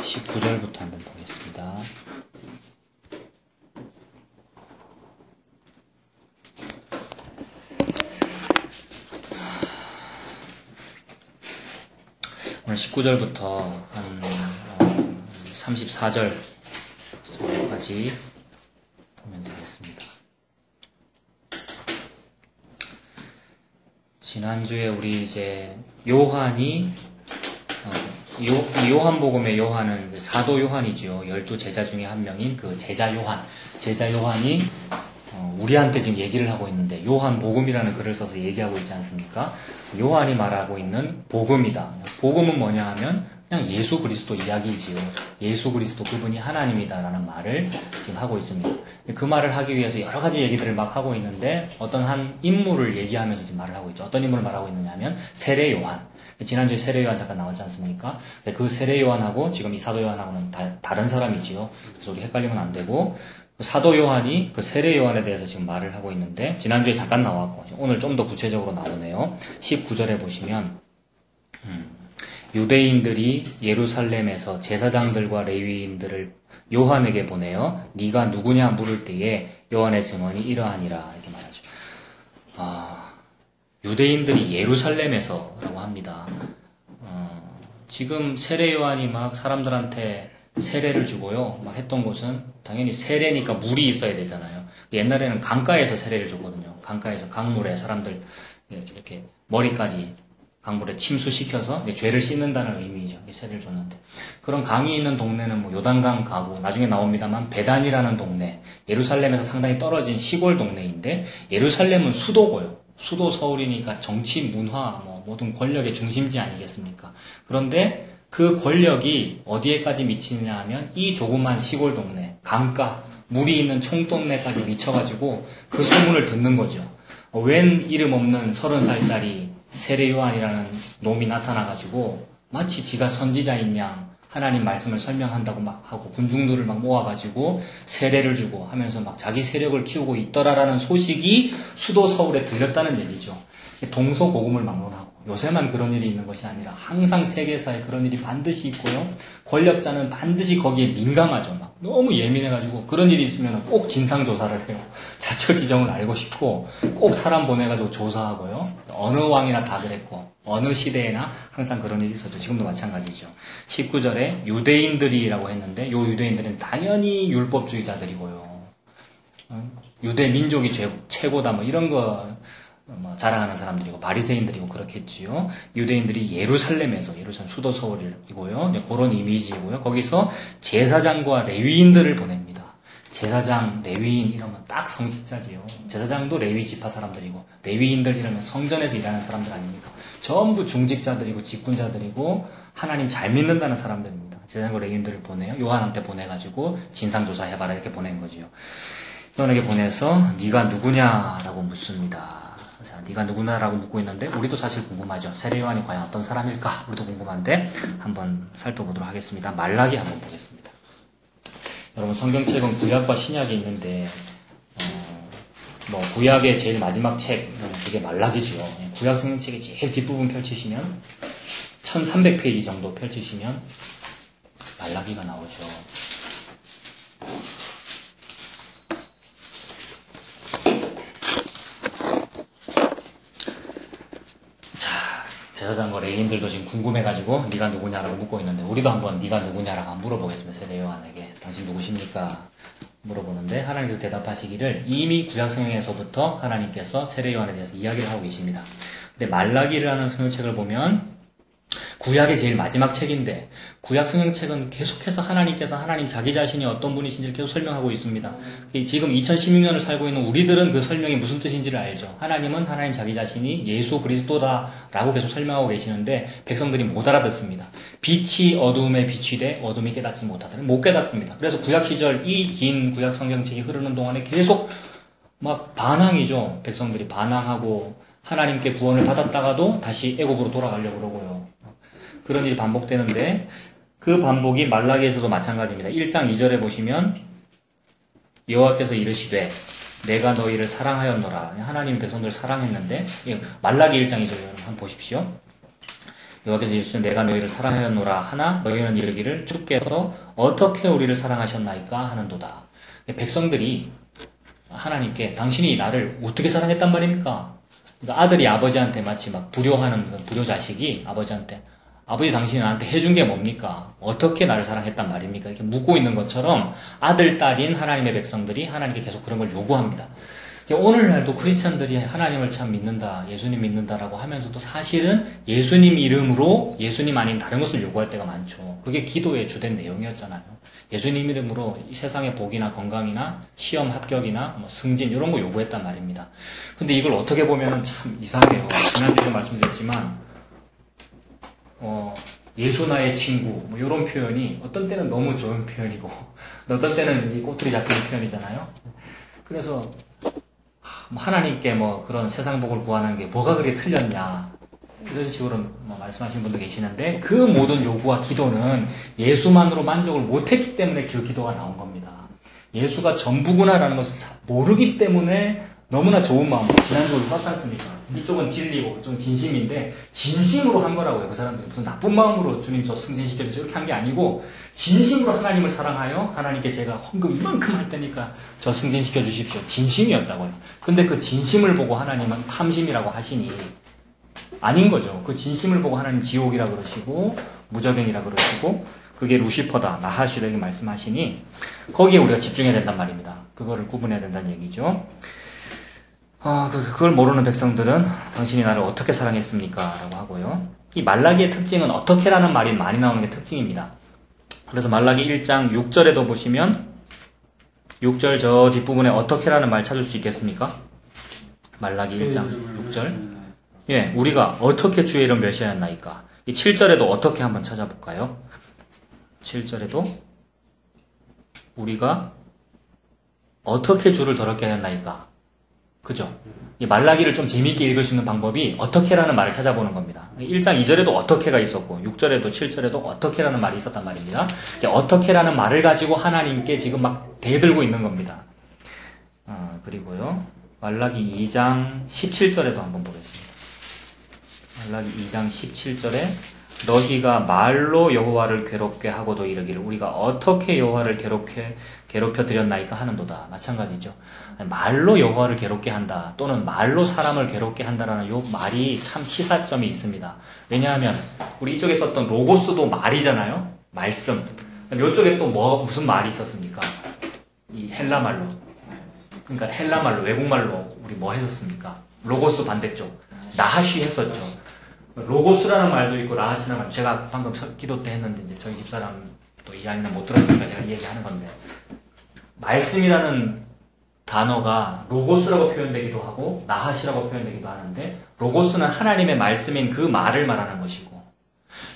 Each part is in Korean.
19절부터 한번 보겠습니다. 오늘 19절부터 한 34절 까지 보면 되겠습니다. 지난주에 우리 이제 요한이 요한복음의 요한은 사도 요한이죠. 12제자 중에 한 명인 그 제자 요한이 우리한테 지금 얘기를 하고 있는데 요한복음이라는 글을 써서 얘기하고 있지 않습니까? 요한이 말하고 있는 복음이다. 복음은 뭐냐 하면 그냥 예수 그리스도 이야기지요. 예수 그리스도 그분이 하나님이다라는 말을 지금 하고 있습니다. 그 말을 하기 위해서 여러 가지 얘기들을 막 하고 있는데 어떤 한 인물을 얘기하면서 지금 말을 하고 있죠. 어떤 인물을 말하고 있느냐면 세례 요한. 지난주에 세례 요한 잠깐 나왔지 않습니까? 그 세례 요한하고 지금 이 사도 요한하고는 다른 사람이지요. 그래서 우리 헷갈리면 안 되고 사도 요한이 그 세례 요한에 대해서 지금 말을 하고 있는데 지난주에 잠깐 나왔고 오늘 좀 더 구체적으로 나오네요. 19절에 보시면 유대인들이 예루살렘에서 제사장들과 레위인들을 요한에게 보내어 네가 누구냐 물을 때에 요한의 증언이 이러하니라 이렇게 말하죠. 유대인들이 예루살렘에서라고 합니다. 지금 세례 요한이 막 사람들한테 세례를 주고요. 막 했던 곳은 당연히 세례니까 물이 있어야 되잖아요. 옛날에는 강가에서 세례를 줬거든요. 강가에서 강물에 사람들 이렇게 머리까지 강물에 침수시켜서 죄를 씻는다는 의미죠. 세례를 줬는데 그런 강이 있는 동네는 뭐 요단강 가고 나중에 나옵니다만 베단이라는 동네, 예루살렘에서 상당히 떨어진 시골 동네인데 예루살렘은 수도고요. 수도 서울이니까 정치, 문화, 모든 권력의 중심지 아니겠습니까? 그런데 그 권력이 어디에까지 미치느냐 하면 이 조그만 시골 동네, 강가, 물이 있는 총동네까지 미쳐가지고 그 소문을 듣는 거죠. 웬 이름 없는 30살짜리 세례 요한이라는 놈이 나타나가지고 마치 지가 선지자인 양 하나님 말씀을 설명한다고 막 하고 군중들을 막 모아가지고 세례를 주고 하면서 막 자기 세력을 키우고 있더라라는 소식이 수도 서울에 들렸다는 얘기죠. 동서고금을 막론하고 요새만 그런 일이 있는 것이 아니라 항상 세계사에 그런 일이 반드시 있고요. 권력자는 반드시 거기에 민감하죠. 막 너무 예민해가지고 그런 일이 있으면 꼭 진상조사를 해요. 자초지종을 알고 싶고 꼭 사람 보내가지고 조사하고요. 어느 왕이나 다 그랬고 어느 시대에나 항상 그런 일이 있었죠. 지금도 마찬가지죠. 19절에 유대인들이라고 했는데 요 유대인들은 당연히 율법주의자들이고요. 유대 민족이 최고다 뭐 이런 거 자랑하는 사람들이고 바리새인들이고 그렇겠지요. 유대인들이 예루살렘 수도 서울이고요. 그런 이미지이고요. 거기서 제사장과 레위인들을 보냅니다. 제사장, 레위인 이러면 딱 성직자지요. 제사장도 레위 지파 사람들이고 레위인들 이러면 성전에서 일하는 사람들 아닙니까? 전부 중직자들이고 직분자들이고 하나님 잘 믿는다는 사람들입니다. 제사장과 레위인들을 보내요. 요한한테 보내가지고 진상조사해봐라 이렇게 보낸 거지요. 요한에게 보내서 네가 누구냐라고 묻습니다. 자, 네가 누구냐라고 묻고 있는데 우리도 사실 궁금하죠. 세례 요한이 과연 어떤 사람일까? 우리도 궁금한데 한번 살펴보도록 하겠습니다. 말라기 한번 보겠습니다. 여러분 성경책은 구약과 신약이 있는데 구약의 제일 마지막 책은 그게 말라기죠. 구약 성경책의 제일 뒷부분 펼치시면 1300페이지 정도 펼치시면 말라기가 나오죠. 제사장과 레위인들도 지금 궁금해가지고 네가 누구냐라고 묻고 있는데 우리도 한번 네가 누구냐라고 한번 물어보겠습니다. 세례 요한에게 당신 누구십니까? 물어보는데 하나님께서 대답하시기를 이미 구약성경에서부터 하나님께서 세례 요한에 대해서 이야기를 하고 계십니다. 근데 말라기라는 성경책을 보면 구약의 제일 마지막 책인데 구약 성경책은 계속해서 하나님께서 하나님 자기 자신이 어떤 분이신지를 계속 설명하고 있습니다. 지금 2016년을 살고 있는 우리들은 그 설명이 무슨 뜻인지를 알죠. 하나님은 하나님 자기 자신이 예수 그리스도다라고 계속 설명하고 계시는데 백성들이 못 알아듣습니다. 빛이 어둠에 비추되 어둠이 깨닫지 못하더니 못 깨닫습니다. 그래서 구약 시절 이 긴 구약 성경책이 흐르는 동안에 계속 막 반항이죠. 백성들이 반항하고 하나님께 구원을 받았다가도 다시 애굽으로 돌아가려고 그러고요. 그런 일이 반복되는데 그 반복이 말라기에서도 마찬가지입니다. 1장 2절에 보시면 여호와께서 이르시되 내가 너희를 사랑하였노라. 하나님 백성들을 사랑했는데 말라기 1장 2절 한번 보십시오. 여호와께서 예수님 내가 너희를 사랑하였노라 하나 너희는 이르기를 주께서 어떻게 우리를 사랑하셨나이까 하는도다. 백성들이 하나님께 당신이 나를 어떻게 사랑했단 말입니까? 그러니까 아들이 아버지한테 마치 막 불효하는 불효 자식이 아버지한테 아버지 당신이 나한테 해준 게 뭡니까? 어떻게 나를 사랑했단 말입니까? 이렇게 묻고 있는 것처럼 아들, 딸인 하나님의 백성들이 하나님께 계속 그런 걸 요구합니다. 오늘날도 크리스찬들이 하나님을 참 믿는다, 예수님 믿는다라고 하면서도 사실은 예수님 이름으로 예수님 아닌 다른 것을 요구할 때가 많죠. 그게 기도의 주된 내용이었잖아요. 예수님 이름으로 이 세상의 복이나 건강이나 시험 합격이나 뭐 승진 이런 거 요구했단 말입니다. 근데 이걸 어떻게 보면 참 이상해요. 지난주에도 말씀드렸지만 예수 나의 친구 뭐 이런 표현이 어떤 때는 너무 좋은 표현이고 어떤 때는 이 꼬투리 잡히는 표현이잖아요. 그래서 하나님께 뭐 그런 세상 복을 구하는 게 뭐가 그리 틀렸냐 이런 식으로 뭐 말씀하시는 분도 계시는데 그 모든 요구와 기도는 예수만으로 만족을 못했기 때문에 그 기도가 나온 겁니다. 예수가 전부구나라는 것을 모르기 때문에 너무나 좋은 마음으로 지난주에 썼지 않습니까? 이쪽은 진리고 좀 진심인데 진심으로 한 거라고요. 그 사람들이 무슨 나쁜 마음으로 주님 저 승진시켜주세요 이렇게 한 게 아니고 진심으로 하나님을 사랑하여 하나님께 제가 헌금 이만큼 할 테니까 저 승진시켜 주십시오. 진심이었다고요. 근데 그 진심을 보고 하나님은 탐심이라고 하시니 아닌 거죠. 그 진심을 보고 하나님 지옥이라 그러시고 무저갱이라 그러시고 그게 루시퍼다 나하시다 이렇게 말씀하시니 거기에 우리가 집중해야 된단 말입니다. 그거를 구분해야 된다는 얘기죠. 그걸 모르는 백성들은 당신이 나를 어떻게 사랑했습니까? 라고 하고요. 이 말라기의 특징은 어떻게라는 말이 많이 나오는 게 특징입니다. 그래서 말라기 1장 6절에도 보시면 6절 저 뒷부분에 어떻게라는 말 찾을 수 있겠습니까? 말라기 1장 6절. 예, 우리가 어떻게 주의 이름 멸시하였나이까? 이 7절에도 어떻게 한번 찾아볼까요? 7절에도 우리가 어떻게 주를 더럽게 하였나이까? 그죠? 이 말라기를 좀 재미있게 읽을 수 있는 방법이 어떻게라는 말을 찾아보는 겁니다. 1장 2절에도 어떻게가 있었고 6절에도 7절에도 어떻게라는 말이 있었단 말입니다. 어떻게라는 말을 가지고 하나님께 지금 막 대들고 있는 겁니다. 그리고요. 말라기 2장 17절에도 한번 보겠습니다. 말라기 2장 17절에 너희가 말로 여호와를 괴롭게 하고도 이르기를 우리가 어떻게 여호와를 괴롭혀 드렸나이까 하는도다. 마찬가지죠. 말로 여호와를 괴롭게 한다 또는 말로 사람을 괴롭게 한다라는 요 말이 참 시사점이 있습니다. 왜냐하면 우리 이쪽에 썼던 로고스도 말이잖아요. 말씀. 이쪽에 또 무슨 말이 있었습니까? 이 헬라말로. 그러니까 헬라말로 외국말로 우리 뭐 했었습니까? 로고스 반대쪽. 나하시 했었죠. 로고스라는 말도 있고 라하시라는 말. 제가 방금 기도 때 했는데 이제 저희 집사람 또 이야기는 못 들었으니까 제가 얘기하는 건데 말씀이라는 단어가 로고스라고 표현되기도 하고 나하시라고 표현되기도 하는데 로고스는 하나님의 말씀인 그 말을 말하는 것이고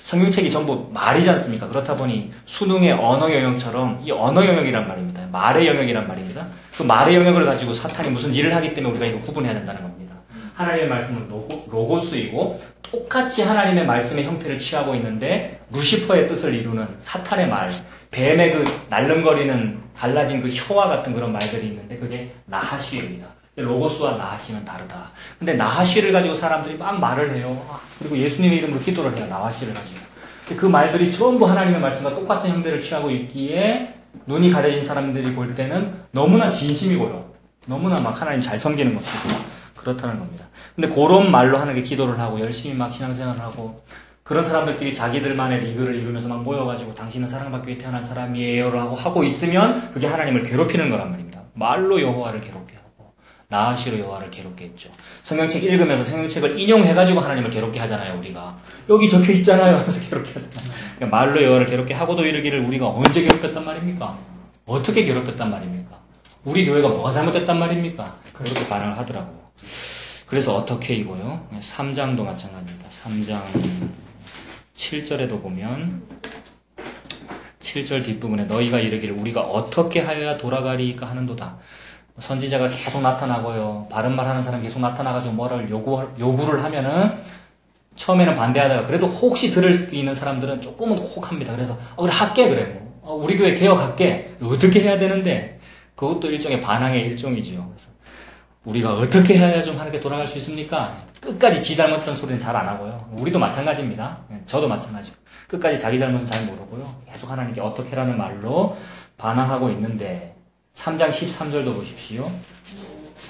성경책이 전부 말이지 않습니까? 그렇다 보니 수능의 언어 영역처럼 이 언어 영역이란 말입니다. 말의 영역이란 말입니다. 그 말의 영역을 가지고 사탄이 무슨 일을 하기 때문에 우리가 이거 구분해야 된다는 겁니다. 하나님의 말씀은 로고스이고 똑같이 하나님의 말씀의 형태를 취하고 있는데 루시퍼의 뜻을 이루는 사탄의 말, 뱀의 그 날름거리는 갈라진 그 혀와 같은 그런 말들이 있는데 그게 나하시입니다. 로고스와 나하시는 다르다. 근데 나하시를 가지고 사람들이 막 말을 해요. 그리고 예수님의 이름으로 기도를 해요. 나하시를 가지고. 그 말들이 전부 하나님의 말씀과 똑같은 형태를 취하고 있기에 눈이 가려진 사람들이 볼 때는 너무나 진심이고요. 너무나 막 하나님 잘 섬기는 것이고 그렇다는 겁니다. 근데 그런 말로 하는 게 기도를 하고 열심히 막 신앙생활을 하고 그런 사람들끼리 자기들만의 리그를 이루면서 막 모여가지고 당신은 사랑받기 위해 태어난 사람이에요 라고 하고 있으면 그게 하나님을 괴롭히는 거란 말입니다. 말로 여호와를 괴롭게 하고 나하시로 여호와를 괴롭게 했죠. 성경책 읽으면서 성경책을 인용해가지고 하나님을 괴롭게 하잖아요. 우리가 여기 적혀 있잖아요 하면서 괴롭게 하잖아요. 그러니까 말로 여호와를 괴롭게 하고도 이르기를 우리가 언제 괴롭혔단 말입니까? 어떻게 괴롭혔단 말입니까? 우리 교회가 뭐가 잘못됐단 말입니까? 그렇게 반응을 하더라고요. 그래서 어떻게이고요. 3장도 마찬가지입니다. 3장 7절에도 보면 7절 뒷부분에 너희가 이르기를 우리가 어떻게 하여야 돌아가리까 하는도다. 선지자가 계속 나타나고요. 바른 말 하는 사람이 계속 나타나가지고 뭐를 요구를 하면은 처음에는 반대하다가 그래도 혹시 들을 수 있는 사람들은 조금은 혹합니다. 그래서 그래 할게 그래. 우리 교회 개혁할게. 어떻게 해야 되는데 그것도 일종의 반항의 일종이지요. 그래서 우리가 어떻게 해야 좀 하나님께 돌아갈 수 있습니까? 끝까지 지 잘못한 소리는 잘 안 하고요. 우리도 마찬가지입니다. 저도 마찬가지고. 끝까지 자기 잘못은 잘 모르고요. 계속 하나님께 어떻게 라는 말로 반항하고 있는데 3장 13절도 보십시오.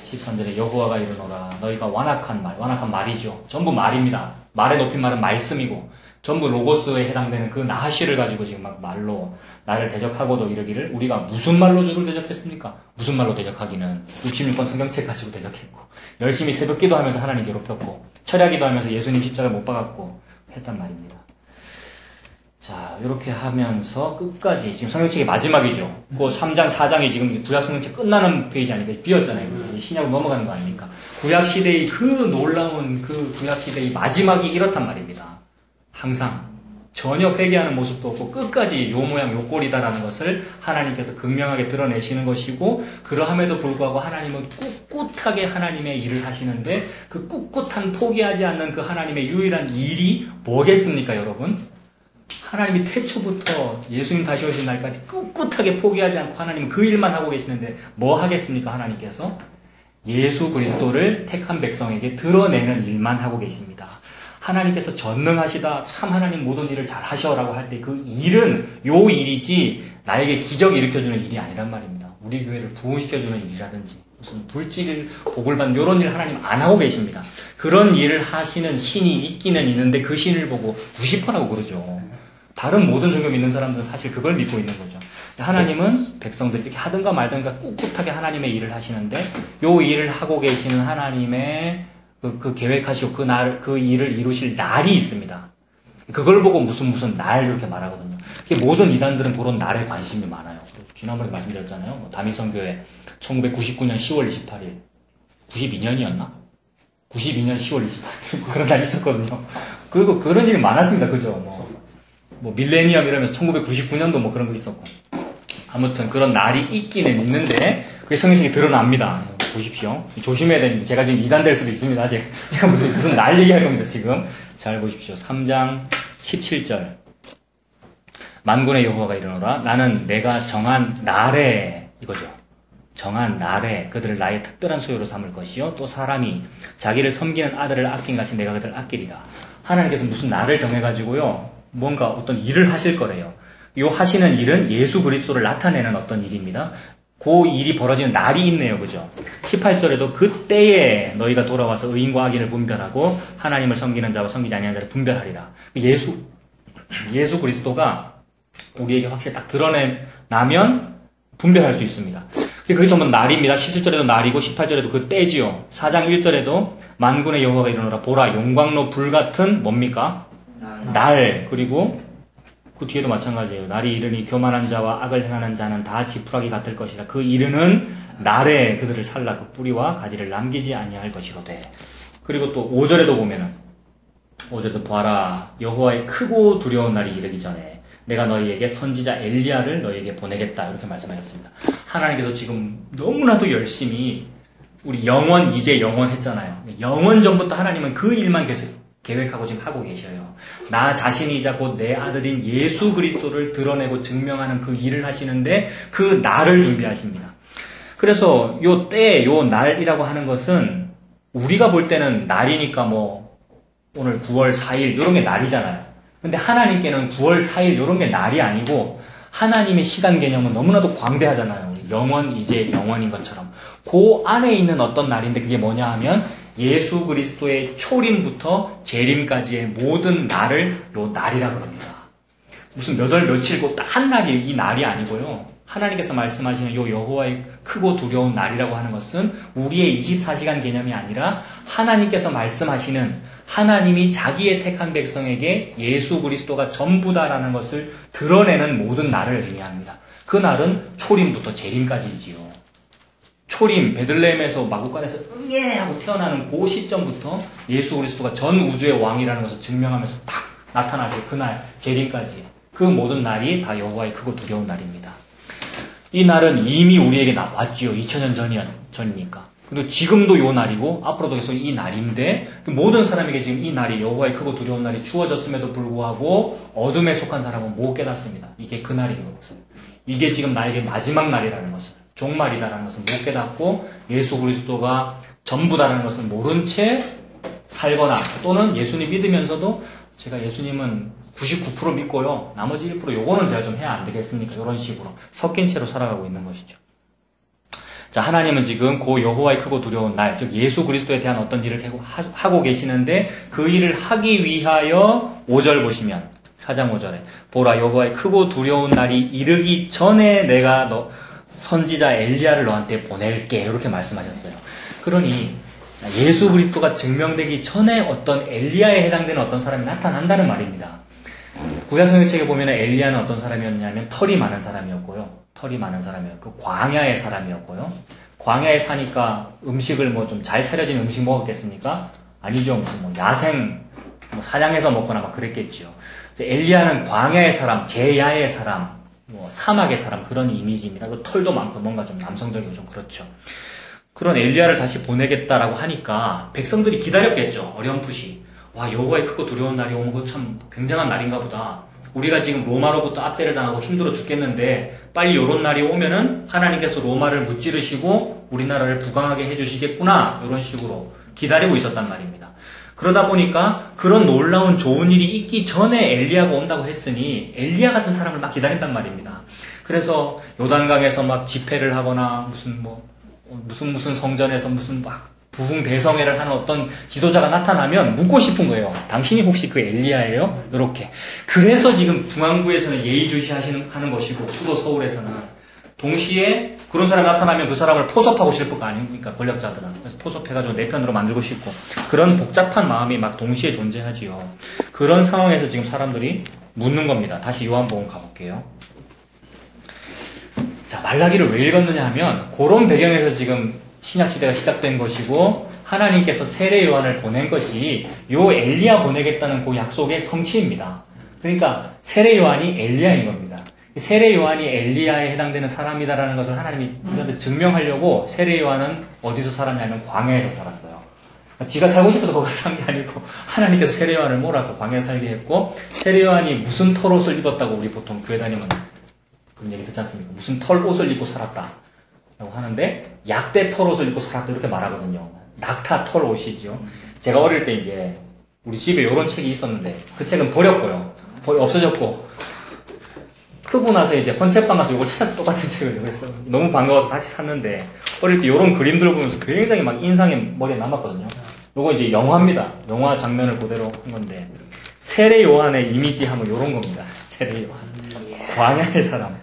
13절에 여호와가 이르노라 너희가 완악한 말이죠. 전부 말입니다. 말의 높임말은 말씀이고 전부 로고스에 해당되는 그 나하시를 가지고 지금 막 말로 나를 대적하고도 이르기를 우리가 무슨 말로 주를 대적했습니까? 무슨 말로 대적하기는 66권 성경책 가지고 대적했고 열심히 새벽 기도하면서 하나님 괴롭혔고 철야 기도하면서 예수님 십자가 못 박았고 했단 말입니다. 자, 이렇게 하면서 끝까지 지금 성경책의 마지막이죠. 그 3장, 4장이 지금 구약 성경책 끝나는 페이지 아닙니까? 비었잖아요. 그래서 신약으로 넘어가는 거 아닙니까? 구약 시대의 그 놀라운 그 구약 시대의 마지막이 이렇단 말입니다. 항상 전혀 회개하는 모습도 없고 끝까지 요 모양 요 꼴이다라는 것을 하나님께서 극명하게 드러내시는 것이고 그러함에도 불구하고 하나님은 꿋꿋하게 하나님의 일을 하시는데 그 꿋꿋한 포기하지 않는 그 하나님의 유일한 일이 뭐겠습니까, 여러분? 하나님이 태초부터 예수님 다시 오신 날까지 꿋꿋하게 포기하지 않고 하나님은 그 일만 하고 계시는데 뭐 하겠습니까? 하나님께서 예수 그리스도를 택한 백성에게 드러내는 일만 하고 계십니다. 하나님께서 전능하시다 참 하나님 모든 일을 잘 하셔라고 할 때 그 일은 요 일이지 나에게 기적 일으켜주는 일이 아니란 말입니다. 우리 교회를 부흥시켜주는 일이라든지 무슨 불질 복을 받는 이런 일 하나님 안 하고 계십니다. 그런 일을 하시는 신이 있기는 있는데 그 신을 보고 무시퍼라고 그러죠. 다른 모든 성경 믿는 사람들은 사실 그걸 믿고 있는 거죠. 하나님은 백성들이 이렇게 하든가 말든가 꿋꿋하게 하나님의 일을 하시는데 요 일을 하고 계시는 하나님의 그 계획하시고 그 일을 이루실 날이 있습니다. 그걸 보고 무슨 날 이렇게 말하거든요. 모든 이단들은 그런 날에 관심이 많아요. 지난번에 말씀드렸잖아요. 다미성교회 1999년 10월 28일 92년이었나? 92년 10월 28일 그런 날이 있었거든요. 그리고 그런 일이 많았습니다. 그죠? 뭐 밀레니엄 이러면서 1999년도 뭐 그런 거 있었고 아무튼 그런 날이 있기는 있는데 그게 성경책에 드러납니다. 보십시오. 조심해야 되는데 제가 지금 이단될 수도 있습니다. 제가 무슨 날 얘기할 겁니다. 지금 잘 보십시오. 3장 17절 만군의 여호와가 이르노라 나는 내가 정한 날에 이거죠. 정한 날에 그들을 나의 특별한 소유로 삼을 것이요 또 사람이 자기를 섬기는 아들을 아낀같이 내가 그들을 아끼리라. 하나님께서 무슨 날을 정해가지고요 뭔가 어떤 일을 하실 거래요. 요 하시는 일은 예수 그리스도를 나타내는 어떤 일입니다. 그 일이 벌어지는 날이 있네요. 그죠? 18절에도 그때에 너희가 돌아와서 의인과 악인을 분별하고 하나님을 섬기는 자와 섬기지 아니하는 자를 분별하리라. 예수 그리스도가 우리에게 확실히 딱 드러내면 분별할 수 있습니다. 그게 전부 날입니다. 17절에도 날이고 18절에도 그 때지요. 4장 1절에도 만군의 여호와가 이르노라 보라 용광로 불같은 뭡니까? 날. 그리고 그 뒤에도 마찬가지예요. 날이 이르니 교만한 자와 악을 행하는 자는 다 지푸라기 같을 것이라. 그 이르는 날에 그들을 살라 그 뿌리와 가지를 남기지 아니할 것이로되. 그리고 또 5절에도 보면은 5절도 보아라 여호와의 크고 두려운 날이 이르기 전에 내가 너희에게 선지자 엘리야를 너희에게 보내겠다. 이렇게 말씀하셨습니다. 하나님께서 지금 너무나도 열심히 우리 영원 이제 영원 했잖아요. 영원 전부터 하나님은 그 일만 계속 계획하고 지금 하고 계셔요. 나 자신이자 곧 내 아들인 예수 그리스도를 드러내고 증명하는 그 일을 하시는데 그 날을 준비하십니다. 그래서 요 때, 요 날이라고 하는 것은 우리가 볼 때는 날이니까 뭐 오늘 9월 4일 이런 게 날이잖아요. 근데 하나님께는 9월 4일 이런 게 날이 아니고 하나님의 시간 개념은 너무나도 광대하잖아요. 영원 이제 영원인 것처럼. 그 안에 있는 어떤 날인데 그게 뭐냐 하면 예수 그리스도의 초림부터 재림까지의 모든 날을 요 날이라고 합니다. 무슨 몇 월 며칠 꼭 딱 한 날이 이 날이 아니고요. 하나님께서 말씀하시는 요 여호와의 크고 두려운 날이라고 하는 것은 우리의 24시간 개념이 아니라 하나님께서 말씀하시는 하나님이 자기의 택한 백성에게 예수 그리스도가 전부다라는 것을 드러내는 모든 날을 의미합니다. 그 날은 초림부터 재림까지이지요. 초림, 베들레헴에서 마구간에서 응애 하고 태어나는 그 시점부터 예수 그리스도가 전 우주의 왕이라는 것을 증명하면서 딱 나타나실 그날, 재림까지 그 모든 날이 다 여호와의 크고 두려운 날입니다. 이 날은 이미 우리에게 왔지요. 2000년 전이니까. 그리고 지금도 요 날이고 앞으로도 계속 이 날인데 모든 사람에게 지금 이 날이 여호와의 크고 두려운 날이 주어졌음에도 불구하고 어둠에 속한 사람은 못 깨닫습니다. 이게 그 날인 것을. 이게 지금 나에게 마지막 날이라는 것을. 종말이다라는 것을 못 깨닫고 예수 그리스도가 전부다라는 것을 모른 채 살거나 또는 예수님 믿으면서도 제가 예수님은 99% 믿고요. 나머지 1% 요거는 제가 좀 해야 안 되겠습니까? 이런 식으로 섞인 채로 살아가고 있는 것이죠. 자, 하나님은 지금 그 여호와의 크고 두려운 날, 즉 예수 그리스도에 대한 어떤 일을 하고 계시는데 그 일을 하기 위하여 5절 보시면 4장 5절에 보라 여호와의 크고 두려운 날이 이르기 전에 내가 너 선지자 엘리야를 너한테 보낼게 이렇게 말씀하셨어요. 그러니 예수 그리스도가 증명되기 전에 어떤 엘리야에 해당되는 어떤 사람이 나타난다는 말입니다. 구약성경책에 보면 엘리야는 어떤 사람이었냐면 털이 많은 사람이었고요. 광야의 사람이었고요. 광야에 사니까 음식을 뭐 좀 잘 차려진 음식 먹었겠습니까? 아니죠. 무슨 뭐 야생 사냥해서 먹거나 막 그랬겠죠. 엘리야는 광야의 사람, 제야의 사람, 뭐 사막의 사람 그런 이미지입니다. 털도 많고 뭔가 좀 남성적이고 좀 그렇죠. 그런 엘리야를 다시 보내겠다라고 하니까 백성들이 기다렸겠죠. 어렴풋이. 와, 여호와의 크고 두려운 날이 오면 그거 참 굉장한 날인가 보다. 우리가 지금 로마로부터 압제를 당하고 힘들어 죽겠는데 빨리 요런 날이 오면은 하나님께서 로마를 무찌르시고 우리나라를 부강하게 해주시겠구나. 이런 식으로 기다리고 있었단 말입니다. 그러다 보니까 그런 놀라운 좋은 일이 있기 전에 엘리야가 온다고 했으니 엘리야 같은 사람을 막 기다린단 말입니다. 그래서 요단강에서 막 집회를 하거나 무슨 성전에서 무슨 막 부흥대성회를 하는 어떤 지도자가 나타나면 묻고 싶은 거예요. 당신이 혹시 그 엘리야예요? 이렇게. 그래서 지금 중앙부에서는 예의주시하는 것이고 수도 서울에서는 동시에 그런 사람이 나타나면 그 사람을 포섭하고 싶을 거 아닙니까? 권력자들은. 그래서 포섭해가지고 내 편으로 만들고 싶고 그런 복잡한 마음이 막 동시에 존재하지요. 그런 상황에서 지금 사람들이 묻는 겁니다. 다시 요한복음 가볼게요. 자, 말라기를 왜 읽었느냐 하면 그런 배경에서 지금 신약시대가 시작된 것이고 하나님께서 세례 요한을 보낸 것이 요 엘리야 보내겠다는 그 약속의 성취입니다. 그러니까 세례 요한이 엘리야인 겁니다. 세례 요한이 엘리야에 해당되는 사람이다라는 것을 하나님이 우리한테 증명하려고 세례 요한은 어디서 살았냐면 광야에서 살았어요. 지가 살고 싶어서 거기 산 게 아니고 하나님께서 세례 요한을 몰아서 광야에 살게 했고 세례 요한이 무슨 털옷을 입었다고 우리 보통 교회 다니면 그런 얘기 듣지 않습니까? 무슨 털옷을 입고 살았다 라고 하는데 약대 털옷을 입고 살았다 이렇게 말하거든요. 낙타 털옷이죠. 제가 어릴 때 이제 우리 집에 이런 책이 있었는데 그 책은 버렸고요. 없어졌고 크고 나서 이제 헌책방 가서 이걸 찾아서 똑같은 책을 했어요. 너무 반가워서 다시 샀는데 어릴 때 이런 그림들을 보면서 굉장히 막 인상이 머리에 남았거든요. 요거 이제 영화입니다. 영화 장면을 그대로 한 건데 세례 요한의 이미지 하면 이런 겁니다. 세례 요한. 광야의 사람.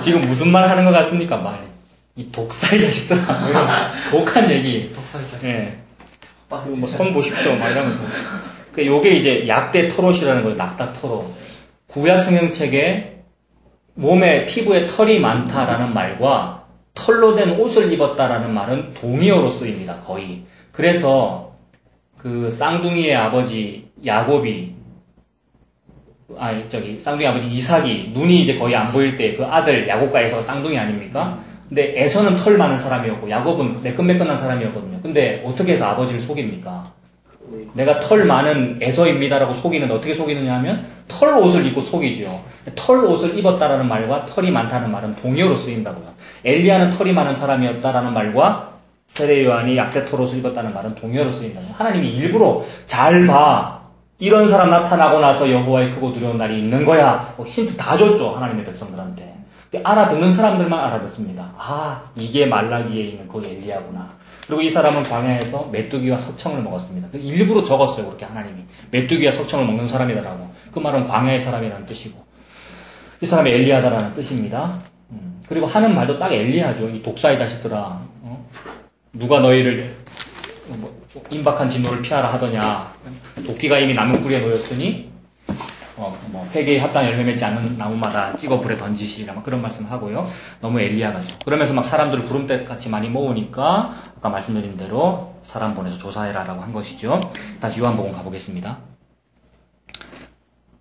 지금 무슨 말 하는 것 같습니까? 이 독사의 자식들아. 독한 얘기. 독사의 자식. 예. 뭐 손 보십시오. 막 이러면서. 요게 이제 약대 털옷이라는 거예요. 낙타 털옷. 구약 성경책에 몸에 피부에 털이 많다라는 말과 털로 된 옷을 입었다라는 말은 동의어로 쓰입니다. 거의. 그래서 그 쌍둥이의 아버지 야곱이 쌍둥이 아버지 이삭이 눈이 이제 거의 안 보일 때 그 아들 야곱과 에서가 쌍둥이 아닙니까? 근데 에서는 털 많은 사람이었고 야곱은 매끈매끈한 사람이었거든요. 근데 어떻게 해서 아버지를 속입니까? 내가 털 많은 에서입니다라고 속이는데 어떻게 속이느냐 하면 털 옷을 입고 속이죠. 털 옷을 입었다라는 말과 털이 많다는 말은 동의어로 쓰인다고요. 엘리야는 털이 많은 사람이었다라는 말과 세례 요한이 약대 털 옷을 입었다는 말은 동의어로 쓰인다고요. 하나님이 일부러 잘 봐. 이런 사람 나타나고 나서 여호와의 크고 두려운 날이 있는 거야. 힌트 다 줬죠. 하나님의 백성들한테. 알아듣는 사람들만 알아듣습니다. 아, 이게 말라기에 있는 그 엘리야구나. 그리고 이 사람은 광야에서 메뚜기와 석청을 먹었습니다. 일부러 적었어요. 그렇게 하나님이. 메뚜기와 석청을 먹는 사람이다라고. 그 말은 광야의 사람이라는 뜻이고. 이 사람이 엘리야다라는 뜻입니다. 그리고 하는 말도 딱 엘리야죠. 이 독사의 자식들아. 누가 너희를 임박한 진노를 피하라 하더냐. 도끼가 이미 나무뿌리에 놓였으니 회개의 합당 열매 맺지 않는 나무마다 찍어 불에 던지시리라 막 그런 말씀 하고요. 너무 엘리야 같죠. 그러면서 막 사람들을 구름대 같이 많이 모으니까 아까 말씀드린 대로 사람 보내서 조사해라라고 한 것이죠. 다시 요한복음 가보겠습니다.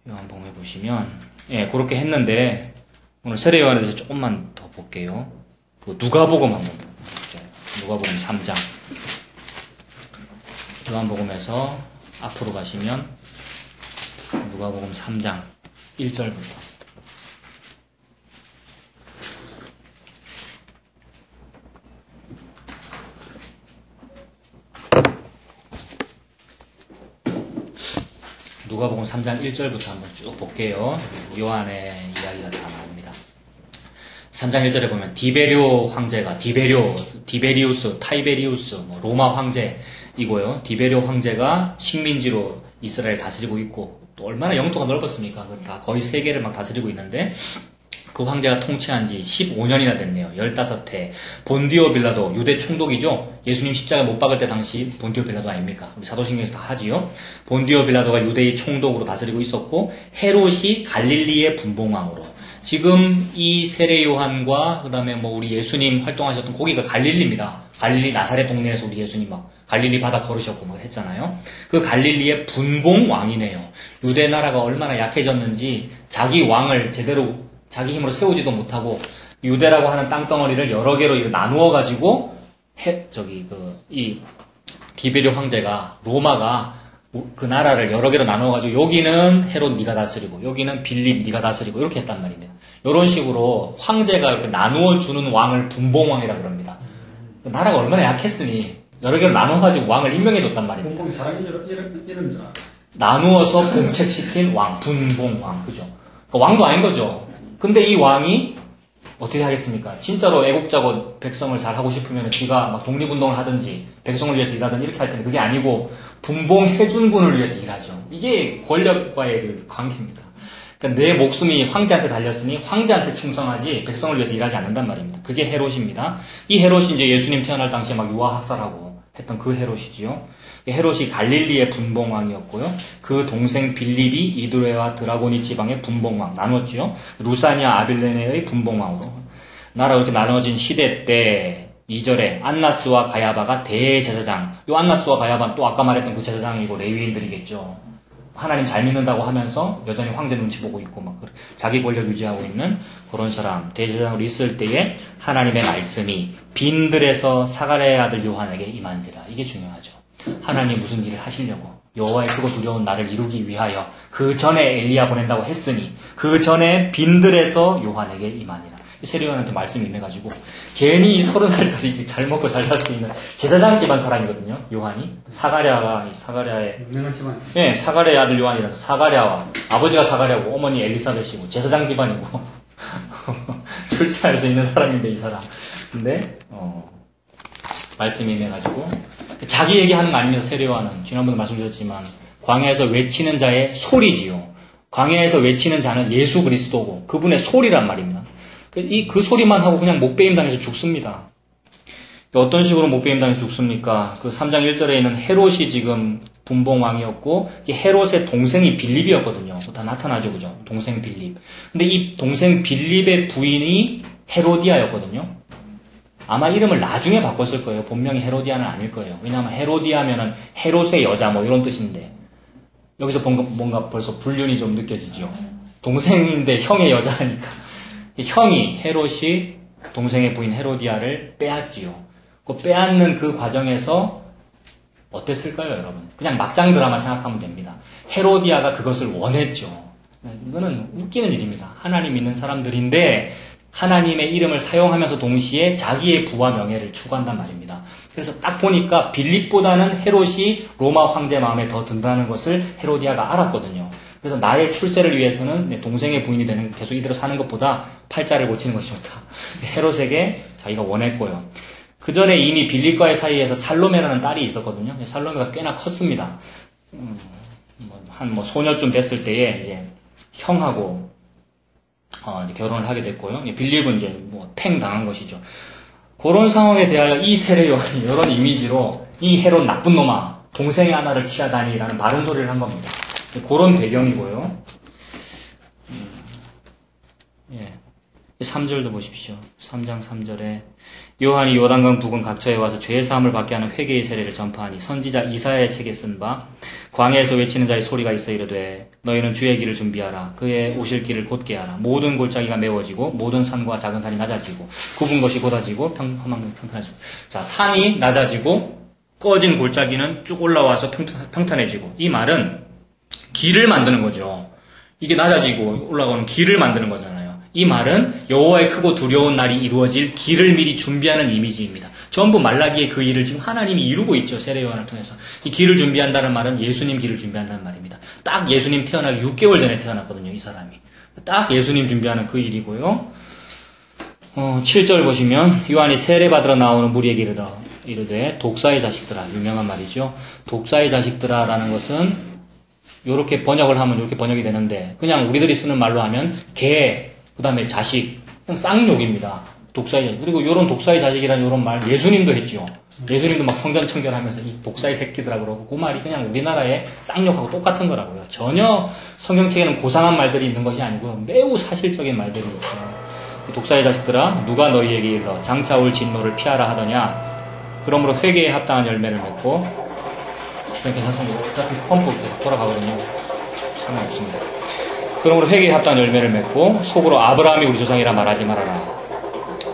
요한복음에 보시면 그렇게 했는데 오늘 세례 요한에 대해서 조금만 더 볼게요. 그 누가복음 한번 보죠. 누가복음 3장. 요한복음에서 앞으로 가시면 누가복음 3장 1절부터 누가복음 3장 1절부터 한번 쭉 볼게요. 요한의 이야기가 다 나옵니다. 3장 1절에 보면 디베리오 황제가 디베리우스, 타이베리우스, 로마 황제이고요. 디베리오 황제가 식민지로 이스라엘 다스리고 있고 또 얼마나 영토가 넓었습니까? 다 거의 세계를 막 다스리고 있는데 그 황제가 통치한 지 15년이나 됐네요. 15해. 본디오 빌라도, 유대 총독이죠. 예수님 십자가 못 박을 때 당시 본디오 빌라도 아닙니까? 우리 사도신경에서 다 하지요. 본디오 빌라도가 유대의 총독으로 다스리고 있었고, 헤롯이 갈릴리의 분봉왕으로. 지금 이 세례 요한과 그다음에 우리 예수님 활동하셨던 거기가 갈릴리입니다. 갈릴리 나사렛 동네에서 우리 예수님 막 갈릴리 바다 걸으셨고 막 했잖아요. 그 갈릴리의 분봉왕이네요. 유대 나라가 얼마나 약해졌는지 자기 왕을 제대로 자기 힘으로 세우지도 못하고 유대라고 하는 땅덩어리를 여러 개로 나누어 가지고 이 디베리오 황제가 로마가 그 나라를 여러 개로 나누어 가지고 여기는 헤롯 네가 다스리고 여기는 빌립 네가 다스리고 이렇게 했단 말입니다. 이런 식으로 황제가 이렇게 나누어 주는 왕을 분봉왕이라고 그럽니다. 나라가 얼마나 약했으니 여러 개로 나누어 가지고 왕을 임명해 줬단 말입니다. 분봉이 사람 이름인 줄 알아. 나누어서 공책시킨 왕, 분봉왕, 그죠? 그러니까 왕도 아닌 거죠. 근데 이 왕이 어떻게 하겠습니까? 진짜로 애국자고 백성을 잘 하고 싶으면 지가 막 독립운동을 하든지 백성을 위해서 일하든 이렇게 할 텐데 그게 아니고 분봉해준 분을 위해서 일하죠. 이게 권력과의 그 관계입니다. 그러니까 내 목숨이 황제한테 달렸으니 황제한테 충성하지 백성을 위해서 일하지 않는단 말입니다. 그게 헤롯입니다. 이 헤롯이 이제 예수님 태어날 당시에 막 유아학살하고 했던 그 헤롯이지요. 헤롯이 갈릴리의 분봉왕이었고요. 그 동생 빌립이 이두레와 드라고니 지방의 분봉왕 나눴지요. 루사니아 아빌레네의 분봉왕으로. 나라가 이렇게 나눠진 시대 때 2절에 안나스와 가야바가 대제사장. 요 안나스와 가야바는 또 아까 말했던 그 제사장이고 레위인들이겠죠. 하나님 잘 믿는다고 하면서 여전히 황제 눈치 보고 있고 막 자기 권력 유지하고 있는 그런 사람 대제사장으로 있을 때에 하나님의 말씀이 빈들에서 사가랴의 아들 요한에게 임한지라. 이게 중요하죠. 하나님 무슨 일을 하시려고 여호와의 크고 두려운 나를 이루기 위하여 그 전에 엘리야 보낸다고 했으니 그 전에 빈들에서 요한에게 임하니라. 세례 요한한테 말씀이 임해가지고 괜히 이 30살짜리 잘 먹고 잘 살 수 있는 제사장 집안 사람이거든요. 요한이 사가랴의 유명한 집안. 예, 사가랴의 아들 요한이라서 사가랴와 아버지가 사가랴고 어머니 엘리사벳이고 제사장 집안이고 출세할 수 있는 사람인데 이 사람. 근데 말씀이 임해가지고 자기 얘기하는 거 아닙니다. 세례 요한은 지난번에 말씀드렸지만 광야에서 외치는 자의 소리지요. 광야에서 외치는 자는 예수 그리스도고 그분의 소리란 말입니다. 그 소리만 하고 그냥 목베임 당해서 죽습니다. 어떤 식으로 목베임 당해서 죽습니까? 그 3장 1절에 있는 헤롯이 지금 분봉왕이었고 헤롯의 동생이 빌립이었거든요. 다 나타나죠, 그죠? 동생 빌립. 근데 이 동생 빌립의 부인이 헤로디아였거든요. 아마 이름을 나중에 바꿨을 거예요. 본명이 헤로디아는 아닐 거예요. 왜냐하면 헤로디아면은 헤롯의 여자 이런 뜻인데 여기서 뭔가 벌써 불륜이 좀 느껴지죠. 동생인데 형의 여자니까 형이 헤롯이 동생의 부인 헤로디아를 빼앗지요. 그 빼앗는 그 과정에서 어땠을까요, 여러분? 그냥 막장 드라마 생각하면 됩니다. 헤로디아가 그것을 원했죠. 이거는 웃기는 일입니다. 하나님 믿는 사람들인데 하나님의 이름을 사용하면서 동시에 자기의 부와 명예를 추구한단 말입니다. 그래서 딱 보니까 빌립보다는 헤롯이 로마 황제 마음에 더 든다는 것을 헤로디아가 알았거든요. 그래서 나의 출세를 위해서는 내 동생의 부인이 되는 계속 이대로 사는 것보다 팔자를 고치는 것이 좋다. 헤롯에게 자기가 원했고요. 그 전에 이미 빌립과의 사이에서 살로메라는 딸이 있었거든요. 살로메가 꽤나 컸습니다. 한 소녀쯤 됐을 때에 이제 형하고 이제 결혼을 하게 됐고요. 빌립은 이제 팽 당한 것이죠. 그런 상황에 대하여 이 세례 요한이 이런 이미지로 이 헤롯 나쁜 놈아 동생의 하나를 취하다니라는 바른 소리를 한 겁니다. 그런 배경이고요. 3절도 보십시오. 3장 3절에 요한이 요단강 부근 각처에 와서 죄의 사함을 받게 하는 회개의 세례를 전파하니 선지자 이사야의 책에 쓴 바 광야에서 외치는 자의 소리가 있어 이르되 너희는 주의 길을 준비하라. 그의 오실 길을 곧게 하라. 모든 골짜기가 메워지고 모든 산과 작은 산이 낮아지고 굽은 것이 곧아지고 평탄해지고. 자, 산이 낮아지고 꺼진 골짜기는 쭉 올라와서 평탄해지고. 이 말은 길을 만드는 거죠. 이게 낮아지고 올라가는 길을 만드는 거잖아요. 이 말은 여호와의 크고 두려운 날이 이루어질 길을 미리 준비하는 이미지입니다. 전부 말라기의 그 일을 지금 하나님이 이루고 있죠. 세례 요한을 통해서. 이 길을 준비한다는 말은 예수님 길을 준비한다는 말입니다. 딱 예수님 태어나기 6개월 전에 태어났거든요. 이 사람이. 딱 예수님 준비하는 그 일이고요. 7절 보시면 요한이 세례받으러 나오는 무리에게 이르되 독사의 자식들아, 유명한 말이죠. 독사의 자식들아 라는 것은 요렇게 번역을 하면 이렇게 번역이 되는데 그냥 우리들이 쓰는 말로 하면 개, 그 다음에 자식, 그냥 쌍욕입니다. 독사의 자식. 그리고 요런 독사의 자식이라는 요런 말 예수님도 했죠. 예수님도 막 성전청결하면서 이 독사의 새끼들아 그러고 그 말이 그냥 우리나라의 쌍욕하고 똑같은 거라고요. 전혀 성경책에는 고상한 말들이 있는 것이 아니고 매우 사실적인 말들이 있죠. 독사의 자식들아 누가 너희에게 일러 장차 올 진노를 피하라 하더냐. 그러므로 회개에 합당한 열매를 맺고 괜찮습니다. 어차피 펌프 계속 돌아가거든요. 상관없습니다. 그러므로 회개에 합당한 열매를 맺고 속으로 아브라함이 우리 조상이라 말하지 말아라.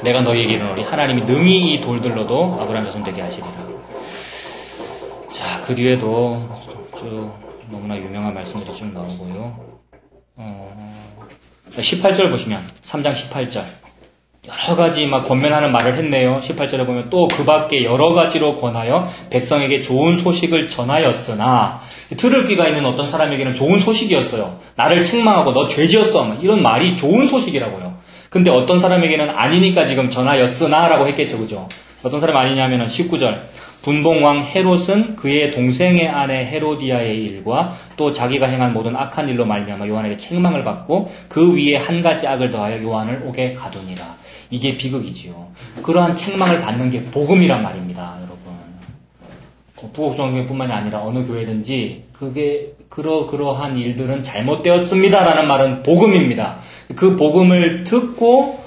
내가 너희에게 이르노니 하나님이 능히 이 돌들로도 아브라함 자손 되게 하시리라. 자, 그 뒤에도 쭉 너무나 유명한 말씀들이 쭉 나오고요. 18절 보시면 3장 18절 여러 가지 막 권면하는 말을 했네요. 18절에 보면 또 그 밖에 여러 가지로 권하여 백성에게 좋은 소식을 전하였으나 들을 귀가 있는 어떤 사람에게는 좋은 소식이었어요. 나를 책망하고 너 죄지었어 이런 말이 좋은 소식이라고요. 근데 어떤 사람에게는 아니니까 지금 전하였으나 라고 했겠죠. 그죠? 어떤 사람이 아니냐면 19절 분봉왕 헤롯은 그의 동생의 아내 헤로디아의 일과 또 자기가 행한 모든 악한 일로 말미암아 요한에게 책망을 받고 그 위에 한 가지 악을 더하여 요한을 옥에 가두니라. 이게 비극이지요. 그러한 책망을 받는 게 복음이란 말입니다, 여러분. 부곡성교회뿐만이 아니라 어느 교회든지 그게 그러한 일들은 잘못되었습니다라는 말은 복음입니다. 그 복음을 듣고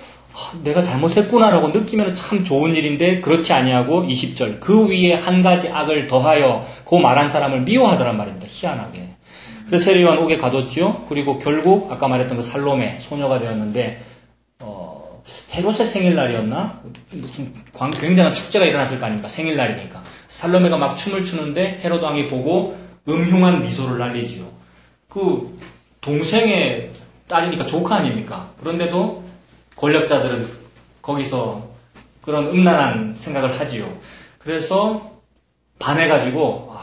내가 잘못했구나라고 느끼면 참 좋은 일인데 그렇지 아니하고 20절 그 위에 한 가지 악을 더하여 그 말한 사람을 미워하더란 말입니다. 희한하게. 그래서 세례 요한 옥에 가뒀죠. 그리고 결국 아까 말했던 그 살로메 소녀가 되었는데 헤롯의 생일날이었나? 무슨 굉장한 축제가 일어났을 거 아닙니까? 생일날이니까. 살로메가 막 춤을 추는데 헤롯 왕이 보고 음흉한 미소를 날리지요. 그 동생의 딸이니까 조카 아닙니까? 그런데도 권력자들은 거기서 그런 음란한 생각을 하지요. 그래서 반해가지고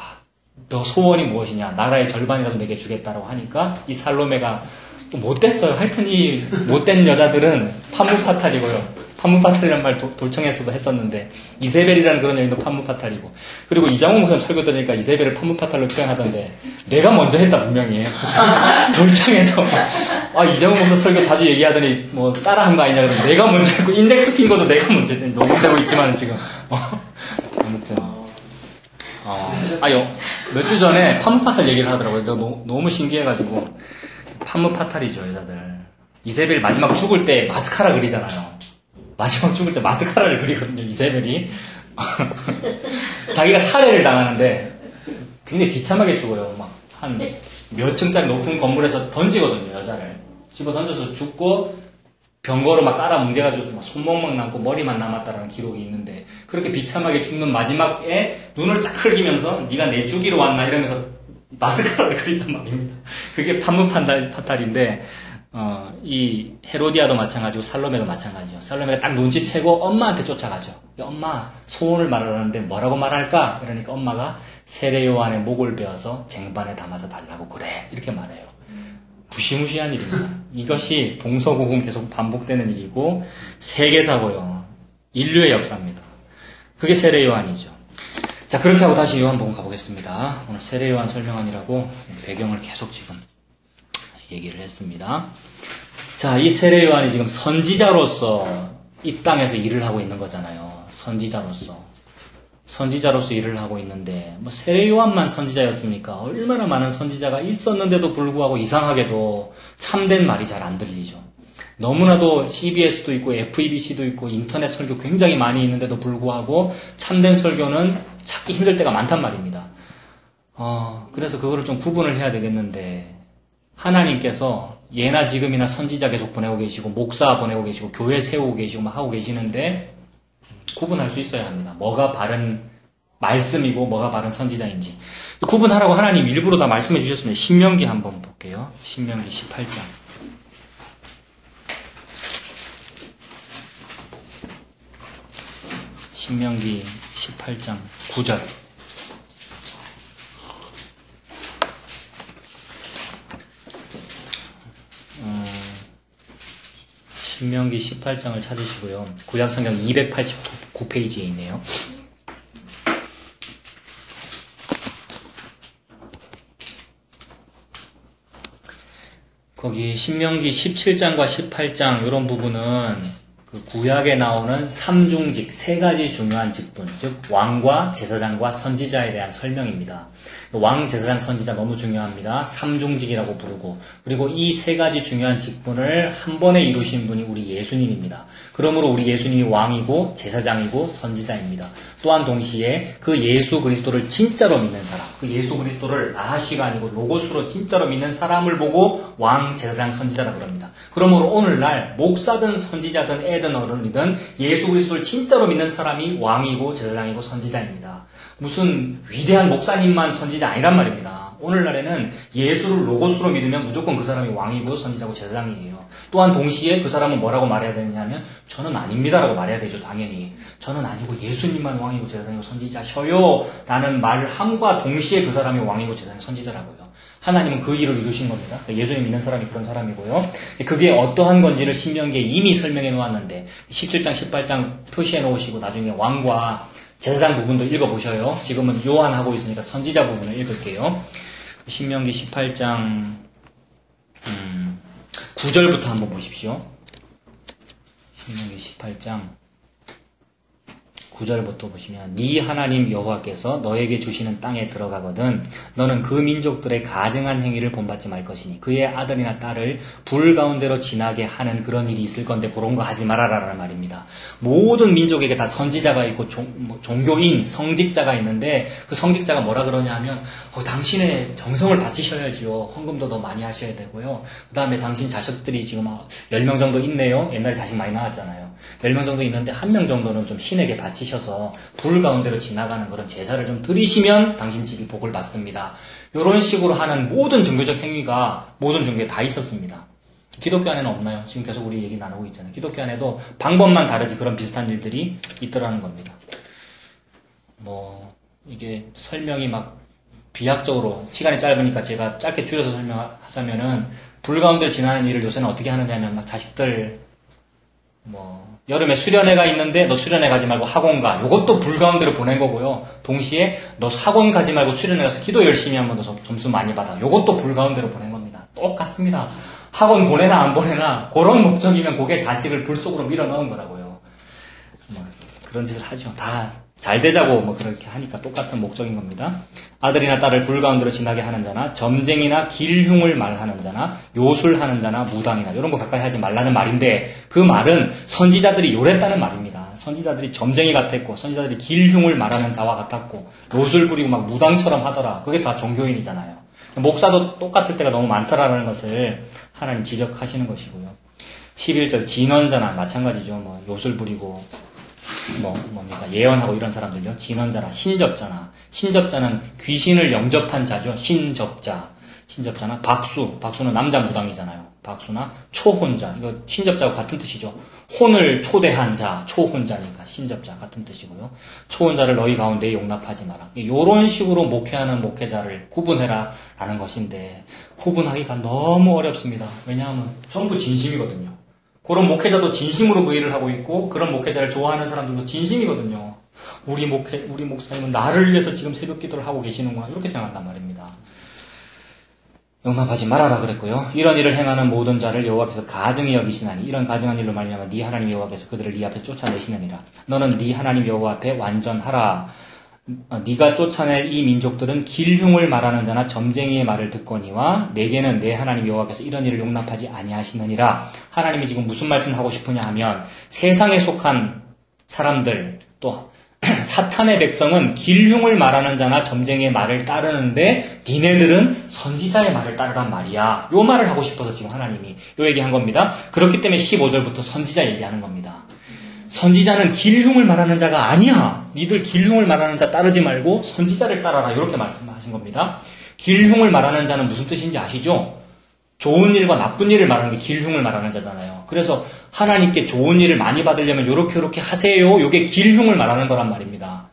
너 소원이 무엇이냐? 나라의 절반이라도 내게 주겠다라고 하니까 이 살로메가 또 못됐어요. 하여튼 이 못된 여자들은 판무파탈이고요. 판무파탈이라는 말 돌청에서도 했었는데 이세벨이라는 그런 여인도 판무파탈이고 그리고 이장훈 목사님 설교 들으니까 이세벨을 판무파탈로 표현하던데 내가 먼저 했다 분명히 돌청에서 이장훈 목사 설교 자주 얘기하더니 뭐 따라한 거 아니냐 그러면 내가 먼저 했고 인덱스 핀 것도 내가 먼저 했더니 녹음되고 있지만 지금 아무튼 몇 주 전에 판무파탈 얘기를 하더라고요. 너무 신기해가지고 판무파탈이죠 여자들. 이세벨 마지막 죽을 때 마스카라 그리잖아요. 마지막 죽을 때 마스카라를 그리거든요, 이세벨이. 자기가 살해를 당하는데 굉장히 비참하게 죽어요. 막 한 몇 층짜리 높은 건물에서 던지거든요, 여자를. 집어 던져서 죽고 병거로 막 깔아 뭉개가지고 막 손목만 남고 머리만 남았다라는 기록이 있는데 그렇게 비참하게 죽는 마지막에 눈을 쫙 흘기면서 네가 내 죽이러 왔나 이러면서 마스카라를 그린단 말입니다. 그게 판무파탈인데 이 헤로디아도 마찬가지고 살로메도 마찬가지죠. 살로메가 딱 눈치채고 엄마한테 쫓아가죠. 엄마 소원을 말하는데 뭐라고 말할까? 이러니까 엄마가 세례 요한의 목을 베어서 쟁반에 담아서 달라고 그래 이렇게 말해요. 무시무시한 일입니다. 이것이 동서고금 계속 반복되는 일이고 세계사고요. 인류의 역사입니다. 그게 세례 요한이죠. 자, 그렇게 하고 다시 요한복음 가보겠습니다. 오늘 세례 요한 설명하느라고 배경을 계속 지금 얘기를 했습니다. 자, 이 세례 요한이 지금 선지자로서 이 땅에서 일을 하고 있는 거잖아요. 선지자로서 일을 하고 있는데 뭐 세례 요한만 선지자였습니까? 얼마나 많은 선지자가 있었는데도 불구하고 이상하게도 참된 말이 잘 안 들리죠. 너무나도 CBS도 있고 FEBC도 있고 인터넷 설교 굉장히 많이 있는데도 불구하고 참된 설교는 찾기 힘들 때가 많단 말입니다. 그래서 그거를 좀 구분을 해야 되겠는데 하나님께서 예나 지금이나 선지자 계속 보내고 계시고 목사 보내고 계시고 교회 세우고 계시고 막 하고 계시는데 구분할 수 있어야 합니다. 뭐가 바른 말씀이고 뭐가 바른 선지자인지 구분하라고 하나님 일부러 다 말씀해 주셨습니다. 신명기 한번 볼게요. 신명기 18장 신명기 18장 9절. 신명기 18장을 찾으시고요. 구약성경 289페이지에 있네요. 거기 신명기 17장과 18장 이런 부분은 그 구약에 나오는 삼중직, 세 가지 중요한 직분, 즉 왕과 제사장과 선지자에 대한 설명입니다. 왕, 제사장, 선지자 너무 중요합니다. 삼중직이라고 부르고, 그리고 이 세 가지 중요한 직분을 한 번에 이루신 분이 우리 예수님입니다. 그러므로 우리 예수님이 왕이고 제사장이고 선지자입니다. 또한 동시에 그 예수 그리스도를 진짜로 믿는 사람, 그 예수 그리스도를 아하시가 아니고 로고스로 진짜로 믿는 사람을 보고 왕, 제사장, 선지자라고 합니다. 그러므로 오늘날 목사든 선지자든 애든 어른이든 예수 그리스도를 진짜로 믿는 사람이 왕이고 제사장이고 선지자입니다. 무슨 위대한 목사님만 선지자 아니란 말입니다. 오늘날에는 예수를 로고스로 믿으면 무조건 그 사람이 왕이고 선지자고 제사장이에요. 또한 동시에 그 사람은 뭐라고 말해야 되느냐면 저는 아닙니다라고 말해야 되죠. 당연히 저는 아니고 예수님만 왕이고 제사장이고 선지자셔요 라는 말을 함과 동시에 그 사람이 왕이고 제사장이고 선지자라고요. 하나님은 그 일을 이루신 겁니다. 예수님 믿는 사람이 그런 사람이고요. 그게 어떠한 건지를 신명기에 이미 설명해 놓았는데 17장 18장 표시해 놓으시고 나중에 왕과 제사장 부분도 읽어보셔요. 지금은 요한하고 있으니까 선지자 부분을 읽을게요. 신명기 18장 9절부터 한번 보십시오. 신명기 18장 9절부터 보시면 네 하나님 여호와께서 너에게 주시는 땅에 들어가거든 너는 그 민족들의 가증한 행위를 본받지 말 것이니 그의 아들이나 딸을 불 가운데로 지나게 하는 그런 일이 있을 건데 그런 거 하지 말아라라는 말입니다. 모든 민족에게 다 선지자가 있고 종교인, 성직자가 있는데 그 성직자가 뭐라 그러냐 하면 당신의 정성을 바치셔야지요. 헌금도 더 많이 하셔야 되고요. 그 다음에 당신 자식들이 지금 10명 정도 있네요. 옛날에 자식 많이 낳았잖아요. 10명 정도 있는데 1명 정도는 좀 신에게 바치셔서 불 가운데로 지나가는 그런 제사를 좀 드리시면 당신 집이 복을 받습니다. 이런 식으로 하는 모든 종교적 행위가 모든 종교에 다 있었습니다. 기독교 안에는 없나요? 지금 계속 우리 얘기 나누고 있잖아요. 기독교 안에도 방법만 다르지 그런 비슷한 일들이 있더라는 겁니다. 이게 설명이 막 비약적으로 시간이 짧으니까 제가 짧게 줄여서 설명하자면은 불 가운데로 지나는 일을 요새는 어떻게 하느냐면 막 자식들 여름에 수련회가 있는데 너 수련회 가지 말고 학원 가. 요것도 불 가운데로 보낸 거고요. 동시에 너 학원 가지 말고 수련회 가서 기도 열심히 하면 너 점수 많이 받아. 요것도 불 가운데로 보낸 겁니다. 똑같습니다. 학원 보내나 안 보내나 그런 목적이면 그게 자식을 불 속으로 밀어 넣은 거라고요. 그런 짓을 하죠. 다 잘 되자고 그렇게 하니까 똑같은 목적인 겁니다. 아들이나 딸을 불 가운데로 지나게 하는 자나 점쟁이나 길흉을 말하는 자나 요술하는 자나 무당이나 이런 거 가까이 하지 말라는 말인데 그 말은 선지자들이 요랬다는 말입니다. 선지자들이 점쟁이 같았고 선지자들이 길흉을 말하는 자와 같았고 요술 부리고 막 무당처럼 하더라. 그게 다 종교인이잖아요. 목사도 똑같을 때가 너무 많더라라는 것을 하나님 지적하시는 것이고요. 11절 진언자나 마찬가지죠. 요술 부리고 예언하고 이런 사람들요. 진언자나 신접자는 귀신을 영접한 자죠. 신접자나 박수는 남자 무당이잖아요. 박수나 초혼자, 이거 신접자와 같은 뜻이죠. 혼을 초대한 자, 초혼자니까 신접자 같은 뜻이고요. 초혼자를 너희 가운데 용납하지 마라. 이런 식으로 목회하는 목회자를 구분해라 라는 것인데 구분하기가 너무 어렵습니다. 왜냐하면 전부 진심이거든요. 그런 목회자도 진심으로 그 일을 하고 있고 그런 목회자를 좋아하는 사람들도 진심이거든요. 우리 목사님은 나를 위해서 지금 새벽 기도를 하고 계시는구나 이렇게 생각한단 말입니다. 용납하지 말아라 그랬고요. 이런 일을 행하는 모든 자를 여호와께서 가증히 여기시나니 이런 가증한 일로 말미암아 네 하나님 여호와께서 그들을 네 앞에 쫓아내시느니라. 너는 네 하나님 여호와 앞에 완전하라. 네가 쫓아낼 이 민족들은 길흉을 말하는 자나 점쟁이의 말을 듣거니와 내게는 내 하나님 여호와께서 이런 일을 용납하지 아니하시느니라. 하나님이 지금 무슨 말씀을 하고 싶으냐 하면 세상에 속한 사람들 또 사탄의 백성은 길흉을 말하는 자나 점쟁이의 말을 따르는데 니네들은 선지자의 말을 따르란 말이야. 요 말을 하고 싶어서 지금 하나님이 요 얘기한 겁니다. 그렇기 때문에 15절부터 선지자 얘기하는 겁니다. 선지자는 길흉을 말하는 자가 아니야. 니들 길흉을 말하는 자 따르지 말고 선지자를 따라라. 이렇게 말씀하신 겁니다. 길흉을 말하는 자는 무슨 뜻인지 아시죠? 좋은 일과 나쁜 일을 말하는 게 길흉을 말하는 자잖아요. 그래서 하나님께 좋은 일을 많이 받으려면 요렇게 하세요. 요게 길흉을 말하는 거란 말입니다.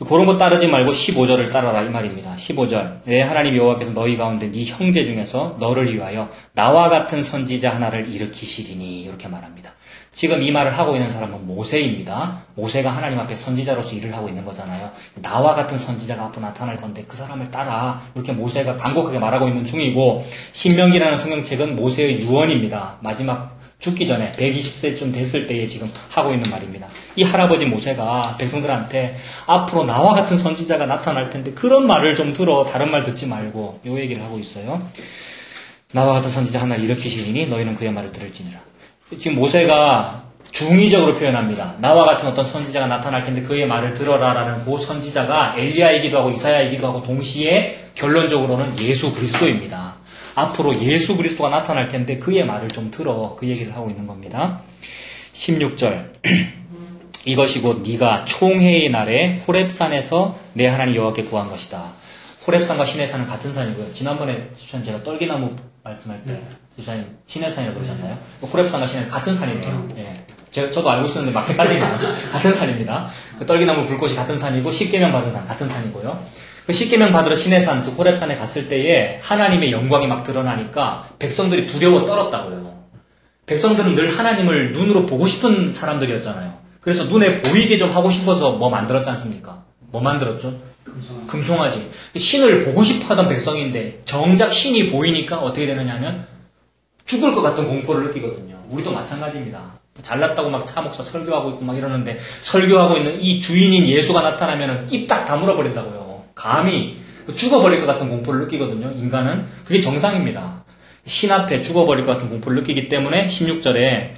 그런 거 따르지 말고 15절을 따라라 이 말입니다. 15절. 내 하나님 여호와께서 너희 가운데 네 형제 중에서 너를 위하여 나와 같은 선지자 하나를 일으키시리니 이렇게 말합니다. 지금 이 말을 하고 있는 사람은 모세입니다. 모세가 하나님 앞에 선지자로서 일을 하고 있는 거잖아요. 나와 같은 선지자가 앞으로 나타날 건데 그 사람을 따라 이렇게 모세가 간곡하게 말하고 있는 중이고, 신명기라는 성경책은 모세의 유언입니다. 마지막 죽기 전에 120세쯤 됐을 때에 지금 하고 있는 말입니다. 이 할아버지 모세가 백성들한테 앞으로 나와 같은 선지자가 나타날 텐데 그런 말을 좀 들어, 다른 말 듣지 말고 요 얘기를 하고 있어요. 나와 같은 선지자 하나를 일으키시리니 너희는 그의 말을 들을지니라. 지금 모세가 중의적으로 표현합니다. 나와 같은 어떤 선지자가 나타날 텐데 그의 말을 들어라라는 그 선지자가 엘리야이기도 하고 이사야이기도 하고 동시에 결론적으로는 예수 그리스도입니다. 앞으로 예수 그리스도가 나타날 텐데 그의 말을 좀 들어, 그 얘기를 하고 있는 겁니다. 16절. 이것이 곧 네가 총회의 날에 호렙산에서 내 하나님 여호와께 구한 것이다. 호렙산과 시내산은 같은 산이고요. 지난번에 제가 떨기나무 말씀할 때 집사님 시내산이라고 그러셨나요? 호렙산과 시내산 같은 산이네요. 예. 저도 알고 있었는데 막 헷갈리네요. 같은 산입니다. 그 떨기나무 불꽃이 같은 산이고 십계명 받은 산 같은 산이고요. 그 십계명 받으러 시내산, 즉 호렙산에 갔을 때에 하나님의 영광이 막 드러나니까 백성들이 두려워 떨었다고요. 백성들은 늘 하나님을 눈으로 보고 싶은 사람들이었잖아요. 그래서 눈에 보이게 좀 하고 싶어서 뭐 만들었지 않습니까? 뭐 만들었죠? 금송아지. 신을 보고 싶어 하던 백성인데 정작 신이 보이니까 어떻게 되느냐 하면 죽을 것 같은 공포를 느끼거든요. 우리도 마찬가지입니다. 잘났다고 막 차목사 설교하고 있고 막 이러는데 설교하고 있는 이 주인인 예수가 나타나면 입 딱 다물어 버린다고요. 감히 죽어버릴 것 같은 공포를 느끼거든요. 인간은. 그게 정상입니다. 신 앞에 죽어버릴 것 같은 공포를 느끼기 때문에 16절에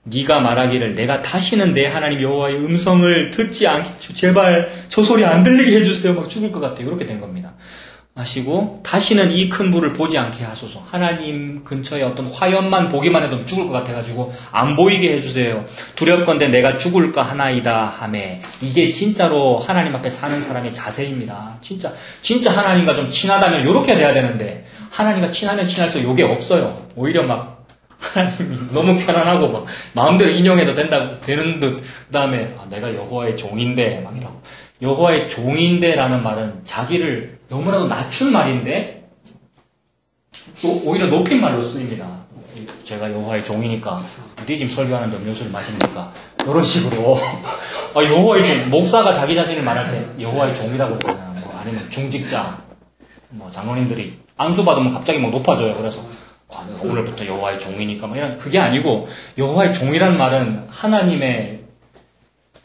네가 말하기를 내가 다시는 내 하나님 여호와의 음성을 듣지 않게 제발 저 소리 안 들리게 해주세요. 막 죽을 것 같아요. 이렇게 된 겁니다. 하시고 다시는 이 큰 불을 보지 않게 하소서. 하나님 근처에 어떤 화염만 보기만 해도 죽을 것 같아가지고 안 보이게 해주세요. 두렵건대 내가 죽을까 하나이다 하매. 이게 진짜로 하나님 앞에 사는 사람의 자세입니다. 진짜 하나님과 좀 친하다면 이렇게 돼야 되는데 하나님과 친하면 친할수록 요게 없어요. 오히려 막 하나님이 너무 편안하고 막 마음대로 인용해도 되는 듯. 그 다음에 내가 여호와의 종인데 막 이러고. 여호와의 종인데라는 말은 자기를 너무나도 낮춘 말인데 또 오히려 높인 말로 쓰입니다. 제가 여호와의 종이니까 어디 지금 설교하는데 음료수를 마십니까? 이런 식으로 여호와의 종, 목사가 자기 자신을 말할 때 여호와의 종이라고 그러잖아요. 뭐 아니면 중직자, 뭐 장로님들이 안수 받으면 갑자기 막 높아져요. 그래서 오늘부터 여호와의 종이니까 막 이런, 그게 아니고 여호와의 종이라는 말은 하나님의,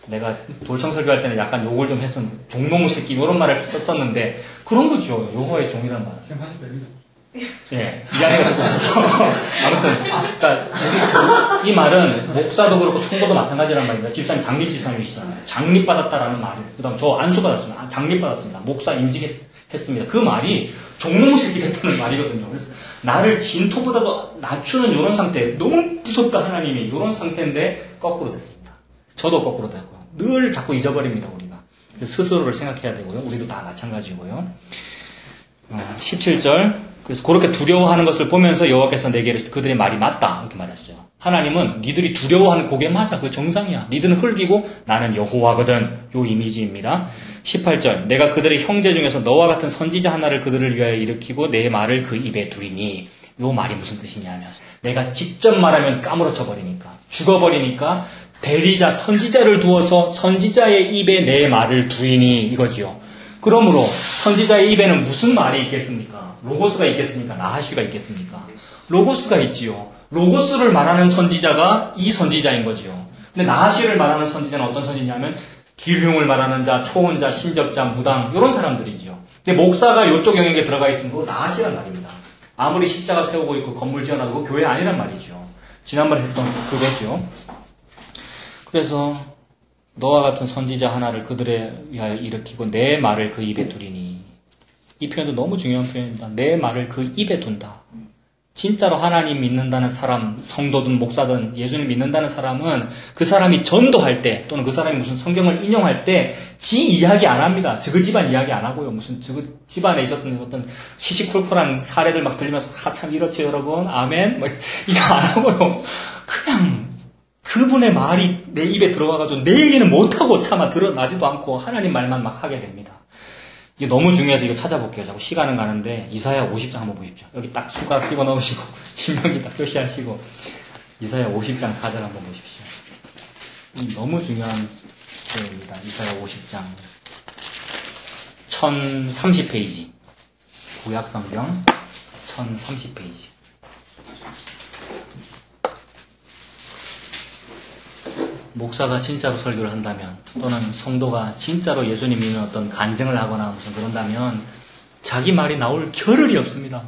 내가 돌청 설교할 때는 약간 욕을 좀 했었는데 종놈의 새끼 이런 말을 썼었는데 그런 거죠. 여호와의 종이라는 말. 예, 이 아내가 듣고 있어서 아무튼 그러니까 이 말은 목사도 그렇고 성도도 마찬가지란 말입니다. 집사님 장립 집사님이시잖아요. 장립 받았다라는 말. 그다음 저 안수 받았습니다. 장립 받았습니다. 목사 임직했습니다. 그 말이 종놈의 새끼 됐다는 말이거든요. 그래서 나를 진토보다도 낮추는 이런 상태, 너무 무섭다 하나님이, 이런 상태인데 거꾸로 됐습니다. 저도 거꾸로 됐고요. 늘 자꾸 잊어버립니다, 우리가. 스스로를 생각해야 되고요. 우리도 다 마찬가지고요. 17절. 그래서 그렇게 두려워하는 것을 보면서 여호와께서 내게 그들의 말이 맞다 이렇게 말했어요. 하나님은 니들이 두려워하는 그게 맞아. 그 정상이야. 니들은 흙이고 나는 여호와거든. 요 이미지입니다. 18절. 내가 그들의 형제 중에서 너와 같은 선지자 하나를 그들을 위하여 일으키고 내 말을 그 입에 두리니. 요 말이 무슨 뜻이냐면 내가 직접 말하면 까무러쳐 버리니까, 죽어버리니까 대리자, 선지자를 두어서 선지자의 입에 내 말을 두리니 이거지요. 그러므로 선지자의 입에는 무슨 말이 있겠습니까? 로고스가 있겠습니까? 나하시가 있겠습니까? 로고스가 있지요. 로고스를 말하는 선지자가 이 선지자인 거지요. 근데 나하시를 말하는 선지자는 어떤 선지냐면 길흉을 말하는 자, 초혼자, 신접자, 무당 이런 사람들이지요. 근데 목사가 이쪽 영역에 들어가 있으면 그거 나하시란 말입니다. 아무리 십자가 세우고 있고 건물 지어놔도 그거 교회 아니란 말이죠. 지난번에 했던 그거죠. 그래서 너와 같은 선지자 하나를 그들에 위하여 일으키고 내 말을 그 입에 두리니. 이 표현도 너무 중요한 표현입니다. 내 말을 그 입에 둔다. 진짜로 하나님 믿는다는 사람, 성도든 목사든 예수님 믿는다는 사람은 그 사람이 전도할 때 또는 그 사람이 무슨 성경을 인용할 때 지 이야기 안 합니다. 그 집안 이야기 안 하고요. 무슨 그 집안에 있었던 어떤 시시콜콜한 사례들 막 들리면서 참 이렇죠 여러분 아멘 뭐 이거 안 하고요. 그냥 그분의 말이 내 입에 들어가가지고 내 얘기는 못하고 차마 드러나지도 않고 하나님 말만 막 하게 됩니다. 이게 너무 중요해서 이거 찾아볼게요. 자꾸 시간은 가는데 이사야 50장 한번 보십시오. 여기 딱 손가락 집어 넣으시고 신명기 딱 표시하시고 이사야 50장 4절 한번 보십시오. 이 너무 중요한 내용입니다. 이사야 50장 1030페이지 구약성경 1030페이지 목사가 진짜로 설교를 한다면 또는 성도가 진짜로 예수님 믿는 어떤 간증을 하거나 무슨 그런다면 자기 말이 나올 겨를이 없습니다.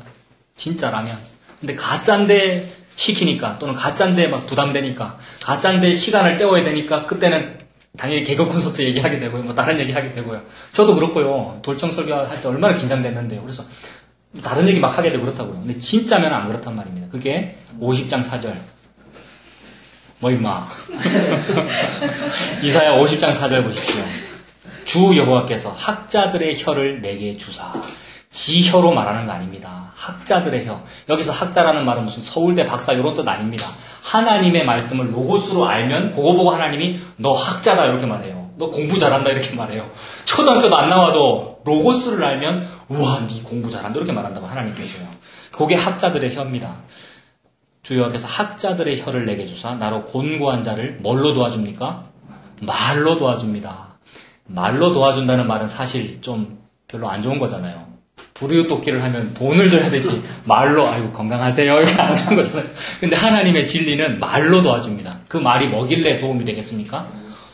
진짜라면. 근데 가짜인데 시키니까 또는 가짜인데 막 부담되니까 가짜인데 시간을 때워야 되니까 그때는 당연히 개그 콘서트 얘기하게 되고요. 뭐 다른 얘기 하게 되고요. 저도 그렇고요. 돌청 설교할 때 얼마나 긴장됐는데요. 그래서 다른 얘기 막 하게 되고 그렇다고요. 근데 진짜면 안 그렇단 말입니다. 그게 50장 4절. 뭐 임마 이사야 50장 4절 보십시오. 주 여호와께서 학자들의 혀를 내게 주사 지 혀로 말하는 거 아닙니다. 학자들의 혀. 여기서 학자라는 말은 무슨 서울대 박사 이런 뜻 아닙니다. 하나님의 말씀을 로고스로 알면 보고 보고 하나님이 너 학자다 이렇게 말해요. 너 공부 잘한다 이렇게 말해요. 초등학교도 안 나와도 로고스를 알면 우와 네 공부 잘한다 이렇게 말한다고 하나님께서요. 그게 학자들의 혀입니다. 주 여호와께서 학자들의 혀를 내게 주사 나로 곤고한 자를 뭘로 도와줍니까? 말로 도와줍니다. 말로 도와준다는 말은 사실 좀 별로 안 좋은 거잖아요. 부르유토끼를 하면 돈을 줘야 되지 말로 아이고 건강하세요 이렇게 안 하는 거잖아요. 근데 하나님의 진리는 말로 도와줍니다. 그 말이 뭐길래 도움이 되겠습니까?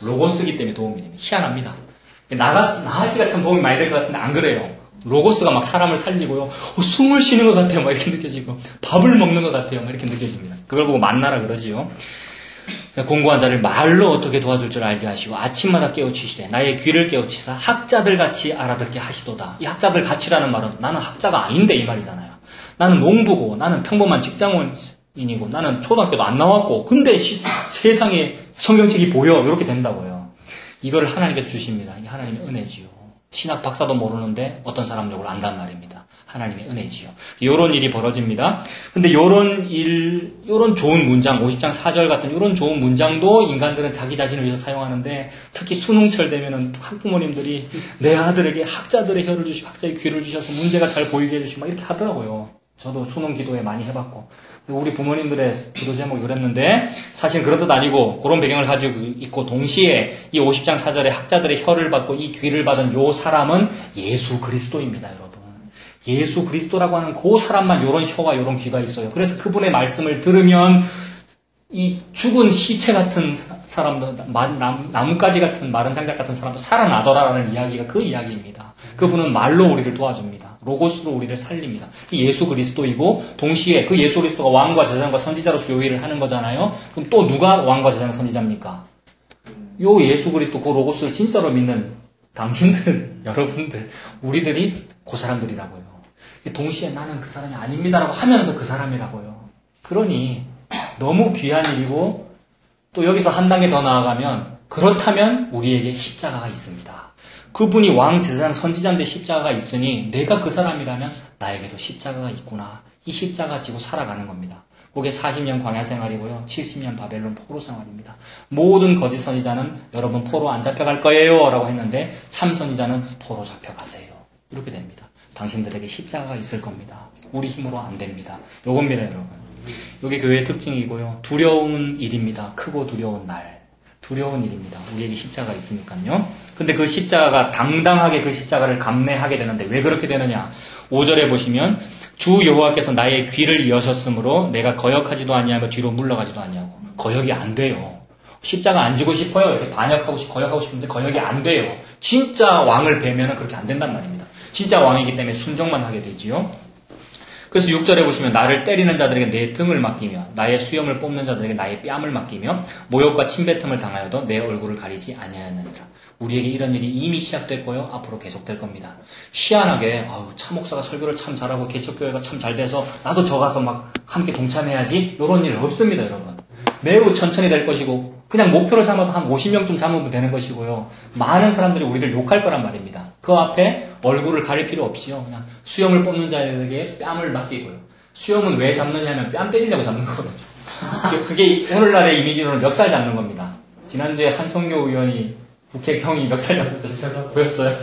로고스기 때문에 도움이 됩니다. 희한합니다. 나하시가 참 도움이 많이 될 것 같은데 안 그래요. 로고스가 막 사람을 살리고요. 숨을 쉬는 것 같아요. 막 이렇게 느껴지고 밥을 먹는 것 같아요. 막 이렇게 느껴집니다. 그걸 보고 만나라 그러지요. 공고한 자를 말로 어떻게 도와줄 줄 알게 하시고 아침마다 깨우치시되 나의 귀를 깨우치사 학자들 같이 알아듣게 하시도다. 이 학자들 같이라는 말은 나는 학자가 아닌데 이 말이잖아요. 나는 농부고 나는 평범한 직장인이고 나는 초등학교도 안 나왔고 근데 세상에 성경책이 보여 이렇게 된다고요. 이걸 하나님께서 주십니다. 이게 하나님의 은혜지요. 신학 박사도 모르는데 어떤 사람 욕을 안단 말입니다. 하나님의 은혜지요. 요런 일이 벌어집니다. 근데 요런 좋은 문장, 50장 4절 같은 요런 좋은 문장도 인간들은 자기 자신을 위해서 사용하는데 특히 수능철 되면은 학부모님들이 내 아들에게 학자들의 혀를 주시고 학자의 귀를 주셔서 문제가 잘 보이게 해주시고 막 이렇게 하더라고요. 저도 수능 기도에 많이 해봤고. 우리 부모님들의 기도 제목이 그랬는데 사실 그런 뜻 아니고 그런 배경을 가지고 있고 동시에 이 50장 4절에 학자들의 혀를 받고 이 귀를 받은 요 사람은 예수 그리스도입니다, 여러분. 예수 그리스도라고 하는 그 사람만 요런 혀와 요런 귀가 있어요. 그래서 그분의 말씀을 들으면 이 죽은 시체 같은 사람도 나뭇가지 같은 마른 장작 같은 사람도 살아나더라라는 이야기가 그 이야기입니다. 그분은 말로 우리를 도와줍니다. 로고스로 우리를 살립니다. 이 예수 그리스도이고 동시에 그 예수 그리스도가 왕과 제사장과 선지자로서 요 일을 하는 거잖아요. 그럼 또 누가 왕과 제사장 선지자입니까? 요 예수 그리스도 그 로고스를 진짜로 믿는 당신들, 여러분들, 우리들이 그 사람들이라고요. 동시에 나는 그 사람이 아닙니다라고 하면서 그 사람이라고요. 그러니 너무 귀한 일이고 또 여기서 한 단계 더 나아가면 그렇다면 우리에게 십자가가 있습니다. 그분이 왕, 제사장, 선지자인데 십자가가 있으니 내가 그 사람이라면 나에게도 십자가가 있구나. 이 십자가 지고 살아가는 겁니다. 그게 40년 광야 생활이고요. 70년 바벨론 포로 생활입니다. 모든 거짓 선지자는 여러분 포로 안 잡혀갈 거예요 라고 했는데 참 선지자는 포로 잡혀가세요. 이렇게 됩니다. 당신들에게 십자가가 있을 겁니다. 우리 힘으로 안 됩니다. 요겁니다, 여러분. 이게 교회의 특징이고요. 두려운 일입니다. 크고 두려운 날. 두려운 일입니다. 우리에게 십자가가 있으니까요. 근데 그 십자가가 당당하게 그 십자가를 감내하게 되는데 왜 그렇게 되느냐? 5절에 보시면 주 여호와께서 나의 귀를 여셨으므로 내가 거역하지도 아니하며 뒤로 물러가지도 아니하고 거역이 안 돼요. 십자가 안 지고 싶어요. 이렇게 거역하고 싶은데 거역이 안 돼요. 진짜 왕을 뵈면 그렇게 안 된단 말입니다. 진짜 왕이기 때문에 순종만 하게 되지요. 그래서 6절에 보시면 나를 때리는 자들에게 내 등을 맡기며 나의 수염을 뽑는 자들에게 나의 뺨을 맡기며 모욕과 침뱉음을 당하여도 내 얼굴을 가리지 아니하였느니라. 우리에게 이런 일이 이미 시작됐고요. 앞으로 계속될 겁니다. 희한하게 차 목사가 설교를 참 잘하고 개척교회가 참 잘 돼서 나도 저 가서 막 함께 동참해야지 이런 일 없습니다. 여러분. 매우 천천히 될 것이고 그냥 목표로 잡아도 한 50명쯤 잡으면 되는 것이고요. 많은 사람들이 우리를 욕할 거란 말입니다. 그 앞에 얼굴을 가릴 필요 없이요. 그냥 수염을 뽑는 자에게 뺨을 맡기고요. 수염은 왜 잡느냐면 뺨 때리려고 잡는 거거든요. 그게 오늘날의 이미지로는 멱살 잡는 겁니다. 지난주에 한성료 의원이 국회경이 멱살 잡는다 보였어요.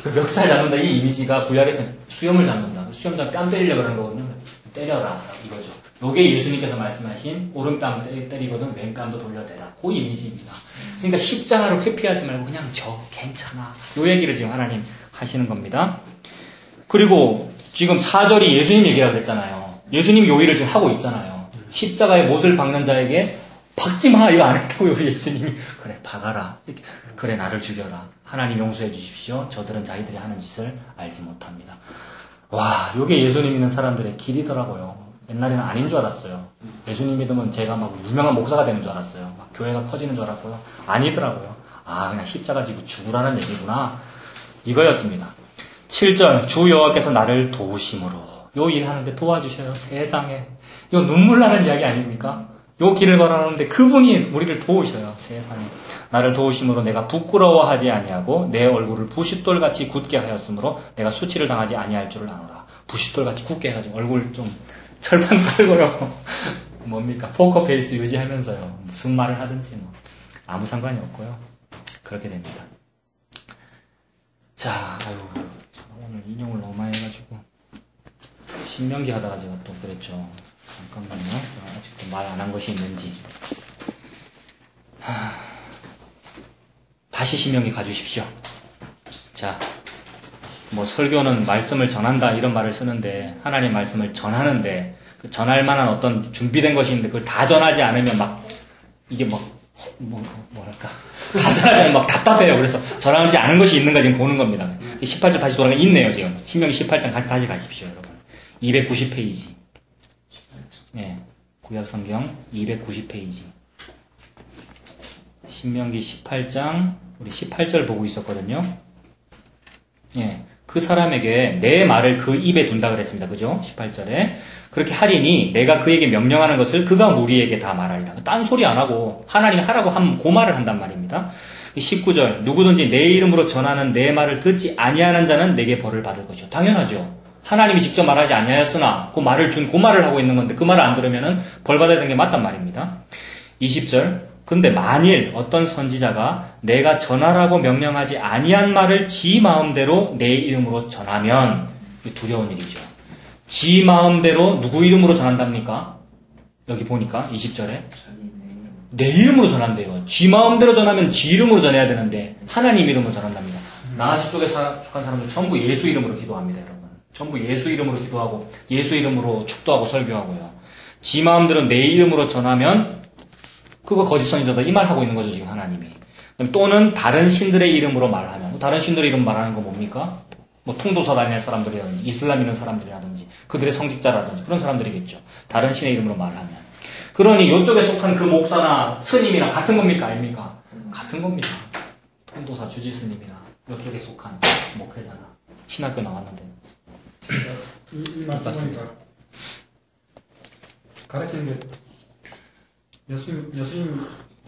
그 멱살 잡는다 이 이미지가 구약에서 수염을 잡는다. 수염 잡으면 뺨 때리려고 그러는 거거든요. 때려라 이거죠. 요게 예수님께서 말씀하신 오른뺨 때리거든 왼뺨도 돌려대라. 그 이미지입니다. 그러니까 십자가를 회피하지 말고 그냥 괜찮아. 요 얘기를 지금 하나님 하시는 겁니다. 그리고 지금 4절이 예수님 얘기라고 했잖아요. 예수님 요 일을 지금 하고 있잖아요. 십자가에 못을 박는 자에게 박지 마 이거 안 했다고요. 예수님이 그래 박아라. 그래 나를 죽여라. 하나님 용서해 주십시오. 저들은 자기들이 하는 짓을 알지 못합니다. 와 요게 예수님 믿는 사람들의 길이더라고요. 옛날에는 아닌 줄 알았어요. 예수님 믿으면 제가 막 유명한 목사가 되는 줄 알았어요. 막 교회가 커지는 줄 알았고요. 아니더라고요. 그냥 십자가 지고 죽으라는 얘기구나. 이거였습니다. 7절 주 여호와께서 나를 도우심으로 요 일하는데 도와주셔요. 세상에 이거 눈물 나는 이야기 아닙니까? 요 길을 걸어가는데 그분이 우리를 도우셔요. 세상에 나를 도우심으로 내가 부끄러워하지 아니하고 내 얼굴을 부싯돌같이 굳게 하였으므로 내가 수치를 당하지 아니할 줄을 아노라. 부싯돌같이 굳게 해가지고 얼굴 좀 철판 깔고요. 뭡니까? 포커페이스 유지하면서요. 무슨 말을 하든지 뭐 아무 상관이 없고요. 그렇게 됩니다. 자, 오늘 인용을 너무 많이 해가지고 신명기 하다가 제가 또 그랬죠. 잠깐만요. 아직도 말 안 한 것이 있는지. 다시 신명기 가주십시오. 자, 뭐 설교는 말씀을 전한다 이런 말을 쓰는데 하나님 말씀을 전하는데 그 전할 만한 어떤 준비된 것이 있는데 그걸 다 전하지 않으면 막 이게 뭐랄까 다 전하지 않으면 막 답답해요. 그래서 전하지 않은 것이 있는가 지금 보는 겁니다. 18절 다시 돌아가 있네요. 지금 신명기 18장 다시 가십시오. 여러분 290페이지 네, 구약성경 290페이지 신명기 18장 우리 18절 보고 있었거든요. 예, 그 사람에게 내 말을 그 입에 둔다 그랬습니다. 그죠? 18절에 그렇게 하리니 내가 그에게 명령하는 것을 그가 무리에게 다 말하리라. 딴 소리 안 하고 하나님이 하라고 하면 그 말을 한단 말입니다. 19절 누구든지 내 이름으로 전하는 내 말을 듣지 아니하는 자는 내게 벌을 받을 것이요. 당연하죠. 하나님이 직접 말하지 아니하였으나 그 말을 준 그 말을 하고 있는 건데 그 말을 안 들으면은 벌 받아야 되는 게 맞단 말입니다. 20절 근데 만일 어떤 선지자가 내가 전하라고 명령하지 아니한 말을 지 마음대로 내 이름으로 전하면 두려운 일이죠. 지 마음대로 누구 이름으로 전한답니까? 여기 보니까 20절에 내 이름으로 전한대요. 지 마음대로 전하면 지 이름으로 전해야 되는데 하나님 이름으로 전한답니다. 나아시 속에 속한 사람들 전부 예수 이름으로 기도합니다. 여러분. 전부 예수 이름으로 기도하고 예수 이름으로 축도하고 설교하고요. 지 마음대로 내 이름으로 전하면 그거 거짓 선지자다 이 말하고 있는 거죠 지금 하나님이. 또는 다른 신들의 이름으로 말하면 다른 신들의 이름 말하는 거 뭡니까? 뭐 통도사 다니는 사람들이라든지 이슬람 있는 사람들이라든지 그들의 성직자라든지 그런 사람들이겠죠. 다른 신의 이름으로 말하면. 그러니 이쪽에 속한 그 목사나 스님이랑 같은 겁니까 아닙니까? 같은 겁니다. 통도사 주지 스님이나 이쪽에 속한 목회자나 신학교 나왔는데 이 말씀 보니까 가르치는 게 예수님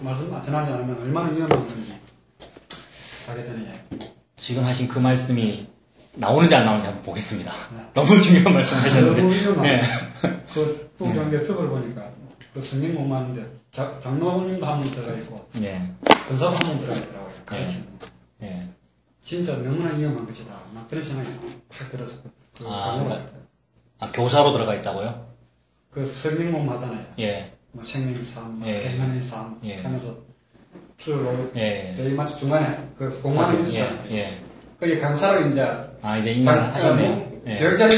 말씀 전하지 않으면 얼마나 위험한 건지 알게 되네요. 지금 하신 그 말씀이 나오는지 안 나오는지 한번 보겠습니다. 네. 너무 중요한 말씀 하셨는데. 너무 위험한. 네. 그 통장계 축을 보니까 그 스님 못 맞는데 장로님도 한 분 들어가 있고 권사도 한 분 들어가 있더라고요. 가르치는. 진짜 너무나 위험한 것이다. 막 그런 생각이 탁 들어서 교사로 들어가 있다고요? 그 성령몸 하잖아요. 예. 뭐 생명삶, 건강의 삶 하면서 쭉 내일 마치 중간에 그 공간이 있었잖아요. 거기 강사로 이제 인정하셨네요. 교육자를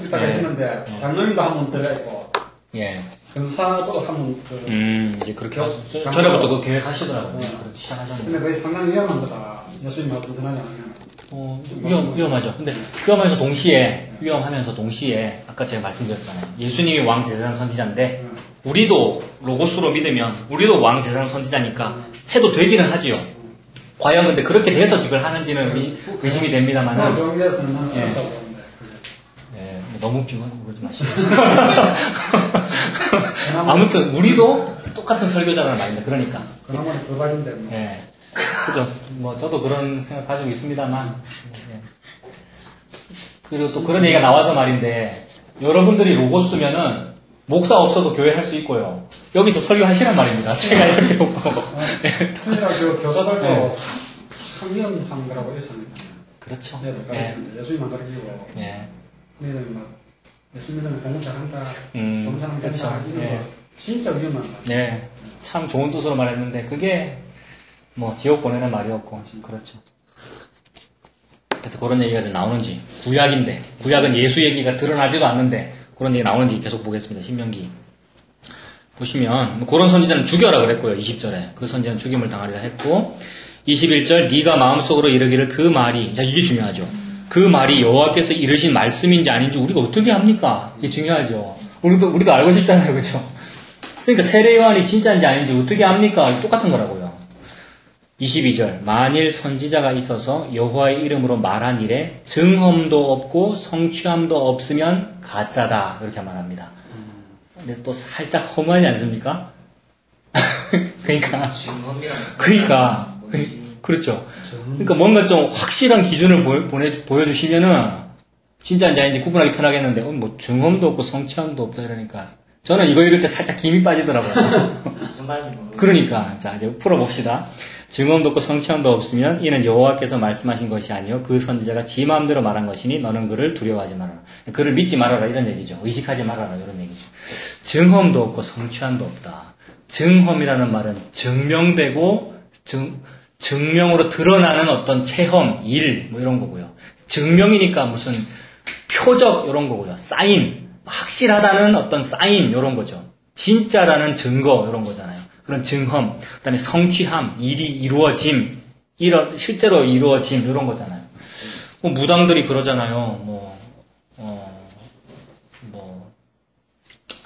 있다가 했는데 장로님도 한 분 들어가 있고 권사도 한 분 이제 그렇게 전에부터 그 계획하시더라고요. 그렇게 시작하셨는데. 근데 그게 상당히 위험한 거다. 예수님 말씀 전하지 않으면 위험하죠. 근데 위험하면서 동시에 아까 제가 말씀드렸잖아요. 예수님이 왕 제사장 선지자인데 우리도 로고스로 믿으면 우리도 왕 제사장 선지자니까 해도 되기는 하지요. 과연 근데 그렇게 돼서 지금 하는지는 의심이 됩니다만은. 너무 비관하지 마시고. 아무튼 우리도 똑같은 설교자라는 말입니다. 그러니까. 그나마 그발인데. 뭐. 예. 그죠. 뭐 저도 그런 생각 가지고 있습니다만. 예. 그리고 또 그런 얘기가 나와서 말인데 여러분들이 로고스면은 목사 없어도 교회 할 수 있고요. 여기서 설교하시란 말입니다. 제가 이렇게 놓고. 특히나 교사들도 참 위험한 거라고 했습니다. 그렇죠. 네, 예수님만 가르치고. 예. 너희들 막 예수 믿으면 공부 잘한다, 좋은 사람 된다, 이런 거 진짜 위험한 거. 네, 참 좋은 뜻으로 말했는데 그게 뭐 지옥 보내는 말이었고 그렇죠. 그래서 그런 얘기가 이제 나오는지 구약인데 구약은 예수 얘기가 드러나지도 않는데 그런 얘기 나오는지 계속 보겠습니다. 신명기 보시면 뭐 그런 선지자는 죽여라 그랬고요. 20절에 그 선지자는 죽임을 당하리라 했고 21절 네가 마음속으로 이르기를 그 말이 자 이게 중요하죠. 그 말이 여호와께서 이르신 말씀인지 아닌지 우리가 어떻게 합니까? 이게 중요하죠. 우리도 알고 싶잖아요. 그죠? 그러니까 세례 요한이 진짜인지 아닌지 어떻게 합니까? 똑같은 거라고요. 22절 만일 선지자가 있어서 여호와의 이름으로 말한 일에 증험도 없고 성취함도 없으면 가짜다. 이렇게 말합니다. 근데 또 살짝 허무하지 않습니까? 그렇죠. 그러니까 뭔가 좀 확실한 기준을 보여주시면은 진짜인지 아닌지 구분하기 편하겠는데 뭐 증험도 없고 성취함도 없다 이러니까 저는 이거 읽을 때 살짝 김이 빠지더라고요. 그러니까 자 이제 풀어봅시다. 증언도 없고 성취함도 없으면 이는 여호와께서 말씀하신 것이 아니요 그 선지자가 지 마음대로 말한 것이니 너는 그를 두려워하지 말아라. 그를 믿지 말아라 이런 얘기죠. 의식하지 말아라 이런 얘기죠. 증언도 없고 성취함도 없다. 증언이라는 말은 증명되고 증명으로 드러나는 어떤 체험, 일 뭐 이런 거고요. 증명이니까 무슨 표적 이런 거고요. 사인, 확실하다는 어떤 사인 이런 거죠. 진짜라는 증거 이런 거잖아요. 그런 증험, 그다음에 성취함, 일이 이루어짐, 실제로 이루어짐 이런 거잖아요. 뭐 무당들이 그러잖아요.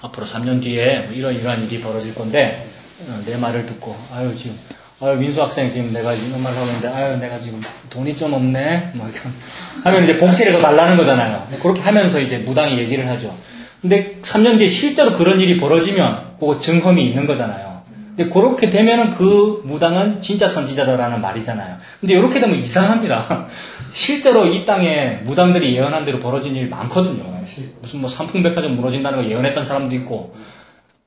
앞으로 3년 뒤에 이러한 일이 벌어질 건데 내 말을 듣고 민수 학생 지금 내가 이런 말을 하고 있는데 내가 지금 돈이 좀 없네 뭐 이렇게 하면 이제 봉체를 더 달라는 거잖아요. 그렇게 하면서 이제 무당이 얘기를 하죠. 근데 3년 뒤에 실제로 그런 일이 벌어지면 그거 증험이 있는 거잖아요. 근데 그렇게 되면은 그 무당은 진짜 선지자다라는 말이잖아요. 근데 이렇게 되면 이상합니다. 실제로 이 땅에 무당들이 예언한 대로 벌어진 일이 많거든요. 무슨 뭐 삼풍백화점 무너진다는 거 예언했던 사람도 있고.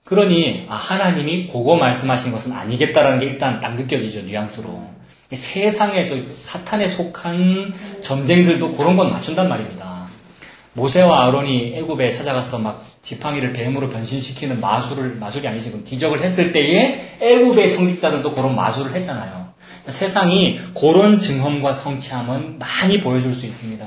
그러니 하나님이 그거 말씀하신 것은 아니겠다라는 게 일단 딱 느껴지죠. 뉘앙스로. 세상에 사탄에 속한 점쟁이들도 그런 건 맞춘단 말입니다. 모세와 아론이 애굽에 찾아가서 막 지팡이를 뱀으로 변신시키는 마술이 아니지 기적을 했을 때에 애굽의 성직자들도 그런 마술을 했잖아요. 세상이 그런 증험과 성취함은 많이 보여줄 수 있습니다.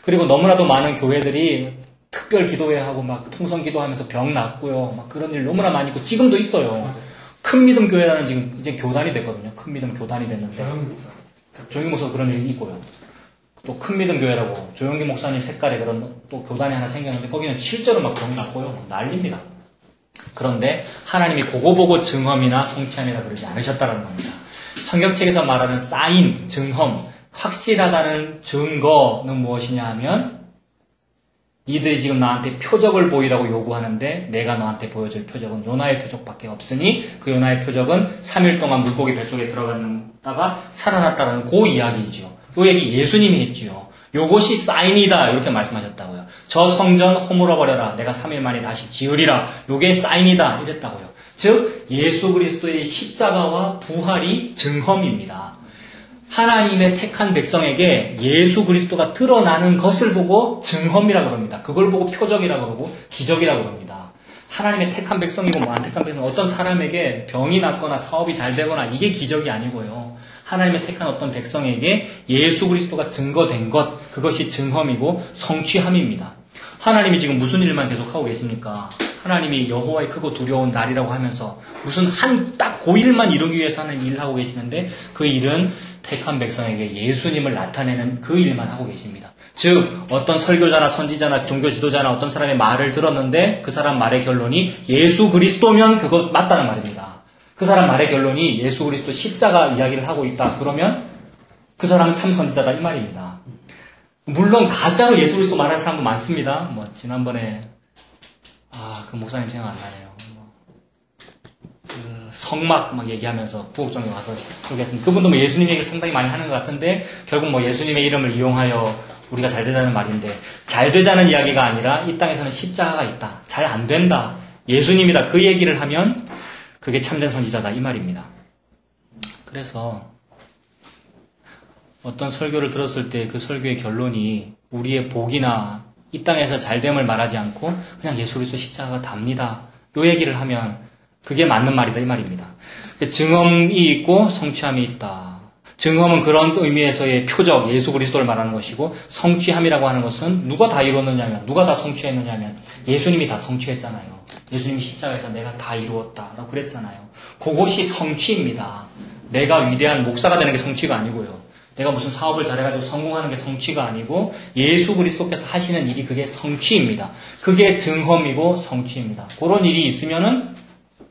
그리고 너무나도 많은 교회들이 특별 기도회 하고 막 통성 기도하면서 병 낫고요. 막 그런 일 너무나 많이 있고 지금도 있어요. 큰 믿음 교회라는 지금 이제 교단이 됐거든요. 큰 믿음 교단이 됐는데 조용기 목사 그런 일이 있고요. 또 큰 믿음 교회라고 조용기 목사님 색깔의 그런 또 교단이 하나 생겼는데 거기는 실제로 막 병 낫고요. 난립니다. 그런데 하나님이 그거 보고 증험이나 성취함이라 그러지 않으셨다는 겁니다. 성경책에서 말하는 사인, 증험, 확실하다는 증거는 무엇이냐 하면 니들이 지금 나한테 표적을 보이라고 요구하는데 내가 너한테 보여줄 표적은 요나의 표적밖에 없으니 그 요나의 표적은 3일 동안 물고기 뱃속에 들어갔다가 살아났다는 그 이야기이죠. 요 얘기 예수님이 했지요. 요것이 사인이다 이렇게 말씀하셨다고요. 저 성전 허물어버려라. 내가 3일 만에 다시 지으리라. 요게 사인이다 이랬다고요. 즉 예수 그리스도의 십자가와 부활이 증험입니다. 하나님의 택한 백성에게 예수 그리스도가 드러나는 것을 보고 증험이라고 그럽니다. 그걸 보고 표적이라고 그러고 기적이라고 그럽니다. 하나님의 택한 백성이고 뭐 안 택한 백성 어떤 사람에게 병이 낫거나 사업이 잘 되거나 이게 기적이 아니고요. 하나님의 택한 어떤 백성에게 예수 그리스도가 증거된 것 그것이 증험이고 성취함입니다. 하나님이 지금 무슨 일만 계속하고 계십니까? 하나님이 여호와의 크고 두려운 날이라고 하면서 무슨 딱 그 일만 이루기 위해서 하는 일을 하고 계시는데 그 일은 택한 백성에게 예수님을 나타내는 그 일만 하고 계십니다. 즉 어떤 설교자나 선지자나 종교 지도자나 어떤 사람의 말을 들었는데 그 사람 말의 결론이 예수 그리스도면 그것 맞다는 말입니다. 그 사람 말의 결론이 예수 그리스도 십자가 이야기를 하고 있다. 그러면 그 사람은 참 선지자다 이 말입니다. 물론 가짜로 예수 그리스도 말하는 사람도 많습니다. 뭐 지난번에 그 목사님 생각 안 나네요. 성막 막 얘기하면서 부곡정에 와서 소개했습니다. 그분도 뭐 예수님 얘기를 상당히 많이 하는 것 같은데 결국 뭐 예수님의 이름을 이용하여 우리가 잘 되자는 말인데 잘 되자는 이야기가 아니라 이 땅에서는 십자가가 있다. 잘 안 된다. 예수님이다. 그 얘기를 하면 그게 참된 선지자다 이 말입니다. 그래서 어떤 설교를 들었을 때 그 설교의 결론이 우리의 복이나 이 땅에서 잘됨을 말하지 않고 그냥 예수 그리스도 십자가가 답니다. 요 얘기를 하면 그게 맞는 말이다 이 말입니다. 증험이 있고 성취함이 있다. 증험은 그런 의미에서의 표적, 예수 그리스도를 말하는 것이고 성취함이라고 하는 것은 누가 다 이뤘느냐면 누가 다 성취했느냐면 예수님이 다 성취했잖아요. 예수님이 십자가에서 내가 다 이루었다라고 그랬잖아요. 그것이 성취입니다. 내가 위대한 목사가 되는 게 성취가 아니고요. 내가 무슨 사업을 잘해가지고 성공하는 게 성취가 아니고 예수 그리스도께서 하시는 일이 그게 성취입니다. 그게 증험이고 성취입니다. 그런 일이 있으면은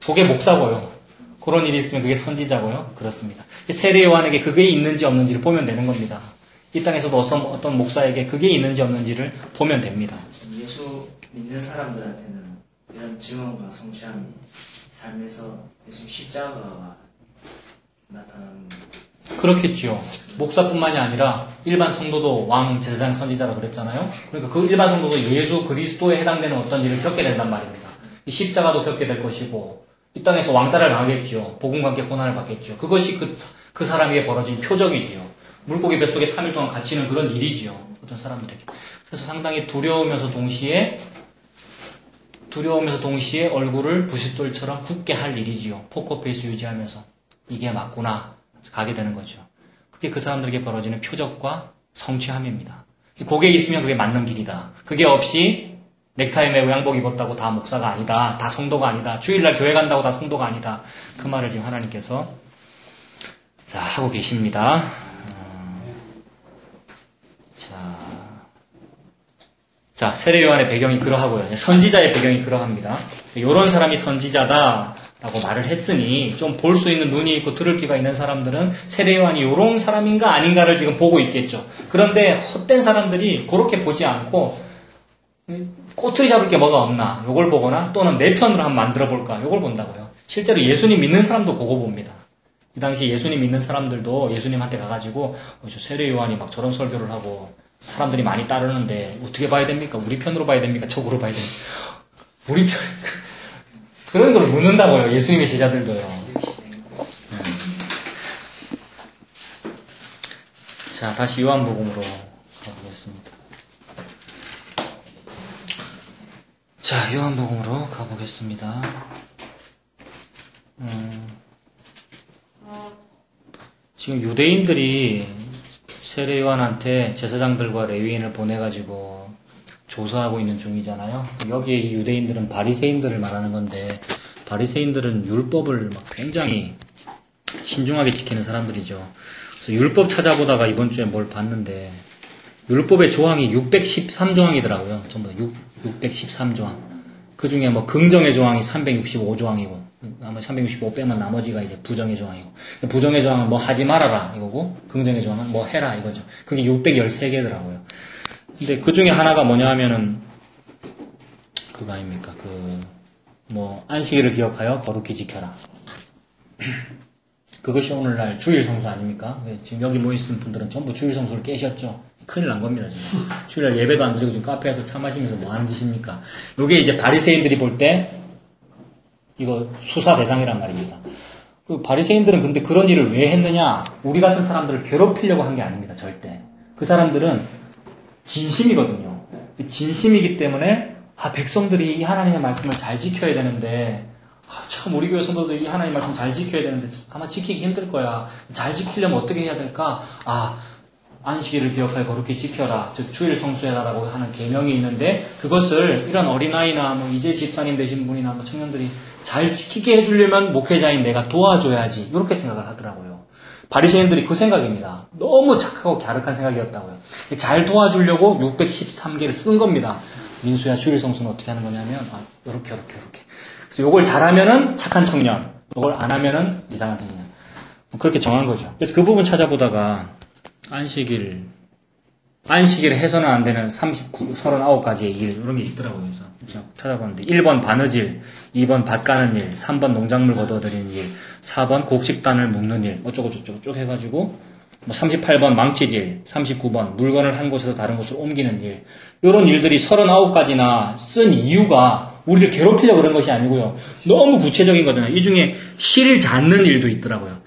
그게 목사고요. 그런 일이 있으면 그게 선지자고요. 그렇습니다. 세례 요한에게 그게 있는지 없는지를 보면 되는 겁니다. 이 땅에서도 어떤 목사에게 그게 있는지 없는지를 보면 됩니다. 예수 믿는 사람들한테는 이런 증언과 성취함이 삶에서 예수 십자가가 나타나는 그렇겠죠. 목사뿐만이 아니라 일반 성도도 왕, 제사장, 선지자라고 그랬잖아요. 그러니까 그 일반 성도도 예수 그리스도에 해당되는 어떤 일을 겪게 된단 말입니다. 이 십자가도 겪게 될 것이고 이 땅에서 왕따를 당하겠죠. 복음과 함께 고난을 받겠죠. 그것이 그 사람에게 벌어진 표적이지요. 물고기 뱃속에 3일 동안 갇히는 그런 일이지요. 어떤 사람들에게. 그래서 상당히 두려우면서 동시에 얼굴을 부싯돌처럼 굳게 할 일이지요. 포커페이스 유지하면서 이게 맞구나 가게 되는 거죠. 그게 그 사람들에게 벌어지는 표적과 성취함입니다. 그게 있으면 그게 맞는 길이다. 그게 없이 넥타이 매고 양복 입었다고 다 목사가 아니다. 다 성도가 아니다. 주일날 교회 간다고 다 성도가 아니다. 그 말을 지금 하나님께서 하고 계십니다. 자, 세례 요한의 배경이 그러하고요. 선지자의 배경이 그러합니다. 이런 사람이 선지자다라고 말을 했으니 좀 볼 수 있는 눈이 있고 들을 귀가 있는 사람들은 세례 요한이 이런 사람인가 아닌가를 지금 보고 있겠죠. 그런데 헛된 사람들이 그렇게 보지 않고 꼬투리 잡을 게 뭐가 없나 요걸 보거나 또는 내 편으로 한번 만들어 볼까 요걸 본다고요. 실제로 예수님 믿는 사람도 그거 봅니다. 이 당시 예수님 믿는 사람들도 예수님한테 가가지고 저 세례 요한이 막 저런 설교를 하고 사람들이 많이 따르는데 어떻게 봐야 됩니까? 우리 편으로 봐야 됩니까? 적으로 봐야 됩니까? 우리 편 그런 걸 묻는다고요. 예수님의 제자들도요. 자, 다시 요한복음으로 가보겠습니다. 자, 요한복음으로 가보겠습니다. 지금 유대인들이 세례 요한한테 제사장들과 레위인을 보내가지고 조사하고 있는 중이잖아요. 여기에 이 유대인들은 바리새인들을 말하는 건데 바리새인들은 율법을 막 굉장히 신중하게 지키는 사람들이죠. 그래서 율법 찾아보다가 이번 주에 뭘 봤는데 율법의 조항이 613조항이더라고요. 전부 다 613조항. 그 중에 뭐 긍정의 조항이 365조항이고 나머지 365 빼면 나머지가 이제 부정의 조항이고 부정의 조항은 뭐 하지 말아라 이거고 긍정의 조항은 뭐 해라 이거죠. 그게 613개더라고요. 근데 그 중에 하나가 뭐냐 하면은 그거 아닙니까? 뭐 안식일을 기억하여 거룩히 지켜라. 그것이 오늘날 주일 성수 아닙니까? 지금 여기 모이신 분들은 전부 주일 성수를 깨셨죠. 큰일 난 겁니다, 지금. 주일날 예배도 안 드리고 지금 카페에서 차 마시면서 뭐 하는 짓입니까? 요게 이제 바리새인들이 볼 때 이거 수사 대상이란 말입니다. 그 바리새인들은 근데 그런 일을 왜 했느냐? 우리 같은 사람들을 괴롭히려고 한 게 아닙니다, 절대. 그 사람들은 진심이거든요. 진심이기 때문에 백성들이 이 하나님의 말씀을 잘 지켜야 되는데 참 우리 교회 성도들이 이 하나님 말씀 잘 지켜야 되는데 아마 지키기 힘들 거야. 잘 지키려면 어떻게 해야 될까? 안식일을 기억하여 거룩히 지켜라. 즉 주일 성수해라라고 하는 계명이 있는데 그것을 이런 어린아이나 뭐 이제 집사님 되신 분이나 뭐 청년들이 잘 지키게 해주려면 목회자인 내가 도와줘야지 이렇게 생각을 하더라고요. 바리새인들이 그 생각입니다. 너무 착하고 갸륵한 생각이었다고요. 잘 도와주려고 613개를 쓴 겁니다. 민수야, 주일 성수는 어떻게 하는 거냐면, 요렇게. 그래서 요걸 잘하면은 착한 청년, 요걸 안 하면은 이상한 청년. 그렇게 정한 거죠. 그래서 그 부분 찾아보다가, 안식일을 해서는 안 되는 39가지의 일, 이런 게 있더라고요. 그래서 제가 찾아봤는데, 1번 바느질, 2번 밭 가는 일, 3번 농작물 거둬들이는 일, 4번 곡식단을 묶는 일, 어쩌고저쩌고 쭉 해가지고, 38번 망치질, 39번 물건을 한 곳에서 다른 곳으로 옮기는 일, 이런 일들이 39가지나 쓴 이유가 우리를 괴롭히려고 그런 것이 아니고요. 너무 구체적인 거잖아요. 이 중에 실 잡는 일도 있더라고요.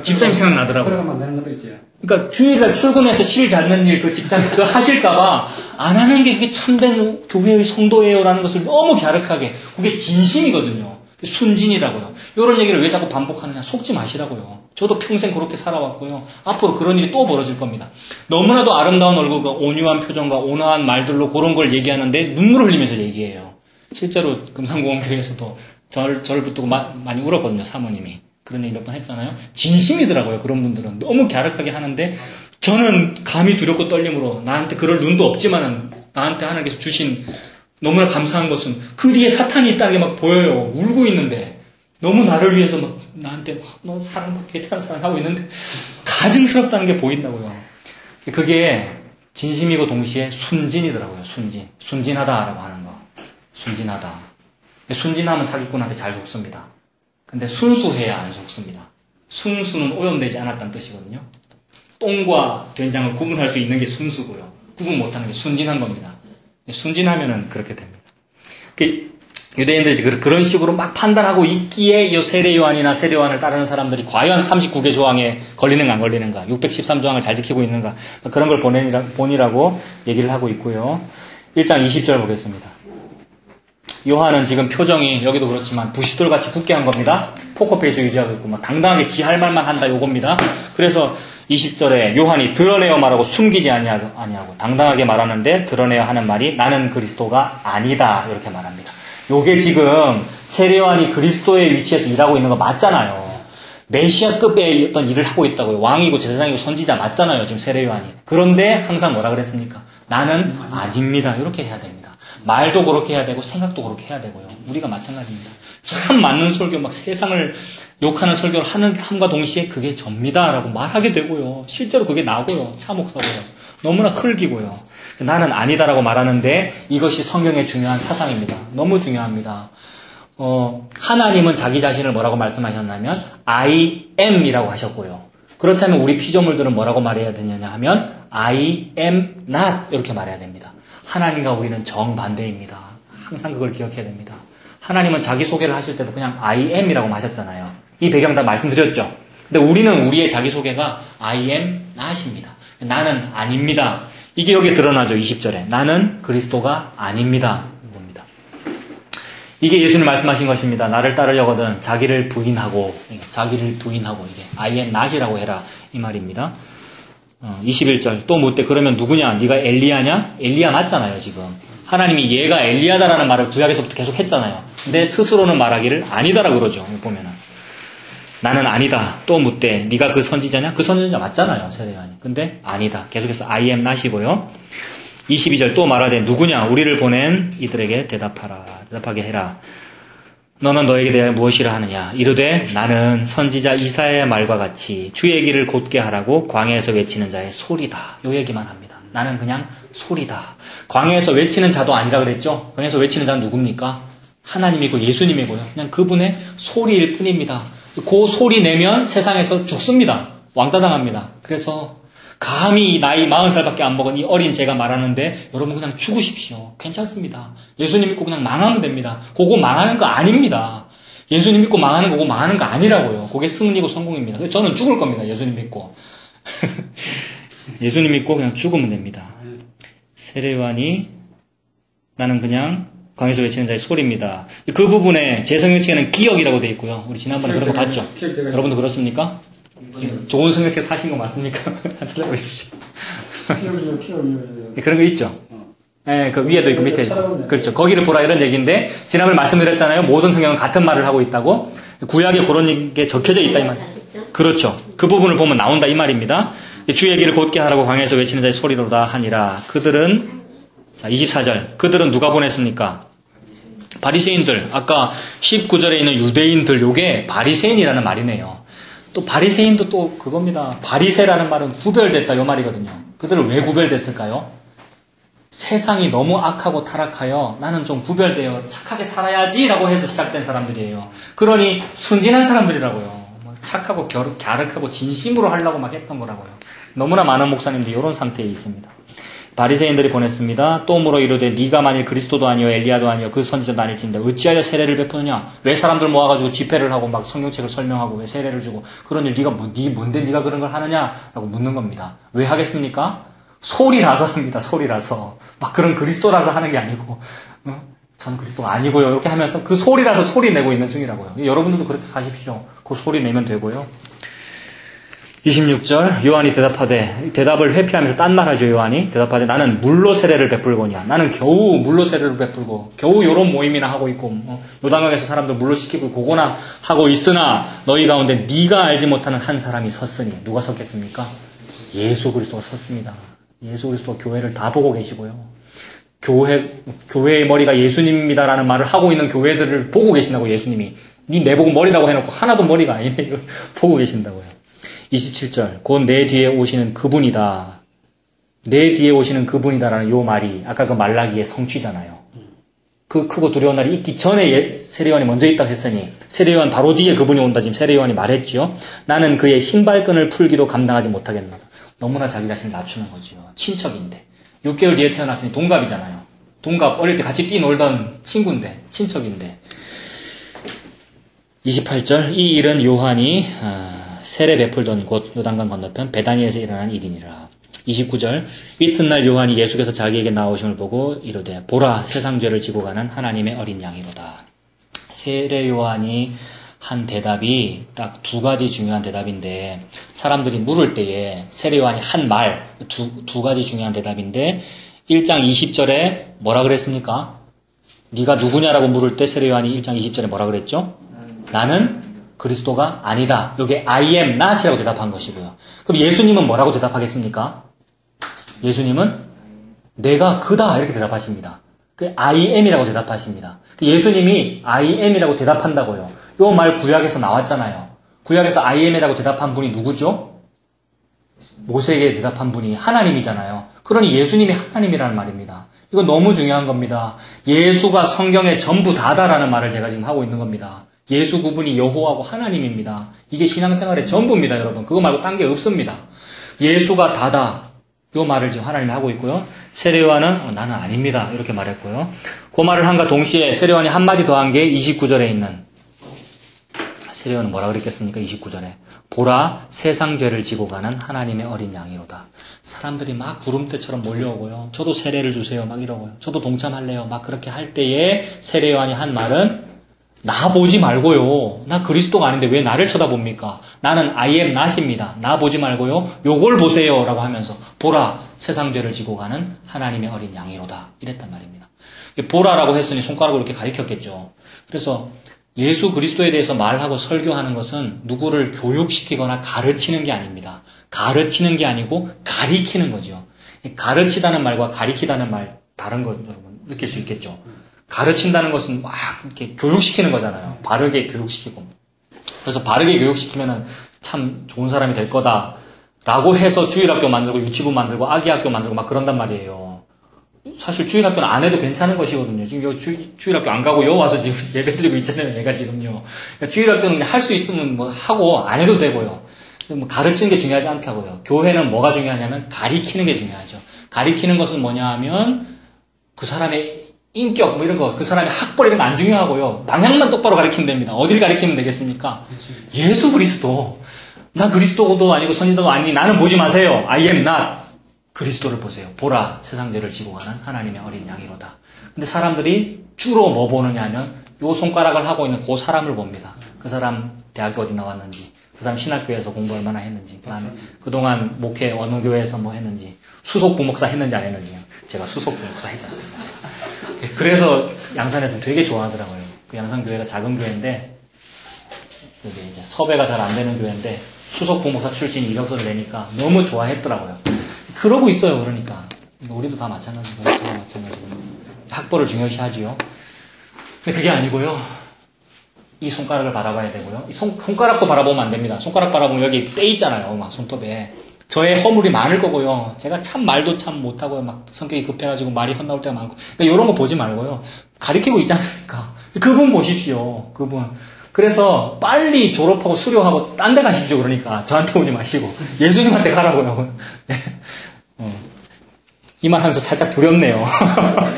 집사님 생각나더라고요. 그래가면 안 되는 것도 있지. 그러니까 주일날 출근해서 실 잡는 일, 그 직장, 그거 하실까봐 안 하는 게 그게 참된 교회의 성도예요라는 것을 너무 갸륵하게, 그게 진심이거든요. 순진이라고요. 이런 얘기를 왜 자꾸 반복하느냐. 속지 마시라고요. 저도 평생 그렇게 살아왔고요. 앞으로 그런 일이 또 벌어질 겁니다. 너무나도 아름다운 얼굴과 온유한 표정과 온화한 말들로 그런 걸 얘기하는데 눈물을 흘리면서 얘기해요. 실제로 금산공원교회에서도 저를 붙들고 많이 울었거든요. 사모님이. 그런 얘기 몇 번 했잖아요. 진심이더라고요. 그런 분들은. 너무 갸륵하게 하는데 저는 감히 두렵고 떨림으로 나한테 그럴 눈도 없지만은 나한테 하나님께서 주신 너무나 감사한 것은 그 뒤에 사탄이 있다는 게 막 보여요. 울고 있는데 너무 나를 위해서 막 나한테 너 사랑받게 대단한 사랑하고 있는데 가증스럽다는 게 보인다고요. 그게 진심이고 동시에 순진이더라고요. 순진하다라고 하는 거. 순진하다. 순진하면 사기꾼한테 잘 속습니다. 근데 순수해야 안 속습니다. 순수는 오염되지 않았다는 뜻이거든요. 똥과 된장을 구분할 수 있는 게 순수고요. 구분 못하는 게 순진한 겁니다. 순진하면은 그렇게 됩니다. 유대인들이 그런 식으로 막 판단하고 있기에 이 세례요한이나 세례요한을 따르는 사람들이 과연 39개 조항에 걸리는가 안 걸리는가, 613조항을 잘 지키고 있는가, 그런 걸 본이라고 얘기를 하고 있고요. 1장 20절 보겠습니다. 요한은 지금 표정이 여기도 그렇지만 부싯돌같이 굳게 한 겁니다. 포커페이스 유지하고 있고 막 당당하게 지 할 말만 한다 요겁니다. 그래서 20절에 요한이 드러내어 말하고 숨기지 아니하고 당당하게 말하는데 드러내어 하는 말이 나는 그리스도가 아니다 이렇게 말합니다. 요게 지금 세례요한이 그리스도의 위치에서 일하고 있는 거 맞잖아요. 메시아급의 어떤 일을 하고 있다고요. 왕이고 제사장이고 선지자 맞잖아요. 지금 세례요한이. 그런데 항상 뭐라 그랬습니까? 나는 아닙니다. 이렇게 해야 됩니다. 말도 그렇게 해야 되고 생각도 그렇게 해야 되고요. 우리가 마찬가지입니다. 참 맞는 설교, 막 세상을 욕하는 설교를 함과 동시에 그게 접니다라고 말하게 되고요. 실제로 그게 나고요. 차목사고요. 너무나 흘기고요. 나는 아니다라고 말하는데 이것이 성경의 중요한 사상입니다. 너무 중요합니다. 하나님은 자기 자신을 뭐라고 말씀하셨냐면 I am 이라고 하셨고요. 그렇다면 우리 피조물들은 뭐라고 말해야 되느냐 하면 I am not 이렇게 말해야 됩니다. 하나님과 우리는 정반대입니다. 항상 그걸 기억해야 됩니다. 하나님은 자기소개를 하실 때도 그냥 I am이라고 하셨잖아요. 이 배경 다 말씀드렸죠. 근데 우리는 우리의 자기소개가 I am not입니다. 나는 아닙니다. 이게 여기에 드러나죠. 20절에. 나는 그리스도가 아닙니다. 이겁니다. 이게 예수님 말씀하신 것입니다. 나를 따르려거든 자기를 부인하고 이게 I am not이라고 해라 이 말입니다. 21절 또 묻되 그러면 누구냐? 네가 엘리야냐? 엘리야 맞잖아요 지금. 하나님이 얘가 엘리야다라는 말을 구약에서부터 계속 했잖아요. 근데 스스로는 말하기를 아니다라고 그러죠. 보면은 나는 아니다. 또 묻되 네가 그 선지자냐? 그 선지자 맞잖아요 세례요한이. 근데 아니다. 계속해서 I am not이고요. 22절 또 말하되 누구냐? 우리를 보낸 이들에게 대답하게 해라. 너는 너에게 대하여 무엇이라 하느냐? 이르되 나는 선지자 이사야의 말과 같이 주의 길을 곧게 하라고 광야에서 외치는 자의 소리다. 요 얘기만 합니다. 나는 그냥 소리다. 광야에서 외치는 자도 아니라 그랬죠? 광야에서 외치는 자는 누굽니까? 하나님이고 예수님이고요. 그냥 그분의 소리일 뿐입니다. 그 소리 내면 세상에서 죽습니다. 왕따당합니다. 그래서 감히 나이 40살밖에 안 먹은 이 어린 제가 말하는데 여러분 그냥 죽으십시오. 괜찮습니다. 예수님 믿고 그냥 망하면 됩니다. 그거 망하는 거 아닙니다. 예수님 믿고 망하는 거고 망하는 거 아니라고요. 그게 승리고 성공입니다. 저는 죽을 겁니다. 예수님 믿고. 예수님 믿고 그냥 죽으면 됩니다. 세례요한이 나는 그냥 광야에서 외치는 자의 소리입니다. 그 부분에 제 성경책에는 기억이라고 되어 있고요. 우리 지난번에 그런 거 봤죠? 여러분도 그렇습니까? 좋은 성경책 사신 거 맞습니까? 찾아보십시오. 그런 거 있죠? 네, 그 위에도 있고 밑에 있고. 그렇죠. 거기를 보라 이런 얘기인데 지난번에 말씀드렸잖아요. 모든 성경은 같은 말을 하고 있다고. 구약에 그런 게 적혀져 있다 이 말. 그렇죠. 그 부분을 보면 나온다 이 말입니다. 주의 길을 곧게 하라고 광야에서 외치는 자의 소리로다 하니라. 그들은 자 24절. 그들은 누가 보냈습니까? 바리새인들. 아까 19절에 있는 유대인들 요게 바리새인이라는 말이네요. 또 바리새인도 또 그겁니다. 바리새라는 말은 구별됐다 요 말이거든요. 그들은 왜 구별됐을까요? 세상이 너무 악하고 타락하여 나는 좀 구별되어 착하게 살아야지라고 해서 시작된 사람들이에요. 그러니 순진한 사람들이라고요. 착하고 갸륵하고 진심으로 하려고 막 했던 거라고요. 너무나 많은 목사님들이 이런 상태에 있습니다. 바리새인들이 보냈습니다. 또 물어 이르되 네가 만일 그리스도도 아니요 엘리야도 아니요 그 선지자도 아닐진데 어찌하여 세례를 베푸느냐? 왜 사람들 모아가지고 집회를 하고 막 성경책을 설명하고 왜 세례를 주고 그런 일 네가 뭔데 네가 그런 걸 하느냐라고 묻는 겁니다. 왜 하겠습니까? 소리라서 합니다. 소리라서 막 그런 그리스도라서 하는 게 아니고 저는 그리스도가 아니고요 이렇게 하면서 그 소리라서 소리 내고 있는 중이라고요. 여러분들도 그렇게 사십시오. 그 소리 내면 되고요. 26절 요한이 대답하되 대답을 회피하면서 딴 말하죠. 요한이 대답하되 나는 물로 세례를 베풀거니와 나는 겨우 물로 세례를 베풀고 겨우 요런 모임이나 하고 있고 요단강에서 사람들 물로 씻기고 그거나 하고 있으나 너희 가운데 네가 알지 못하는 한 사람이 섰으니 누가 섰겠습니까? 예수 그리스도가 섰습니다. 예수 그리스도가 교회를 다 보고 계시고요. 교회의 머리가 예수님입니다라는 말을 하고 있는 교회들을 보고 계신다고 예수님이 네 내보고 머리라고 해놓고 하나도 머리가 아니네 보고 계신다고요. 27절 곧 내 뒤에 오시는 그분이다. 내 뒤에 오시는 그분이다라는 요 말이 아까 그 말라기의 성취잖아요. 그 크고 두려운 날이 있기 전에 세례요한이 먼저 있다고 했으니 세례요한 바로 뒤에 그분이 온다 지금 세례요한이 말했죠. 나는 그의 신발끈을 풀기도 감당하지 못하겠노라. 너무나 자기 자신을 낮추는 거죠. 친척인데 6개월 뒤에 태어났으니 동갑이잖아요. 동갑 어릴 때 같이 뛰놀던 친구인데 친척인데 28절 이 일은 요한이 세례 베풀던 곳 요단강 건너편 베다니에서 일어난 일이니라. 29절 이튿날 요한이 예수께서 자기에게 나오심을 보고 이르되 보라 세상 죄를 지고 가는 하나님의 어린 양이로다. 세례 요한이 한 대답이 딱 두 가지 중요한 대답인데 사람들이 물을 때에 세례 요한이 한 말 두 가지 중요한 대답인데 1장 20절에 뭐라 그랬습니까? 네가 누구냐라고 물을 때 세례 요한이 1장 20절에 뭐라 그랬죠? 나는 그리스도가 아니다. 여기 I am not이라고 대답한 것이고요. 그럼 예수님은 뭐라고 대답하겠습니까? 예수님은 내가 그다 이렇게 대답하십니다. 그 I am이라고 대답하십니다. 예수님이 I am이라고 대답한다고요. 요 말 구약에서 나왔잖아요. 구약에서 I am이라고 대답한 분이 누구죠? 모세에게 대답한 분이 하나님이잖아요. 그러니 예수님이 하나님이라는 말입니다. 이거 너무 중요한 겁니다. 예수가 성경의 전부 다다라는 말을 제가 지금 하고 있는 겁니다. 예수 구분이 여호와고 하나님입니다. 이게 신앙생활의 전부입니다, 여러분. 그거 말고 딴 게 없습니다. 예수가 다다. 요 말을 지금 하나님이 하고 있고요. 세례요한은 나는 아닙니다. 이렇게 말했고요. 그 말을 한가 동시에 세례요한이 한마디 더한 게 29절에 있는 세례요한은 뭐라 그랬겠습니까? 29절에 보라 세상 죄를 지고 가는 하나님의 어린 양이로다. 사람들이 막 구름대처럼 몰려오고요. 저도 세례를 주세요. 막 이러고요. 저도 동참할래요. 막 그렇게 할 때에 세례요한이 한 말은 나 보지 말고요. 나 그리스도가 아닌데 왜 나를 쳐다봅니까? 나는 I am not입니다. 나 보지 말고요. 요걸 보세요. 라고 하면서 보라 세상 죄를 지고 가는 하나님의 어린 양이로다. 이랬단 말입니다. 보라라고 했으니 손가락으로 이렇게 가리켰겠죠. 그래서 예수 그리스도에 대해서 말하고 설교하는 것은 누구를 교육시키거나 가르치는 게 아닙니다. 가르치는 게 아니고 가리키는 거죠. 가르치다는 말과 가리키다는 말 다른 거 여러분 느낄 수 있겠죠. 가르친다는 것은 막 이렇게 교육시키는 거잖아요. 바르게 교육시키고. 그래서 바르게 교육시키면은 참 좋은 사람이 될 거다라고 해서 주일학교 만들고 유치부 만들고 아기학교 만들고 막 그런단 말이에요. 사실 주일학교는 안 해도 괜찮은 것이거든요. 지금 요 주일학교 안 가고 요 와서 지금 예배 드리고 있잖아요. 얘가 지금요. 그러니까 주일학교는 할 수 있으면 뭐 하고 안 해도 되고요. 뭐 가르치는 게 중요하지 않다고요. 교회는 뭐가 중요하냐면 가리키는 게 중요하죠. 가리키는 것은 뭐냐 하면 그 사람의 인격 뭐 이런 거, 그 사람의 학벌 이런 거 안 중요하고요. 방향만 똑바로 가리키면 됩니다. 어디를 가리키면 되겠습니까? 예수 그리스도. 나 그리스도도 아니고 선지자도 아니 나는 보지 마세요. I am not. 그리스도를 보세요. 보라 세상 죄를 지고 가는 하나님의 어린 양이로다. 근데 사람들이 주로 뭐 보느냐 하면 요 손가락을 하고 있는 그 사람을 봅니다. 그 사람 대학교 어디 나왔는지, 그 사람 신학교에서 공부 얼마나 했는지, 그 다음에 그동안 목회 어느 교회에서 뭐 했는지, 수석 부목사 했는지 안 했는지. 제가 수석 부목사 했지 않습니까? 그래서 양산에서 되게 좋아하더라고요. 그 양산교회가 작은 교회인데 여기 이제 섭외가 잘 안 되는 교회인데 수석 부목사 출신 이력서를 내니까 너무 좋아했더라고요. 그러고 있어요. 그러니까 우리도 다 마찬가지고 다 마찬가지고 학벌을 중요시하지요. 근데 그게 아니고요. 이 손가락을 바라봐야 되고요. 이 손가락도 바라보면 안 됩니다. 손가락 바라보면 여기 때 있잖아요. 막 손톱에. 저의 허물이 많을 거고요. 제가 참 말도 참 못하고요. 막 성격이 급해가지고 말이 헛나올 때가 많고. 그러니까 이런 거 보지 말고요. 가리키고 있지 않습니까? 그분 보십시오. 그분. 그래서 빨리 졸업하고 수료하고 딴 데 가십시오. 그러니까 저한테 오지 마시고 예수님한테 가라고요. 이 말 하면서 살짝 두렵네요. 그러니까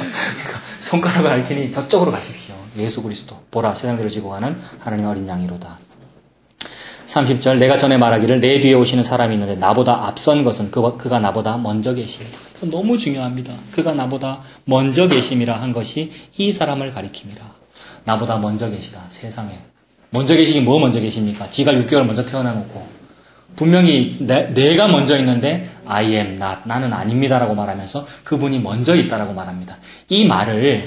손가락을 앓히니 저쪽으로 가십시오. 예수 그리스도 보라 세상들을 지고 가는 하나님의 어린 양이로다. 30절 내가 전에 말하기를 내 뒤에 오시는 사람이 있는데 나보다 앞선 것은 그가 나보다 먼저 계십니다. 너무 중요합니다. 그가 나보다 먼저 계심이라 한 것이 이 사람을 가리킵니다. 나보다 먼저 계시다. 세상에. 먼저 계시긴 뭐 먼저 계십니까? 지가 6개월 먼저 태어나놓고 분명히 내가 먼저 있는데 I am not, 나는 아닙니다라고 말하면서 그분이 먼저 있다라고 말합니다. 이 말을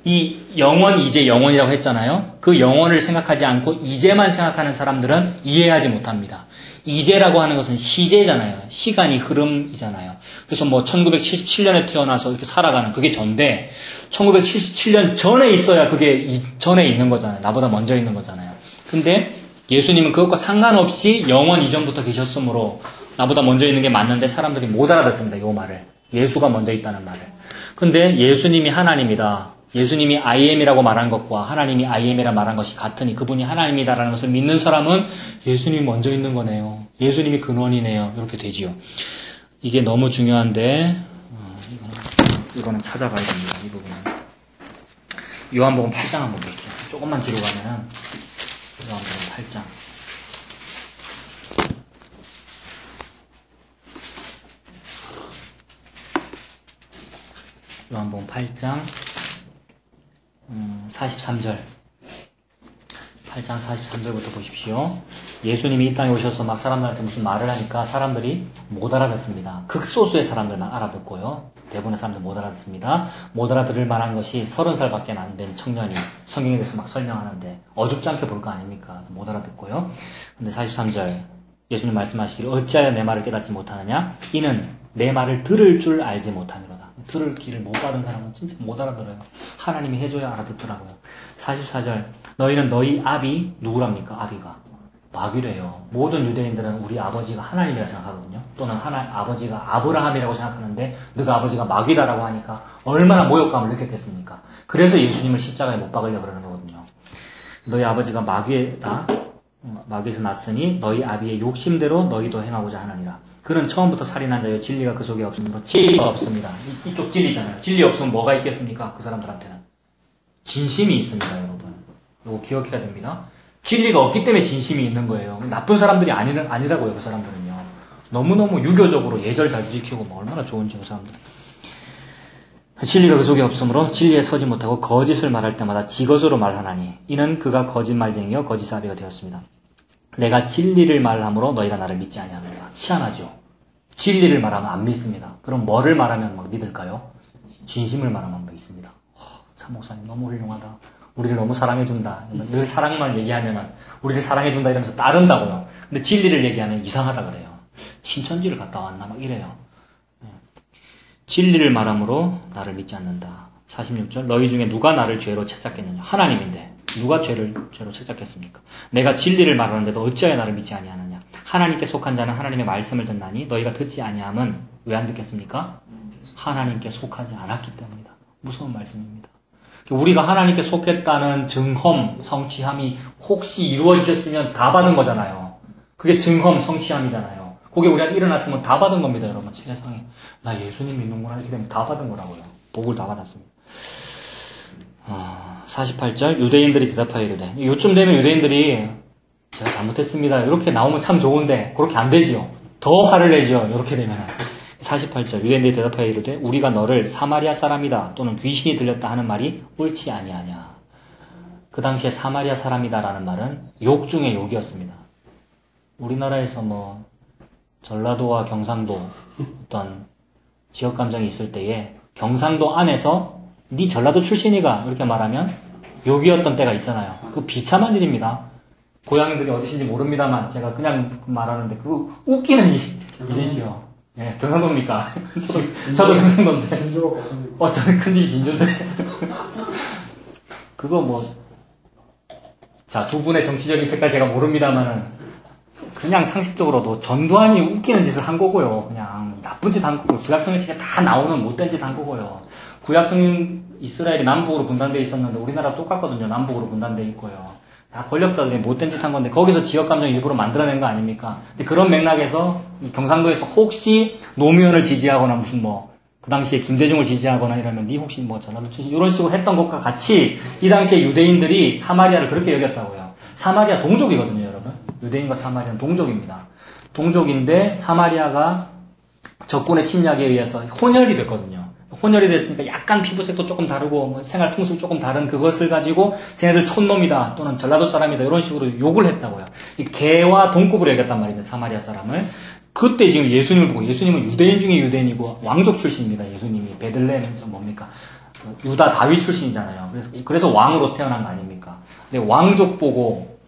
이 영원, 이제 영원이라고 했잖아요. 그 영원을 생각하지 않고 이제만 생각하는 사람들은 이해하지 못합니다. 이제라고 하는 것은 시제잖아요. 시간이 흐름이잖아요. 그래서 뭐 1977년에 태어나서 이렇게 살아가는 그게 전데 1977년 전에 있어야 그게 전에 있는 거잖아요. 나보다 먼저 있는 거잖아요. 근데 예수님은 그것과 상관없이 영원 이전부터 계셨으므로 나보다 먼저 있는 게 맞는데 사람들이 못 알아듣습니다. 이 말을. 예수가 먼저 있다는 말을. 근데 예수님이 하나님이다. 예수님이 I am이라고 말한 것과 하나님이 I am이라 말한 것이 같으니 그분이 하나님이다라는 것을 믿는 사람은 예수님이 먼저 있는 거네요. 예수님이 근원이네요. 이렇게 되지요. 이게 너무 중요한데 이거는 찾아가야 됩니다. 이 부분은. 요한복음 8장 한번 보십시오. 조금만 뒤로 가면은 요한복음 8장. 요한복음 8장 43절 8장 43절부터 보십시오. 예수님이 이 땅에 오셔서 막 사람들한테 무슨 말을 하니까 사람들이 못 알아듣습니다. 극소수의 사람들만 알아듣고요. 대부분의 사람들 못 알아듣습니다. 못 알아들을 만한 것이 30살밖에 안 된 청년이 성경에 대해서 막 설명하는데 어줍지 않게 볼 거 아닙니까? 못 알아듣고요. 근데 43절 예수님 말씀하시기를 어찌하여 내 말을 깨닫지 못하느냐? 이는 내 말을 들을 줄 알지 못함이로다. 들을 길을 못 받은 사람은 진짜 못 알아들어요. 하나님이 해줘야 알아듣더라고요. 44절 너희는 너희 아비 누구랍니까? 아비가 마귀래요. 모든 유대인들은 우리 아버지가 하나님이라고 생각하거든요. 또는 아버지가 아브라함이라고 생각하는데 너가 아버지가 마귀다라고 하니까 얼마나 모욕감을 느꼈겠습니까? 그래서 예수님을 십자가에 못 박으려고 그러는 거거든요. 너희 아버지가 마귀다. 마귀에서 났으니 너희 아비의 욕심대로 너희도 행하고자 하느니라. 그는 처음부터 살인한 자여 진리가 그 속에 없으므로 진리가 없습니다. 이쪽 진리잖아요. 진리 없으면 뭐가 있겠습니까? 그 사람들한테는 진심이 있습니다. 여러분 이거 기억해야 됩니다. 진리가 없기 때문에 진심이 있는 거예요. 나쁜 사람들이 아니라고요. 그 사람들은요. 너무너무 유교적으로 예절 잘 지키고 뭐 얼마나 좋은지 그 사람들. 진리가 그 속에 없으므로 진리에 서지 못하고 거짓을 말할 때마다 지것으로 말하나니 이는 그가 거짓말쟁이요 거짓아비가 되었습니다. 내가 진리를 말함으로 너희가 나를 믿지 아니하느니라. 희한하죠. 진리를 말하면 안 믿습니다. 그럼 뭐를 말하면 막 믿을까요? 진심을 말하면 믿습니다. 참 목사님 너무 훌륭하다. 우리를 너무 사랑해준다. 늘 사랑만 얘기하면 우리를 사랑해준다 이러면서 따른다고요. 근데 진리를 얘기하면 이상하다 그래요. 신천지를 갔다 왔나 막 이래요. 진리를 말함으로 나를 믿지 않는다. 46절 너희 중에 누가 나를 죄로 책잡겠느냐. 하나님인데 누가 죄로 책잡겠습니까? 내가 진리를 말하는데도 어찌하여 나를 믿지 아니하느냐. 하나님께 속한 자는 하나님의 말씀을 듣나니 너희가 듣지 아니함은 왜 안 듣겠습니까? 하나님께 속하지 않았기 때문이다. 무서운 말씀입니다. 우리가 하나님께 속했다는 증험, 성취함이 혹시 이루어지셨으면 다 받은 거잖아요. 그게 증험, 성취함이잖아요. 그게 우리한테 일어났으면 다 받은 겁니다, 여러분. 세상에. 나 예수님 믿는구나. 이렇게 되면 다 받은 거라고요. 복을 다 받았습니다. 48절 유대인들이 대답하여 이르되 요쯤 되면 유대인들이 제가 잘못했습니다. 이렇게 나오면 참 좋은데 그렇게 안 되지요. 더 화를 내죠. 이렇게 되면 48절 유대인들이 대답하여 이르되 우리가 너를 사마리아 사람이다 또는 귀신이 들렸다 하는 말이 옳지 아니하냐. 그 당시에 사마리아 사람이다라는 말은 욕 중에 욕이었습니다. 우리나라에서 뭐 전라도와 경상도 어떤 지역 감정이 있을 때에 경상도 안에서 네 전라도 출신이가 이렇게 말하면 욕이었던 때가 있잖아요. 그 비참한 일입니다. 고향들이 어디신지 모릅니다만 제가 그냥 말하는데 그거 웃기는 일이지요. 예, 경상도입니까? 저도 경상도인데. 진주가 고성입니다. 저는 큰집이 진주인데. 그거 뭐, 자, 두 분의 정치적인 색깔 제가 모릅니다만은, 그냥 상식적으로도 전두환이 웃기는 짓을 한 거고요. 그냥 나쁜 짓 한 거고, 구약성경책에 다 나오는 못된 짓 한 거고요. 구약성경 이스라엘이 남북으로 분단되어 있었는데, 우리나라 똑같거든요. 남북으로 분단되어 있고요. 다 권력자들이 못된 짓 한 건데 거기서 지역감정 일부러 만들어낸 거 아닙니까? 근데 그런 맥락에서 경상도에서 혹시 노무현을 지지하거나 무슨 그 당시에 김대중을 지지하거나 이러면 니 혹시 전라도 출신 이런 식으로 했던 것과 같이 이 당시에 유대인들이 사마리아를 그렇게 여겼다고요. 사마리아 동족이거든요, 여러분. 유대인과 사마리아는 동족입니다. 동족인데 사마리아가 적군의 침략에 의해서 혼혈이 됐거든요. 혼혈이 됐으니까 약간 피부색도 조금 다르고 생활 풍습 조금 다른 그것을 가지고 쟤네들 촌놈이다 또는 전라도 사람이다 이런 식으로 욕을 했다고요. 이 개와 동급으로 여겼단 말입니다. 사마리아 사람을. 그때 지금 예수님을 보고 예수님은 유대인 중에 유대인이고 왕족 출신입니다. 예수님이 베들레헴은 뭡니까? 유다 다윗 출신이잖아요. 그래서 왕으로 태어난 거 아닙니까? 근데 왕족 보고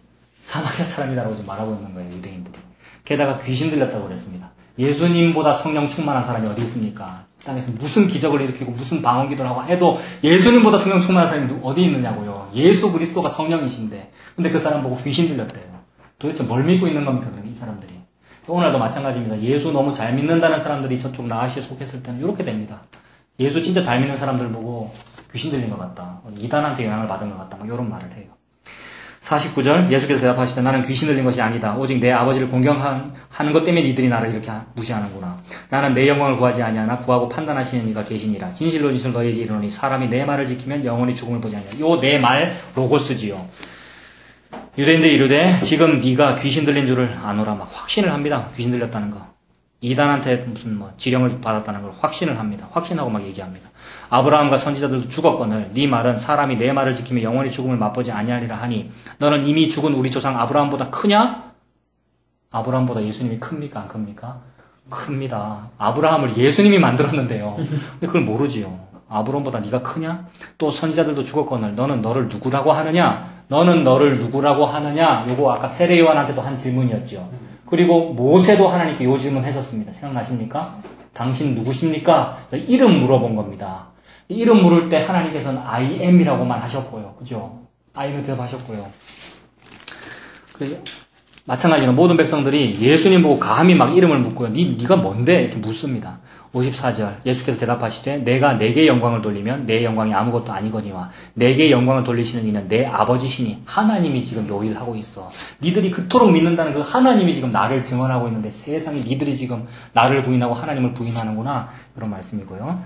사마리아 사람이라고 지금 말하고 있는 거예요. 유대인들이. 게다가 귀신 들렸다고 그랬습니다. 예수님보다 성령 충만한 사람이 어디 있습니까? 땅에서 무슨 기적을 일으키고 무슨 방언 기도를 하고 해도 예수님보다 성령 충만한 사람이 어디 있느냐고요. 예수 그리스도가 성령이신데. 근데 그 사람 보고 귀신 들렸대요. 도대체 뭘 믿고 있는 겁니까? 이 사람들이. 오늘도 마찬가지입니다. 예수 너무 잘 믿는다는 사람들이 저쪽 나아시에 속했을 때는 이렇게 됩니다. 예수 진짜 잘 믿는 사람들 보고 귀신 들린 것 같다. 이단한테 영향을 받은 것 같다. 이런 말을 해요. 49절 예수께서 대답하시되 나는 귀신 들린 것이 아니다. 오직 내 아버지를 공경하는 것 때문에 이들이 나를 이렇게 무시하는구나. 나는 내 영광을 구하지 아니하나 구하고 판단하시는 이가 계시니라. 진실로 진실 너희에게 이르노니 사람이 내 말을 지키면 영원히 죽음을 보지 아니하냐. 요 내 말 로고스지요. 유대인들이 이르되 지금 네가 귀신 들린 줄을 아노라 막 확신을 합니다. 귀신 들렸다는 거. 이단한테 무슨 지령을 받았다는 걸 확신을 합니다. 확신하고 막 얘기합니다. 아브라함과 선지자들도 죽었거늘 네 말은 사람이 내 말을 지키며 영원히 죽음을 맛보지 아니하리라 하니 너는 이미 죽은 우리 조상 아브라함보다 크냐? 아브라함보다 예수님이 큽니까? 안 큽니까? 큽니다. 아브라함을 예수님이 만들었는데요. 근데 그걸 모르지요. 아브라함보다 네가 크냐? 또 선지자들도 죽었거늘 너는 너를 누구라고 하느냐? 너는 너를 누구라고 하느냐? 요거 아까 세례 요한한테도 한 질문이었죠. 그리고 모세도 하나님께 요 질문 했었습니다. 생각나십니까? 당신 누구십니까? 이름 물어본 겁니다. 이름 물을 때 하나님께서는 I am이라고만 하셨고요. 그죠? I를 대답하셨고요. 마찬가지로 모든 백성들이 예수님 보고 감히 막 이름을 묻고요. 네가 뭔데? 이렇게 묻습니다. 54절 예수께서 대답하시되 내가 내게 영광을 돌리면 내 영광이 아무것도 아니거니와 내게 영광을 돌리시는 이는 내 아버지시니 하나님이 지금 요 일을 하고 있어. 니들이 그토록 믿는다는 그 하나님이 지금 나를 증언하고 있는데 세상에 니들이 지금 나를 부인하고 하나님을 부인하는구나. 그런 말씀이고요.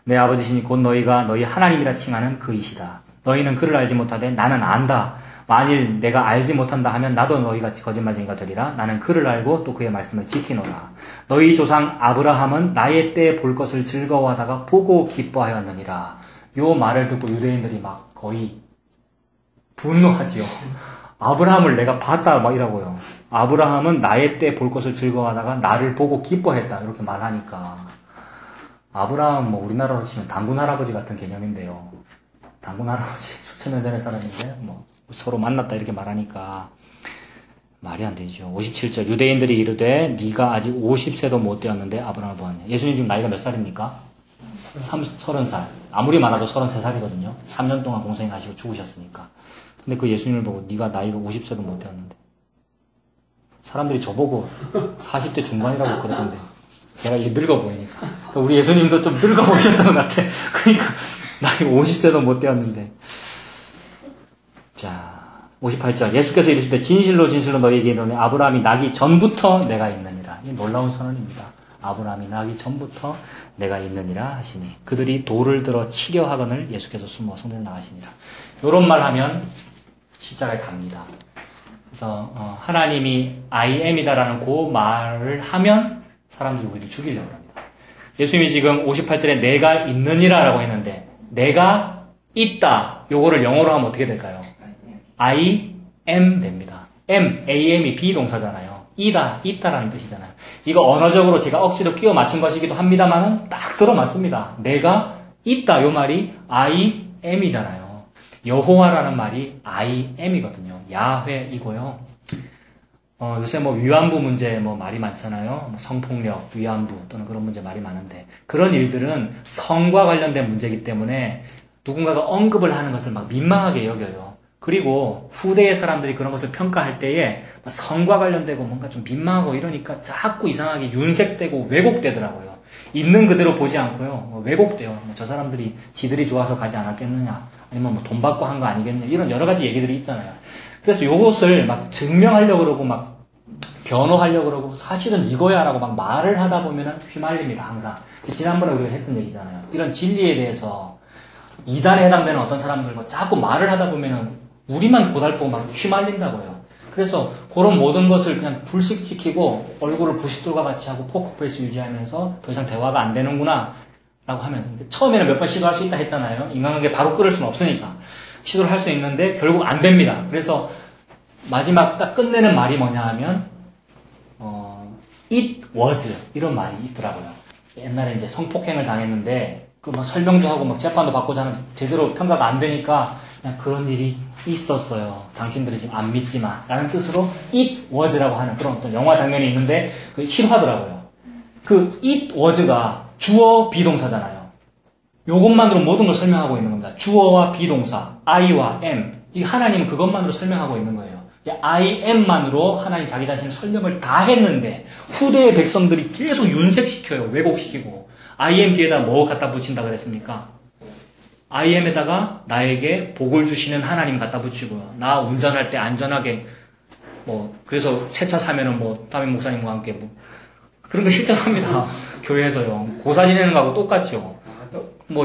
내 아버지시니 곧 너희가 너희 하나님이라 칭하는 그이시다. 너희는 그를 알지 못하되 나는 안다. 만일 내가 알지 못한다 하면 나도 너희같이 거짓말쟁이가 되리라. 나는 그를 알고 또 그의 말씀을 지키노라. 너희 조상 아브라함은 나의 때에 볼 것을 즐거워하다가 보고 기뻐하였느니라. 요 말을 듣고 유대인들이 막 거의 분노하지요. 아브라함을 내가 봤다 막 이라고요. 아브라함은 나의 때 볼 것을 즐거워하다가 나를 보고 기뻐했다 이렇게 말하니까 아브라함 우리나라로 치면 단군 할아버지 같은 개념인데요. 단군 할아버지 수천 년 전의 사람인데 서로 만났다 이렇게 말하니까 말이 안 되죠. 57절 유대인들이 이르되 네가 아직 50세도 못 되었는데 아브라함을 보았냐. 예수님 지금 나이가 몇 살입니까? 30살. 아무리 많아도 33살이거든요. 3년 동안 공생하시고 죽으셨으니까. 근데 그 예수님을 보고 네가 나이가 50세도 못 되었는데 사람들이 저보고 40대 중반이라고 그러던데 제가 이게 늙어 보이니까. 그러니까 우리 예수님도 좀 늙어 보이셨던 것 같아. 그러니까 나이가 50세도 못 되었는데 자, 58절 예수께서 이르시되 진실로 진실로 너희에게 이르노니 아브라함이 나기 전부터 내가 있느니라. 이 놀라운 선언입니다. 아브라함이 나기 전부터 내가 있느니라 하시니 그들이 돌을 들어 치려 하거늘 예수께서 숨어 성전에 나가시니라. 요런 말 하면 십자가에 갑니다. 그래서 하나님이 I am이다라는 그 말을 하면 사람들이 우리를 죽이려고 합니다. 예수님이 지금 58절에 내가 있느니라 라고 했는데 내가 있다. 요거를 영어로 하면 어떻게 될까요? I am 됩니다. am이 비동사잖아요. 있다라는 뜻이잖아요. 이거 언어적으로 제가 억지로 끼워 맞춘 것이기도 합니다만은 딱 들어맞습니다. 내가 있다 요 말이 I am이잖아요. 여호와라는 말이 I am이거든요. 야훼이고요. 요새 뭐 위안부 문제 뭐 말이 많잖아요. 뭐 성폭력, 위안부 또는 그런 문제 말이 많은데 그런 일들은 성과 관련된 문제이기 때문에 누군가가 언급을 하는 것을 막 민망하게 여겨요. 그리고 후대의 사람들이 그런 것을 평가할 때에 성과 관련되고 뭔가 좀 민망하고 이러니까 자꾸 이상하게 윤색되고 왜곡되더라고요. 있는 그대로 보지 않고요. 왜곡돼요. 저 사람들이 지들이 좋아서 가지 않았겠느냐. 아니면 뭐 돈 받고 한 거 아니겠냐. 이런 여러 가지 얘기들이 있잖아요. 그래서 요것을 막 증명하려고 그러고 막 변호하려고 그러고 사실은 이거야 라고 막 말을 하다 보면은 휘말립니다. 항상. 지난번에 우리가 했던 얘기잖아요. 이런 진리에 대해서 이단에 해당되는 어떤 사람들과 자꾸 말을 하다 보면은 우리만 고달프고 막 휘말린다고요. 그래서 그런 모든 것을 그냥 불식시키고 얼굴을 부싯돌과 같이 하고 포커페이스 유지하면서 더 이상 대화가 안 되는구나 라고 하면서 처음에는 몇 번 시도할 수 있다 했잖아요. 인간관계 바로 끊을 수는 없으니까 시도를 할 수 있는데 결국 안 됩니다. 그래서 마지막 딱 끝내는 말이 뭐냐 하면 it was 이런 말이 있더라고요. 옛날에 이제 성폭행을 당했는데 그 막 설명도 하고 막 재판도 받고자 하는 제대로 평가가 안 되니까 그냥 그런 일이 있었어요. 당신들이 지금 안 믿지만 라는 뜻으로 it was라고 하는 그런 어떤 영화 장면이 있는데 그 실화더라고요. 그 it was가 주어 비동사잖아요. 요것만으로 모든 걸 설명하고 있는 겁니다. 주어와 비동사, I와 am. 이 하나님은 그것만으로 설명하고 있는 거예요. I am만으로 하나님 자기 자신의 설명을 다 했는데 후대의 백성들이 계속 윤색시켜요. 왜곡시키고. I am 뒤에다 뭐 갖다 붙인다 그랬습니까? I am에다가 나에게 복을 주시는 하나님 갖다 붙이고요. 나 운전할 때 안전하게 그래서 새 차 사면은 담임 목사님과 함께 그런 거 실제로 합니다. 교회에서요. 고사 지내는 거하고 똑같죠.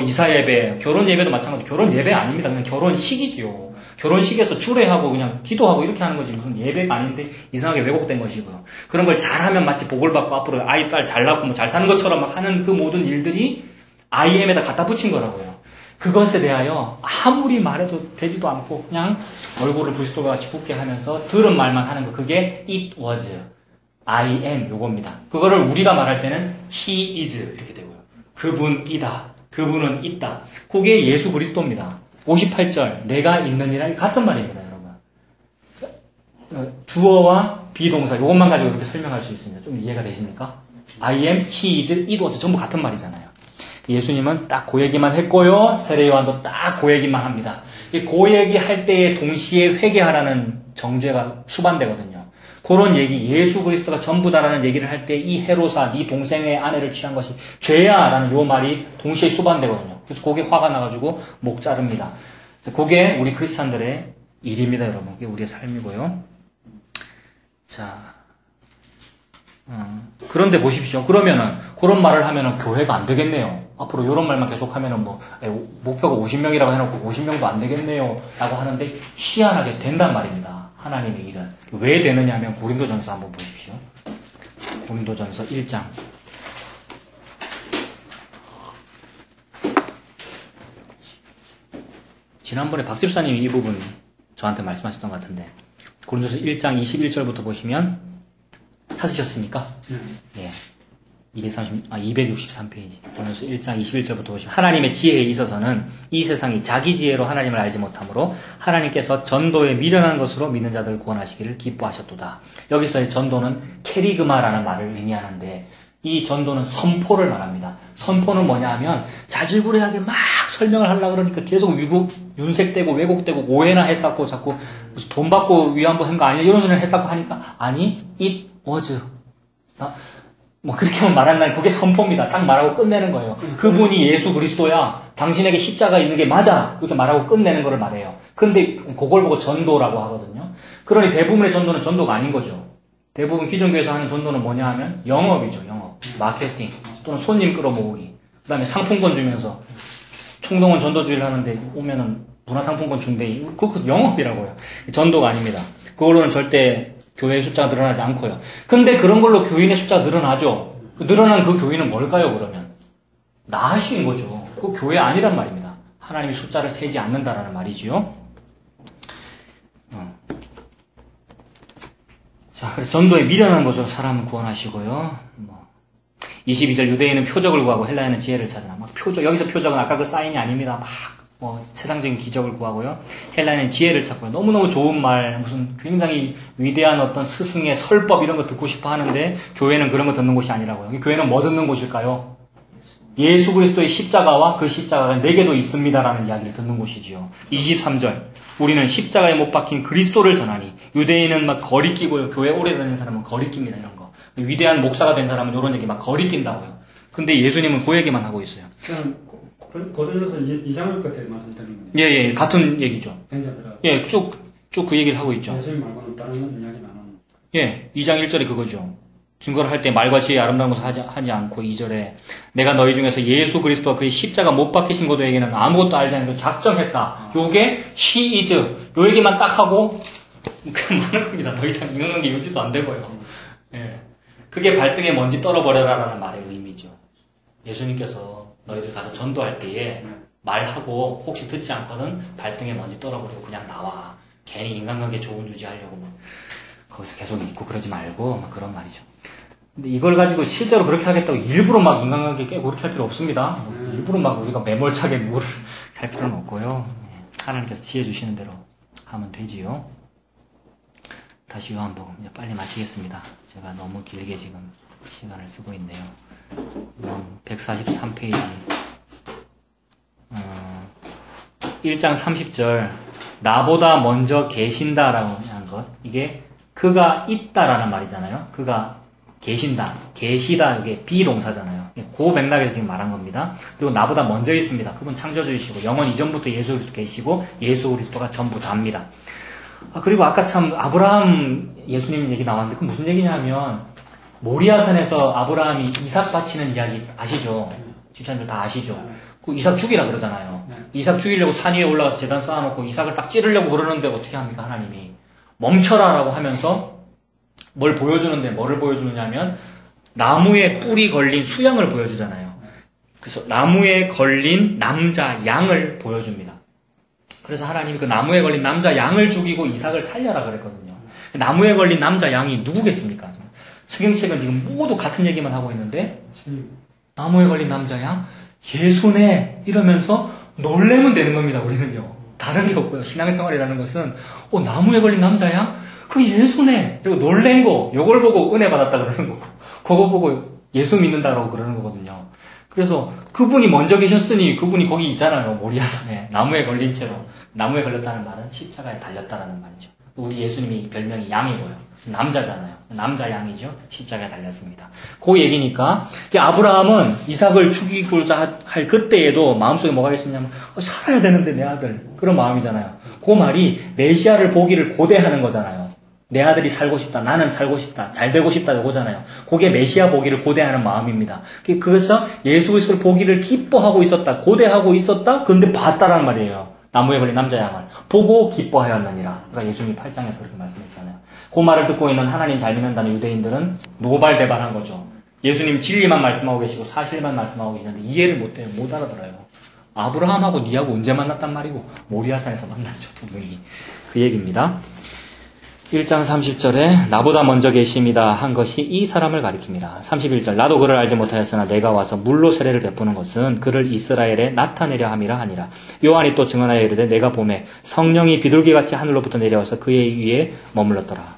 이사 예배, 결혼 예배도 마찬가지로 결혼 예배 아닙니다. 그냥 결혼식이지요. 결혼식에서 주례하고 그냥 기도하고 이렇게 하는 거지 무슨 예배가 아닌데 이상하게 왜곡된 것이고요. 그런 걸 잘하면 마치 복을 받고 앞으로 아이 딸 잘 낳고 잘 사는 것처럼 막 하는 그 모든 일들이 IM에다 갖다 붙인 거라고요. 그것에 대하여 아무리 말해도 되지도 않고 그냥 얼굴을 부싯돌과 같이 붓게 하면서 들은 말만 하는 거. 그게 it was, I am 요겁니다. 그거를 우리가 말할 때는 he is 이렇게 되고요. 그분이다. 그분은 있다. 그게 예수 그리스도입니다. 58절 내가 있느니라 같은 말입니다. 여러분. 주어와 비동사 요것만 가지고 이렇게 설명할 수 있습니다. 좀 이해가 되십니까? I am, he is, it was 전부 같은 말이잖아요. 예수님은 딱 그 얘기만 했고요. 세례요한도 딱 그 얘기만 합니다. 그 얘기 할 때에 동시에 회개하라는 정죄가 수반되거든요. 그런 얘기, 예수 그리스도가 전부다라는 얘기를 할 때 이 헤로사, 네 동생의 아내를 취한 것이 죄야 라는 요 말이 동시에 수반되거든요. 그래서 그게 화가 나가지고 목 자릅니다. 그게 우리 크리스찬들의 일입니다, 여러분. 그게 우리의 삶이고요. 자, 그런데 보십시오. 그러면은, 그런 말을 하면은 교회가 안 되겠네요. 앞으로 이런 말만 계속 하면은 목표가 50명이라고 해놓고 50명도 안 되겠네요. 라고 하는데, 희한하게 된단 말입니다. 하나님의 일은. 왜 되느냐 하면 고린도전서 한번 보십시오. 고린도전서 1장. 지난번에 박 집사님이 이 부분 저한테 말씀하셨던 것 같은데 고린도서 1장 21절부터 보시면 찾으셨습니까? 예. 263페이지. 고린도서 1장 21절부터 보시면 하나님의 지혜에 있어서는 이 세상이 자기 지혜로 하나님을 알지 못하므로 하나님께서 전도에 미련한 것으로 믿는 자들을 구원하시기를 기뻐하셨도다. 여기서의 전도는 캐리그마라는 말을 의미하는데 이 전도는 선포를 말합니다. 선포는 뭐냐 하면 자질구레하게 막 설명을 하려고 그러니까 계속 윤색되고 왜곡되고 오해나 했었고 자꾸 무슨 돈 받고 위안부 한 거 아니야 이런 소리를 했었고 하니까 아니 it was 그렇게만 말한다면 그게 선포입니다. 딱 말하고 끝내는 거예요. 그분이 예수 그리스도야. 당신에게 십자가 있는 게 맞아. 이렇게 말하고 끝내는 거를 말해요. 근데 그걸 보고 전도라고 하거든요. 그러니 대부분의 전도는 전도가 아닌 거죠. 대부분 기존교회에서 하는 전도는 뭐냐 하면 영업이죠. 영업. 마케팅 또는 손님 끌어모으기. 그 다음에 상품권 주면서 총동원 전도주의를 하는데 오면은 문화상품권 준대. 그거 영업이라고요. 전도가 아닙니다. 그걸로는 절대 교회의 숫자가 늘어나지 않고요. 근데 그런 걸로 교인의 숫자가 늘어나죠. 늘어난 그 교인은 뭘까요, 그러면? 나아신 거죠. 그 교회 아니란 말입니다. 하나님이 숫자를 세지 않는다라는 말이지요. 자, 그래서 전도에 미련한 것으로 사람을 구원하시고요. 22절 유대인은 표적을 구하고 헬라인은 지혜를 찾으나. 여기서 표적은 아까 그 사인이 아닙니다. 세상적인 기적을 구하고요. 헬라인은 지혜를 찾고요. 너무너무 좋은 말, 무슨 굉장히 위대한 어떤 스승의 설법 이런 거 듣고 싶어 하는데 교회는 그런 거 듣는 곳이 아니라고요. 교회는 뭐 듣는 곳일까요? 예수 그리스도의 십자가와 그 십자가가 내게도 있습니다라는 이야기를 듣는 곳이지요. 23절. 우리는 십자가에 못 박힌 그리스도를 전하니 유대인은 막 거리끼고요. 교회 오래 다니는 사람은 거리낍니다. 이런 거. 위대한 목사가 된 사람은 이런 얘기 막 거리낀다고요. 근데 예수님은 그 얘기만 하고 있어요. 고린도서 2장 끝에 말씀드리는 거예요. 예, 같은 얘기죠. 행자들아. 예, 쭉 그 얘기를 하고 있죠. 예수님 말고는 다른 건 이야기는 안 하는. 예, 2장 1절에 그거죠. 증거를 할 때 말과 지혜 아름다운 것을 하지 않고 2절에 내가 너희 중에서 예수 그리스도와 그의 십자가 못 박히신 고도에게는 아무것도 알지 않고 작정했다. 요게 he is 요 얘기만 딱 하고 많은 겁니다. 더 이상 인간관계 유지도 안 되고요. 예, 그게 발등에 먼지 떨어버려라라는 말의 의미죠. 예수님께서 너희들 가서 전도할 때에 말하고 혹시 듣지 않거든 발등에 먼지 떨어버리고 그냥 나와. 괜히 인간관계 좋은 유지하려고 뭐 거기서 계속 있고 그러지 말고 막 그런 말이죠. 근데 이걸 가지고 실제로 그렇게 하겠다고 일부러 막 인간관계 깨고 그렇게 할 필요 없습니다. 일부러 막 우리가 매몰차게 뭐를 할 필요는 없고요. 하나님께서 지혜 주시는 대로 하면 되지요. 다시 요한복음 빨리 마치겠습니다. 제가 너무 길게 지금 시간을 쓰고 있네요. 143페이지 1장 30절 나보다 먼저 계신다라고 한 것 이게 그가 있다라는 말이잖아요. 그가 계신다, 계시다 이게 비동사잖아요. 그 맥락에서 지금 말한 겁니다. 그리고 나보다 먼저 있습니다. 그분 창조주이시고 영원 이전부터 예수 그리스도 계시고 예수 그리스도가 전부 다입니다. 그리고 아까 참 아브라함 예수님 얘기 나왔는데 그 무슨 얘기냐면 모리아산에서 아브라함이 이삭 바치는 이야기 아시죠? 집사님들 다 아시죠? 그 이삭 죽이라 그러잖아요. 이삭 죽이려고 산 위에 올라가서 제단 쌓아놓고 이삭을 딱 찌르려고 그러는데 어떻게 합니까? 하나님이 멈춰라라고 하면서 뭘 보여주는데 뭐를 보여주느냐면 나무에 뿔이 걸린 수양을 보여주잖아요. 그래서 나무에 걸린 남자 양을 보여줍니다. 그래서 하나님이 그 나무에 걸린 남자 양을 죽이고 이삭을 살려라 그랬거든요. 나무에 걸린 남자 양이 누구겠습니까? 성경책은 지금 모두 같은 얘기만 하고 있는데 나무에 걸린 남자 양 예수네 이러면서 놀래면 되는 겁니다. 우리는요. 다른 게 없고요. 신앙생활이라는 것은 나무에 걸린 남자 양? 그 예수네. 그리고 놀랜 거 요걸 보고 은혜 받았다 그러는 거고 그거 보고 예수 믿는다라고 그러는 거거든요. 그래서 그분이 먼저 계셨으니 그분이 거기 있잖아요. 모리아산에 나무에 걸린 채로. 나무에 걸렸다는 말은 십자가에 달렸다라는 말이죠. 우리 예수님이 별명이 양이고요. 남자잖아요. 남자 양이죠. 십자가에 달렸습니다. 그 얘기니까 아브라함은 이삭을 죽이고자 할 그때에도 마음속에 뭐가 있었냐면 살아야 되는데 내 아들 그런 마음이잖아요. 그 말이 메시아를 보기를 고대하는 거잖아요. 내 아들이 살고 싶다. 나는 살고 싶다. 잘 되고 싶다. 요거잖아요. 그게 메시아 보기를 고대하는 마음입니다. 그래서 예수 그리스도를 보기를 기뻐하고 있었다. 고대하고 있었다. 근데 봤다라는 말이에요. 나무에 걸린 남자 양을 보고 기뻐하였느니라. 그러니까 예수님이 8장에서 그렇게 말씀했잖아요. 그 말을 듣고 있는 하나님 잘 믿는다는 유대인들은 노발대발한 거죠. 예수님 진리만 말씀하고 계시고 사실만 말씀하고 계시는데 이해를 못해요. 못 알아들어요. 아브라함하고 니하고 언제 만났단 말이고 모리아산에서 만났죠. 두 분이. 그 얘기입니다. 1장 30절에 나보다 먼저 계십니다 한 것이 이 사람을 가리킵니다. 31절 나도 그를 알지 못하였으나 내가 와서 물로 세례를 베푸는 것은 그를 이스라엘에 나타내려 함이라 하니라. 요한이 또 증언하여 이르되 내가 보매 성령이 비둘기같이 하늘로부터 내려와서 그의 위에 머물렀더라.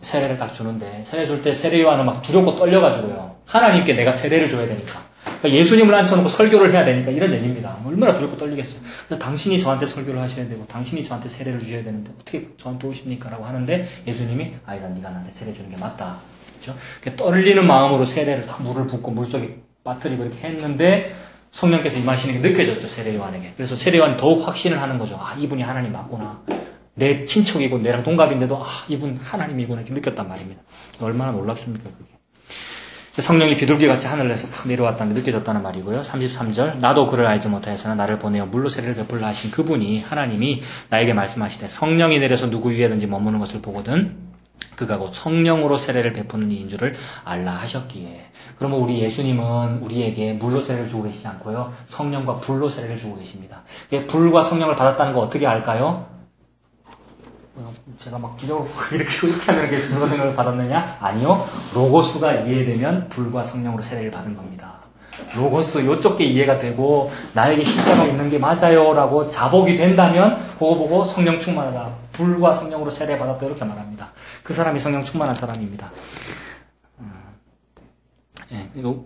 세례를 딱 주는데 세례 줄 때 세례 요한은 막 두렵고 떨려가지고요. 하나님께 내가 세례를 줘야 되니까. 그러니까 예수님을 앉혀놓고 설교를 해야 되니까 이런 얘기입니다. 얼마나 두렵고 떨리겠어요. 그래서 당신이 저한테 설교를 하셔야 되고 당신이 저한테 세례를 주셔야 되는데 어떻게 저한테 오십니까? 라고 하는데 예수님이 아니다 네가 나한테 세례 주는 게 맞다. 그렇죠? 떨리는 마음으로 세례를 딱 물을 붓고 물속에 빠뜨리고 이렇게 했는데 성령께서 임하시는 게 느껴졌죠. 세례 요한에게. 그래서 세례 요한이 더욱 확신을 하는 거죠. 이분이 하나님 맞구나. 내 친척이고 내랑 동갑인데도 이분 하나님이구나 이렇게 느꼈단 말입니다. 얼마나 놀랍습니까 그게. 성령이 비둘기같이 하늘에서 탁 내려왔다는 게 느껴졌다는 말이고요. 33절 나도 그를 알지 못하였으나 나를 보내어 물로 세례를 베풀라 하신 그분이 하나님이 나에게 말씀하시되 성령이 내려서 누구 위에든지 머무는 것을 보거든 그가 곧 성령으로 세례를 베푸는 이인 줄을 알라 하셨기에. 그러면 우리 예수님은 우리에게 물로 세례를 주고 계시지 않고요. 성령과 불로 세례를 주고 계십니다. 불과 성령을 받았다는 거 어떻게 알까요? 제가 막 기적으로 이렇게 하면 이렇게 불과 성령을 받았느냐? 아니요. 로고스가 이해되면 불과 성령으로 세례를 받은 겁니다. 로고스 요쪽 게 이해가 되고 나에게 십자가 있는 게 맞아요 라고 자복이 된다면 그거 보고 성령 충만하다. 불과 성령으로 세례받았다 이렇게 말합니다. 그 사람이 성령 충만한 사람입니다.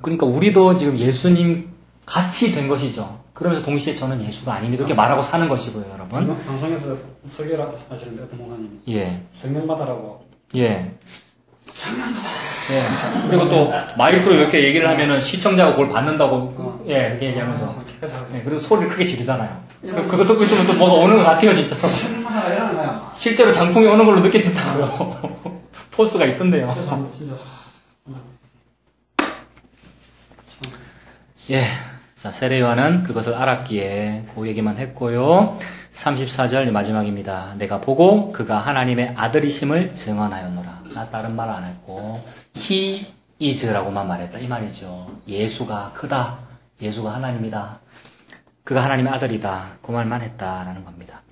그러니까 우리도 지금 예수님 같이 된 것이죠. 그러면서 동시에 저는 예수가 아닙니다. 이렇게 말하고 사는 것이고요, 여러분. 방송에서 설교를 하시는데 어떤 목사님이 예. 성령받아라고. 예. 예. 그리고 또 마이크로 이렇게 얘기를 하면은 시청자가 그걸 받는다고 예, 이렇게 얘기하면서 예, 그래서 소리를 크게 지르잖아요. 그거 듣고 있으면 또 뭐가 오는 것 같아요, 진짜. 실제로 장풍이 오는 걸로 느꼈었다고요. 포스가 있던데요. 그래서 진짜 예. 자, 세례 요한은 그것을 알았기에 그 얘기만 했고요. 34절 마지막입니다. 내가 보고 그가 하나님의 아들이심을 증언하였노라. 나 다른 말 안 했고 He is라고만 말했다 이 말이죠. 예수가 크다. 예수가 하나님이다. 그가 하나님의 아들이다. 그 말만 했다라는 겁니다.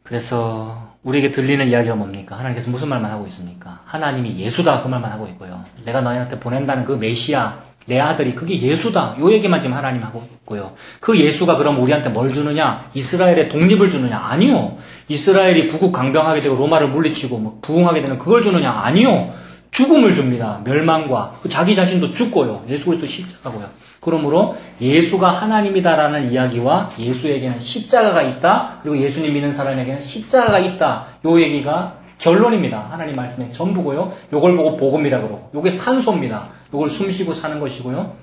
그래서 우리에게 들리는 이야기가 뭡니까? 하나님께서 무슨 말만 하고 있습니까? 하나님이 예수다 그 말만 하고 있고요. 내가 너희한테 보낸다는 그 메시아 내 아들이 그게 예수다. 요 얘기만 지금 하나님 하고 있고요. 그 예수가 그럼 우리한테 뭘 주느냐? 이스라엘의 독립을 주느냐? 아니요. 이스라엘이 북국 강병하게 되고 로마를 물리치고 뭐 부흥하게 되는 그걸 주느냐? 아니요. 죽음을 줍니다. 멸망과 자기 자신도 죽고요. 예수 그리스도 십자가고요. 그러므로 예수가 하나님이다라는 이야기와 예수에게는 십자가가 있다. 그리고 예수님 믿는 사람에게는 십자가가 있다. 요 얘기가 결론입니다. 하나님 말씀의 전부고요. 요걸 보고 복음이라 그러고 요게 산소입니다. 요걸 숨쉬고 사는 것이고요.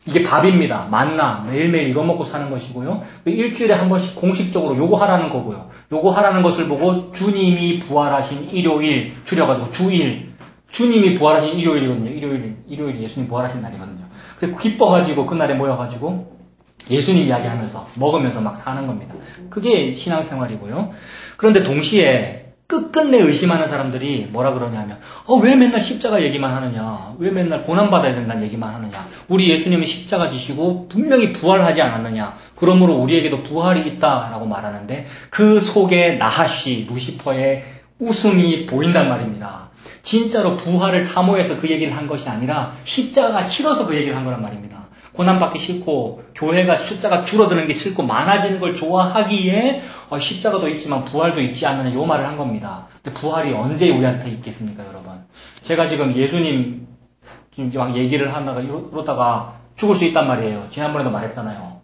이게 밥입니다. 만나 매일매일 이거 먹고 사는 것이고요. 일주일에 한 번씩 공식적으로 요거 하라는 거고요. 요거 하라는 것을 보고 주님이 부활하신 일요일 줄여가지고 주일 주님이 부활하신 일요일이거든요. 일요일 예수님 부활하신 날이거든요. 그래서 기뻐가지고 그날에 모여가지고 예수님 이야기하면서 먹으면서 막 사는 겁니다. 그게 신앙생활이고요. 그런데 동시에 끝끝내 의심하는 사람들이 뭐라 그러냐면 왜 맨날 십자가 얘기만 하느냐, 왜 맨날 고난받아야 된다는 얘기만 하느냐, 우리 예수님이 십자가 지시고 분명히 부활하지 않았느냐, 그러므로 우리에게도 부활이 있다라고 말하는데 그 속에 나하시 루시퍼의 웃음이 보인단 말입니다. 진짜로 부활을 사모해서 그 얘기를 한 것이 아니라 십자가가 싫어서 그 얘기를 한 거란 말입니다. 고난받기 싫고 교회가 숫자가 줄어드는 게 싫고 많아지는 걸 좋아하기에 십자가도 있지만 부활도 있지 않느냐 요 말을 한 겁니다. 근데 부활이 언제 우리한테 있겠습니까, 여러분? 제가 지금 예수님 막 얘기를 하다가 이러다가 죽을 수 있단 말이에요. 지난번에도 말했잖아요.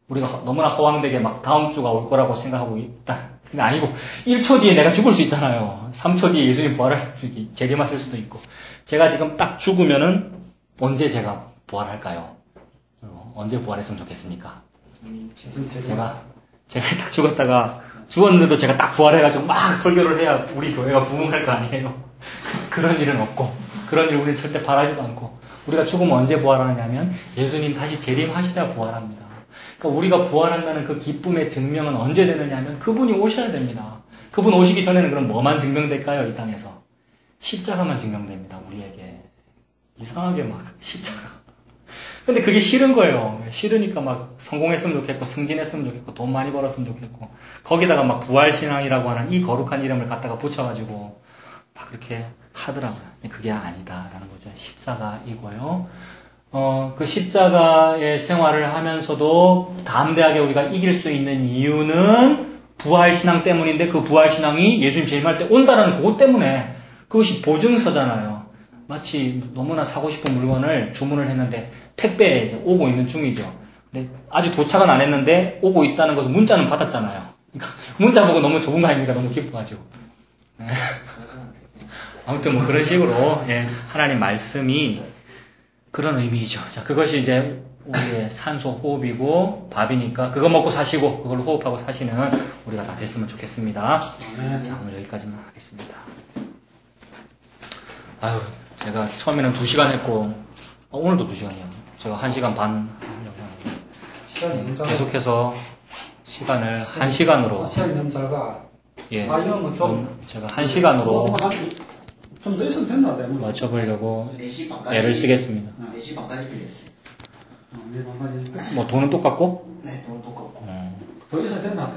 우리가 너무나 허황되게 막 다음 주가 올 거라고 생각하고 있다. 근데 아니고 1초 뒤에 내가 죽을 수 있잖아요. 3초 뒤에 예수님 부활할 수 있기 재림하실 수도 있고. 제가 지금 딱 죽으면은 언제 제가 부활할까요? 언제 부활했으면 좋겠습니까? 제가 딱 죽었는데도 제가 딱 부활해가지고 막 설교를 해야 우리 교회가 부흥할 거 아니에요. 그런 일은 없고, 그런 일 우리는 절대 바라지도 않고, 우리가 죽으면 언제 부활하느냐면 예수님 다시 재림하시다 부활합니다. 그러니까 우리가 부활한다는 그 기쁨의 증명은 언제 되느냐면 그분이 오셔야 됩니다. 그분 오시기 전에는 그럼 뭐만 증명될까요? 이 땅에서 십자가만 증명됩니다. 우리에게 이상하게 막 십자가. 근데 그게 싫은 거예요. 싫으니까 막 성공했으면 좋겠고 승진했으면 좋겠고 돈 많이 벌었으면 좋겠고 거기다가 막 부활신앙이라고 하는 이 거룩한 이름을 갖다가 붙여가지고 막 그렇게 하더라고요. 근데 그게 아니다라는 거죠. 십자가이고요. 그 십자가의 생활을 하면서도 담대하게 우리가 이길 수 있는 이유는 부활신앙 때문인데 그 부활신앙이 예수님 재림할 때 온다라는 그것 때문에 그것이 보증서잖아요. 마치 너무나 사고 싶은 물건을 주문을 했는데 택배에 이제 오고 있는 중이죠. 근데 아직 도착은 안 했는데 오고 있다는 것은 문자는 받았잖아요. 그러니까 문자 보고 너무 좋은 거 아닙니까? 너무 기뻐가지고. 네. 아무튼 뭐 그런 식으로 예, 하나님 말씀이 그런 의미죠. 자, 그것이 이제 우리의 산소 호흡이고 밥이니까 그거 먹고 사시고 그걸로 호흡하고 사시는 우리가 다 됐으면 좋겠습니다. 자, 오늘 여기까지만 하겠습니다. 아유, 제가 처음에는 2시간 했고 오늘도 2시간이요. 제가 1시간 반 계속해서 시간을 1시간으로 시간이 너무 작아. 예, 이건 좀 제가 1시간으로 좀 더 있으면 된다. 맞춰보려고 애를 쓰겠습니다. 4시 반까지 빌렸어요. 4시 반까지. 뭐 돈은 똑같고? 네, 돈 똑같고. 더 있어야 된다.